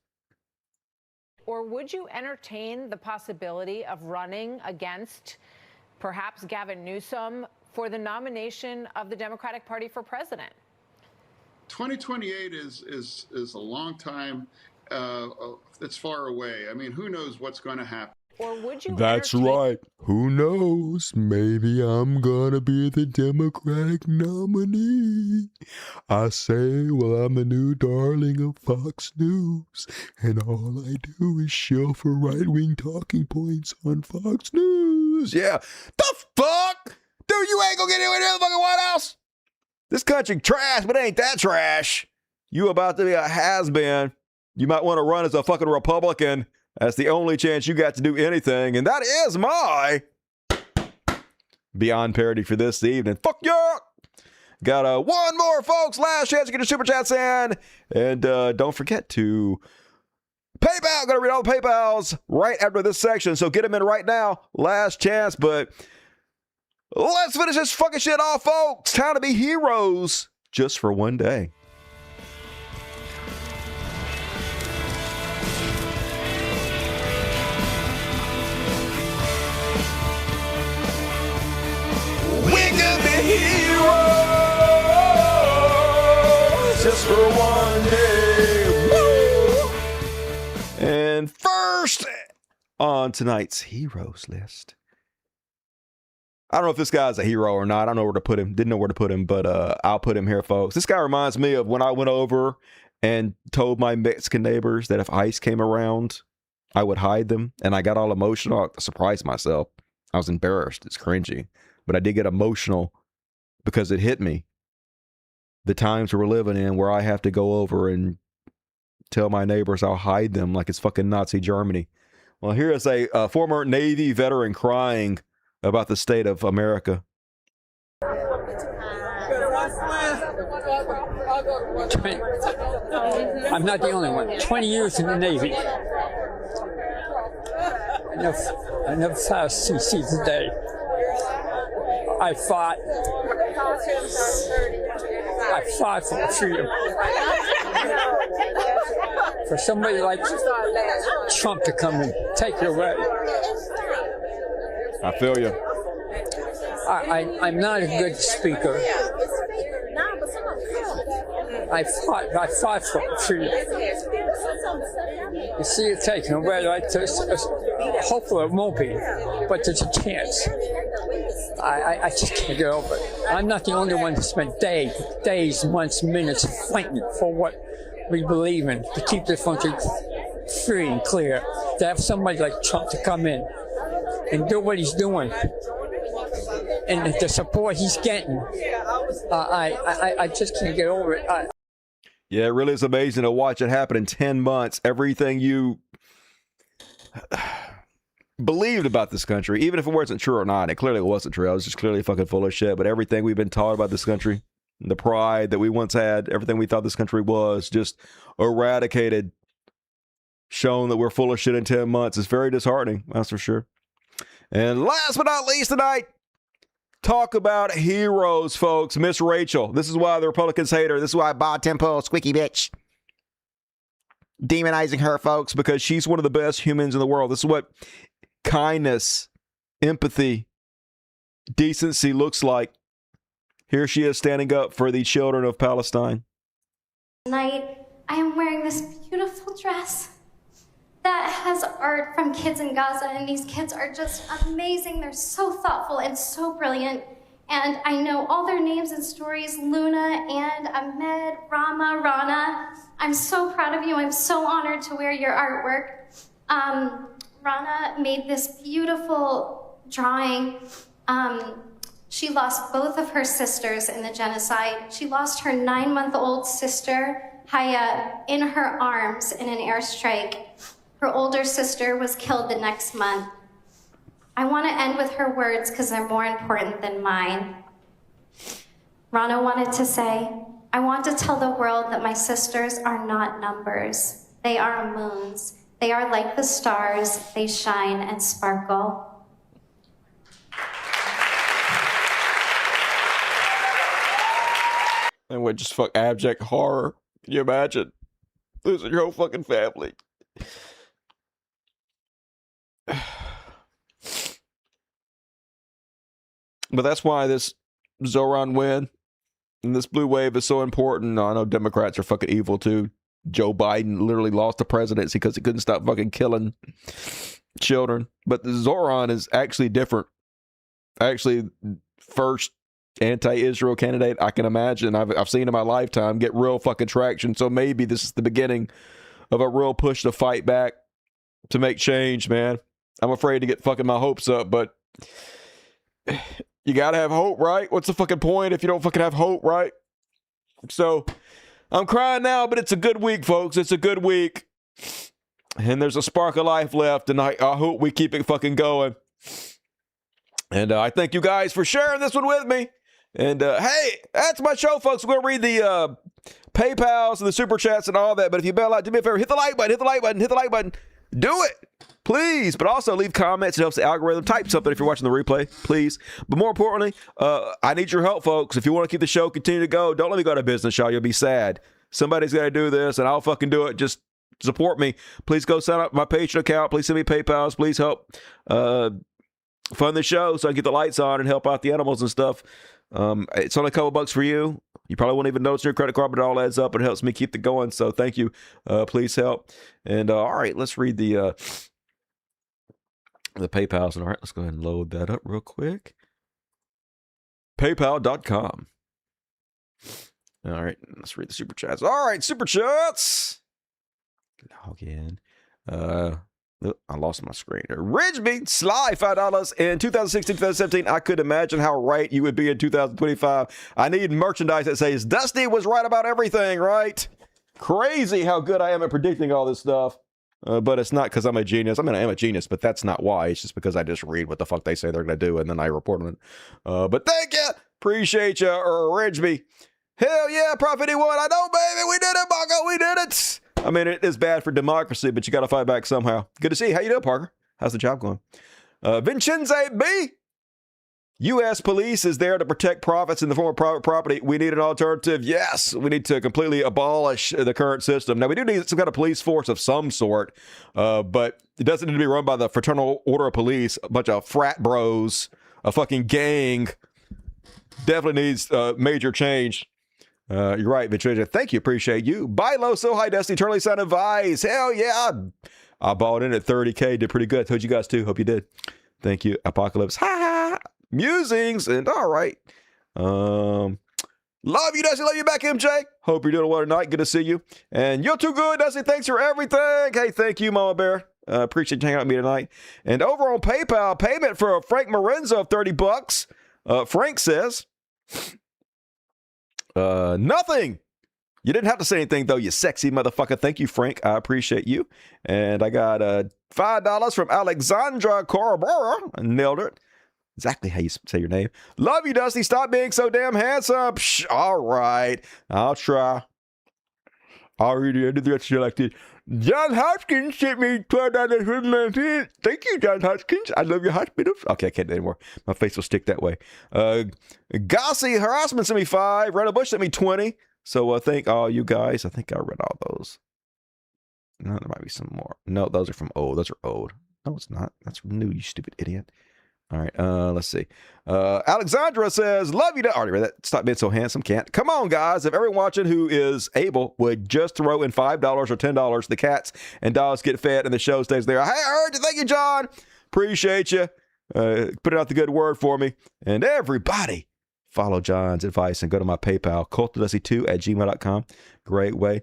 Or would you entertain the possibility of running against perhaps Gavin Newsom for the nomination of the Democratic Party for president? 2028 is a long time. It's far away. I mean, who knows what's going to happen? Or would you That's right. Who knows? Maybe I'm gonna be the Democratic nominee. I say, well, I'm the new darling of Fox News, and all I do is shill for right-wing talking points on Fox News. Yeah. The fuck? Dude, you ain't gonna get anywhere near the fucking White House. This country trash, but it ain't that trash. You about to be a has-been. You might want to run as a fucking Republican. That's the only chance you got to do anything. And that is my Beyond Parody for this evening. Fuck yeah! Got one more, folks. Last chance to get your super chats in. And don't forget to PayPal. Gonna read all the PayPals right after this section. So get them in right now. Last chance. But let's finish this fucking shit off, folks. Time to be heroes just for one day. Heroes just for one day. Woo! And first on tonight's heroes list, I don't know if this guy's a hero or not. I don't know where to put him. Didn't know where to put him, but I'll put him here, folks. This guy reminds me of when I went over and told my Mexican neighbors that if ICE came around, I would hide them. And I got all emotional. I surprised myself. I was embarrassed. It's cringy. But I did get emotional because it hit me. The times we're living in where I have to go over and tell my neighbors I'll hide them like it's fucking Nazi Germany. Well, here is a former Navy veteran crying about the state of America. I'm not the only one. 20 years in the Navy. I never saw a CC today. I fought for freedom. For somebody like Trump to come and take it away. I feel you. I'm not a good speaker. I fought for freedom. You see it taken away like this. Hopefully it won't be, but there's a chance. I just can't get over it. I'm not the only one who spent days, months, minutes fighting for what we believe in, to keep this country free and clear. To have somebody like Trump to come in and do what he's doing, and the support he's getting, I just can't get over it. Yeah, it really is amazing to watch it happen in 10 months. Everything you believed about this country, even if it wasn't true or not, it clearly wasn't true. I was just clearly fucking full of shit. But everything we've been taught about this country, the pride that we once had, everything we thought this country was, just eradicated, shown that we're full of shit in 10 months. It's very disheartening, that's for sure. And last but not least tonight, talk about heroes, folks. Miss Rachel. This is why the Republicans hate her. This is why Bob Temple, squeaky bitch, demonizing her, folks, because she's one of the best humans in the world. This is what kindness, empathy, decency looks like. Here she is standing up for the children of Palestine. Tonight, I am wearing this beautiful dress that has art from kids in Gaza, and these kids are just amazing. They're so thoughtful and so brilliant. And I know all their names and stories, Luna and Ahmed, Rama, Rana. I'm so proud of you. I'm so honored to wear your artwork. Rana made this beautiful drawing. She lost both of her sisters in the genocide. She lost her 9-month-old sister, Haya, in her arms in an airstrike. Her older sister was killed the next month. I want to end with her words because they're more important than mine. Rana wanted to say, I want to tell the world that my sisters are not numbers. They are moons. They are like the stars, they shine and sparkle. And what just fuck abject horror. Can you imagine losing your whole fucking family? But that's why this Zohran win and this blue wave is so important. I know Democrats are fucking evil too. Joe Biden literally lost the presidency because he couldn't stop fucking killing children. But the Zohran is actually different. Actually, first anti-Israel candidate I can imagine. I've seen in my lifetime get real fucking traction. So maybe this is the beginning of a real push to fight back, to make change, man. I'm afraid to get fucking my hopes up, but you gotta have hope, right? What's the fucking point if you don't fucking have hope, right? So I'm crying now, but it's a good week, folks. It's a good week. And there's a spark of life left, and I hope we keep it fucking going. And I thank you guys for sharing this one with me. And hey, that's my show, folks. We're going to read the PayPals and the Super Chats and all that. But if you bail out, do me a favor, hit the like button, hit the like button, hit the like button. Do it, please. But also leave comments. It helps the algorithm. Type something if you're watching the replay, please. But more importantly, I need your help, folks. If you want to keep the show continue to go, don't let me go out of business, y'all. You'll be sad. Somebody's got to do this, and I'll fucking do it. Just support me. Please go sign up my Patreon account. Please send me PayPals. Please help fund the show so I can get the lights on and help out the animals and stuff. It's only a couple bucks for you. You probably won't even notice your credit card, but it all adds up and helps me keep it going. So thank you. Please help. And all right, let's read the PayPals. All right, let's go ahead and load that up real quick. PayPal.com. All right, let's read the Super Chats. All right, Super Chats. Log in. I lost my screen. Ridgeby, Sly, $5 in 2016, 2017. I could imagine how right you would be in 2025. I need merchandise that says Dusty was right about everything, right? Crazy how good I am at predicting all this stuff. But it's not because I'm a genius. I mean, I am a genius, but that's not why. It's just because I just read what the fuck they say they're going to do, and then I report on it. But thank you. Appreciate you, Ridgeby. Hell yeah, Prophet 81. I know, baby. We did it, Marco. We did it. I mean, it is bad for democracy, but you got to fight back somehow. Good to see you. How you doing, Parker? How's the job going? Vincenze B. U.S. police is there to protect profits in the form of private property. We need an alternative. Yes, we need to completely abolish the current system. Now, we do need some kind of police force of some sort, but it doesn't need to be run by the Fraternal Order of Police, a bunch of frat bros, a fucking gang. Definitely needs major change. You're right, Vitrinja. Thank you. Appreciate you. Buy low, so high, Dusty. Eternally Son of Vice. Hell yeah. I bought in at 30K. Did pretty good. I told you guys too. Hope you did. Thank you. Apocalypse. Ha ha. Musings. And all right. Love you, Dusty. Love you back, MJ. Hope you're doing well tonight. Good to see you. And you're too good, Dusty. Thanks for everything. Hey, thank you, Mama Bear. Appreciate you hanging out with me tonight. And over on PayPal, payment for Frank Morenzo of $30. Frank says, nothing. You didn't have to say anything, though, you sexy motherfucker. Thank you, Frank. I appreciate you. And I got $5 from Alexandra Corabora. Nailed it. Exactly how you say your name. Love you, Dusty. Stop being so damn handsome. Psh, all right. I'll try. I'll read the end of the rest like this. John Hoskins sent me $12. Thank you, John Hoskins. I love your hospitals. Okay, I can't do it anymore. My face will stick that way. Gossy Harassment sent me $5. Randall Bush sent me $20. So thank all you guys. I think I read all those. No, there might be some more. No, those are from old. Those are old. No, it's not. That's from new, you stupid idiot. All right, let's see. Alexandra says, love you. Already read that. Stop being so handsome. Can't. Come on, guys. If everyone watching who is able would just throw in $5 or $10, the cats and dogs get fed and the show stays there. Hey, I heard you. Thank you, John. Appreciate you. Put out the good word for me. And everybody, follow John's advice and go to my PayPal, cultofdusty2@gmail.com. Great way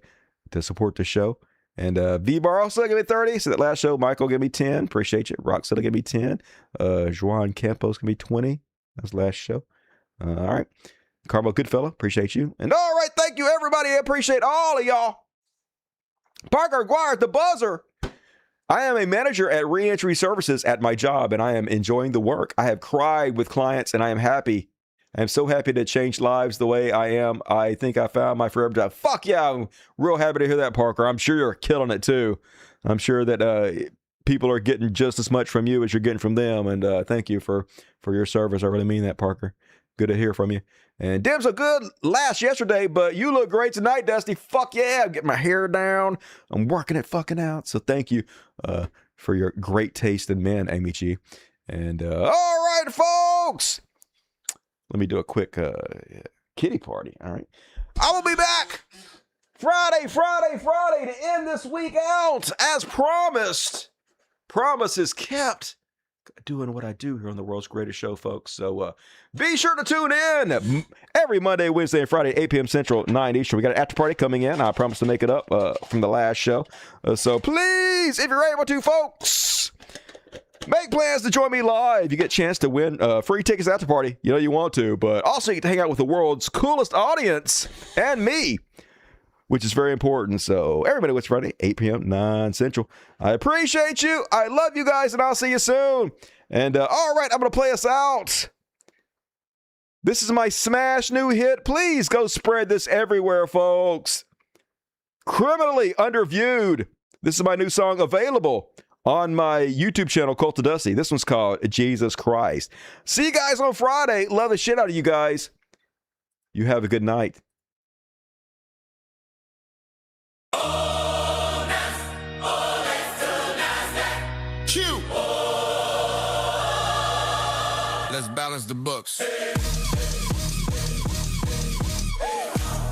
to support the show. And V-Bar also gave me 30. So that last show, Michael gave me 10. Appreciate you. Roxetta gave me 10. Juan Campos gave me 20. That was the last show. All right. Carmo Goodfella, appreciate you. And all right, thank you, everybody. I appreciate all of y'all. Parker Aguirre, the buzzer. I am a manager at Reentry Services at my job, and I am enjoying the work. I have cried with clients, and I am happy I'm so happy to change lives the way I am. I think I found my forever job. Fuck yeah. I'm real happy to hear that, Parker. I'm sure you're killing it too. I'm sure that people are getting just as much from you as you're getting from them. And thank you for your service. I really mean that, Parker. Good to hear from you. And Dim's a good last yesterday, but you look great tonight, Dusty. Fuck yeah. I'm getting my hair down. I'm working it fucking out. So thank you for your great taste in men, Amy G. And all right, folks. Let me do a quick kitty party. All right. I will be back Friday to end this week out as promised. Promise is kept. Doing what I do here on the world's greatest show, folks. So be sure to tune in every Monday, Wednesday, and Friday, 8 p.m. Central, 9 Eastern. We got an after party coming in. I promise to make it up from the last show. So please, if you're able to, folks, make plans to join me live. You get a chance to win free tickets after party. You know you want to, but also you get to hang out with the world's coolest audience and me, which is very important. So everybody, it's Friday, 8 p.m., 9 Central. I appreciate you. I love you guys, and I'll see you soon. And all right, I'm going to play us out. This is my smash new hit. Please go spread this everywhere, folks. Criminally Underviewed. This is my new song available on my YouTube channel, Cult of Dusty. This one's called Jesus Christ. See you guys on Friday. Love the shit out of you guys. You have a good night. Let's balance the books.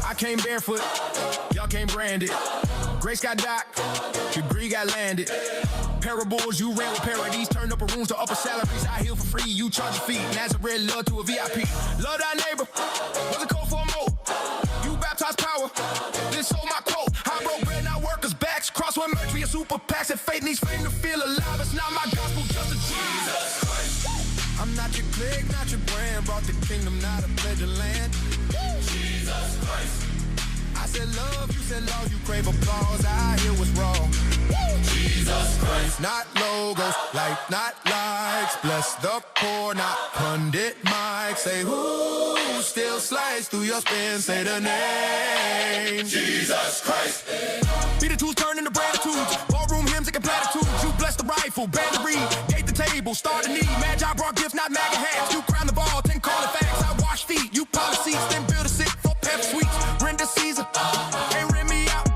I came barefoot, y'all came branded. Grace got docked, degree got landed. Parables, you ran with parodies, turned up rooms to upper salaries. I heal for free, you charge a fee. Nazareth love to a VIP. Love thy neighbor, was a code for a mo. You baptized power, this sold my quote. I broke bread, now workers' backs. Crossword merch, a super packs, and faith needs fame to feel alive. It's not my gospel, just a Jesus Christ. I'm not your clique, not your brand. Brought the kingdom, not a pledge of land. Jesus Christ. I said love, you said law, you crave applause. I hear what's wrong. Jesus Christ. Not logos, like not likes. Bless the poor, not pundit Mike. Say who still slice through your spin. Say the name. Jesus Christ. Be the tools turned into gratitudes. Ballroom hymns and platitudes. You bless the rifle, band to read. Gate the table, start the need. Magi brought gifts, not MAGA hats. You crown the ball, 10 call it facts. I wash feet, you policies, then build a sick for pep sweets. Render Caesar, ain't rent me out.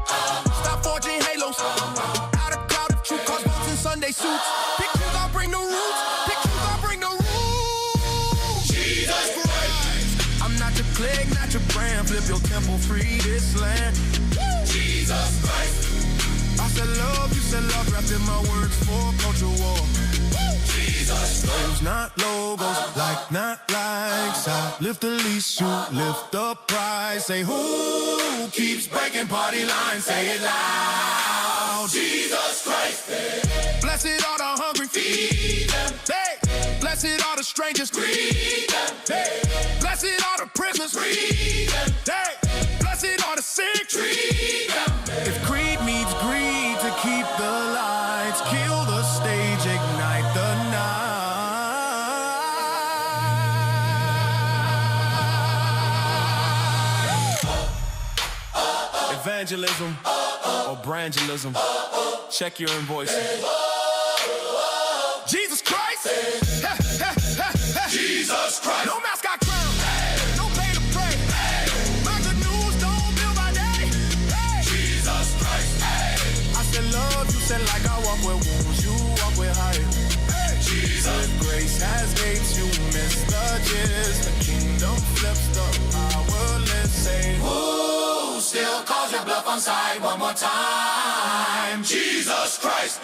Stop forging halos. Out of cloud of true cause votes in Sunday suits. Pictures, I'll bring the roots. Pictures, I'll bring the roots. Jesus Christ. I'm not your clique, not your brand. Flip your temple, free this land. Jesus Christ. I said love, you said love. Wrapped in my words for culture war. Jesus Christ. Not logos, like not likes. I lift the leash, you lift the price. Say who keeps breaking party lines? Say it loud. Jesus Christ. Blessed are the hungry, feed them. Hey, blessed are the strangers, greet them. Hey, blessed are the prisoners, free them. Hey, blessed are the sick, treat them. If greed meets greed to keep the lights, kill the stage, ignite the night. Evangelism or brangelism, check your invoices. Jesus Christ. Jesus Christ. No mascot crown. No pay to pray. My good news don't build by day. Jesus Christ. I said love, you said like I walk with wounds, you walk with height. Jesus. If grace has gates, you miss the gist. The kingdom flips the powerless. Say who still calls your bluff on side one more time? Jesus Christ.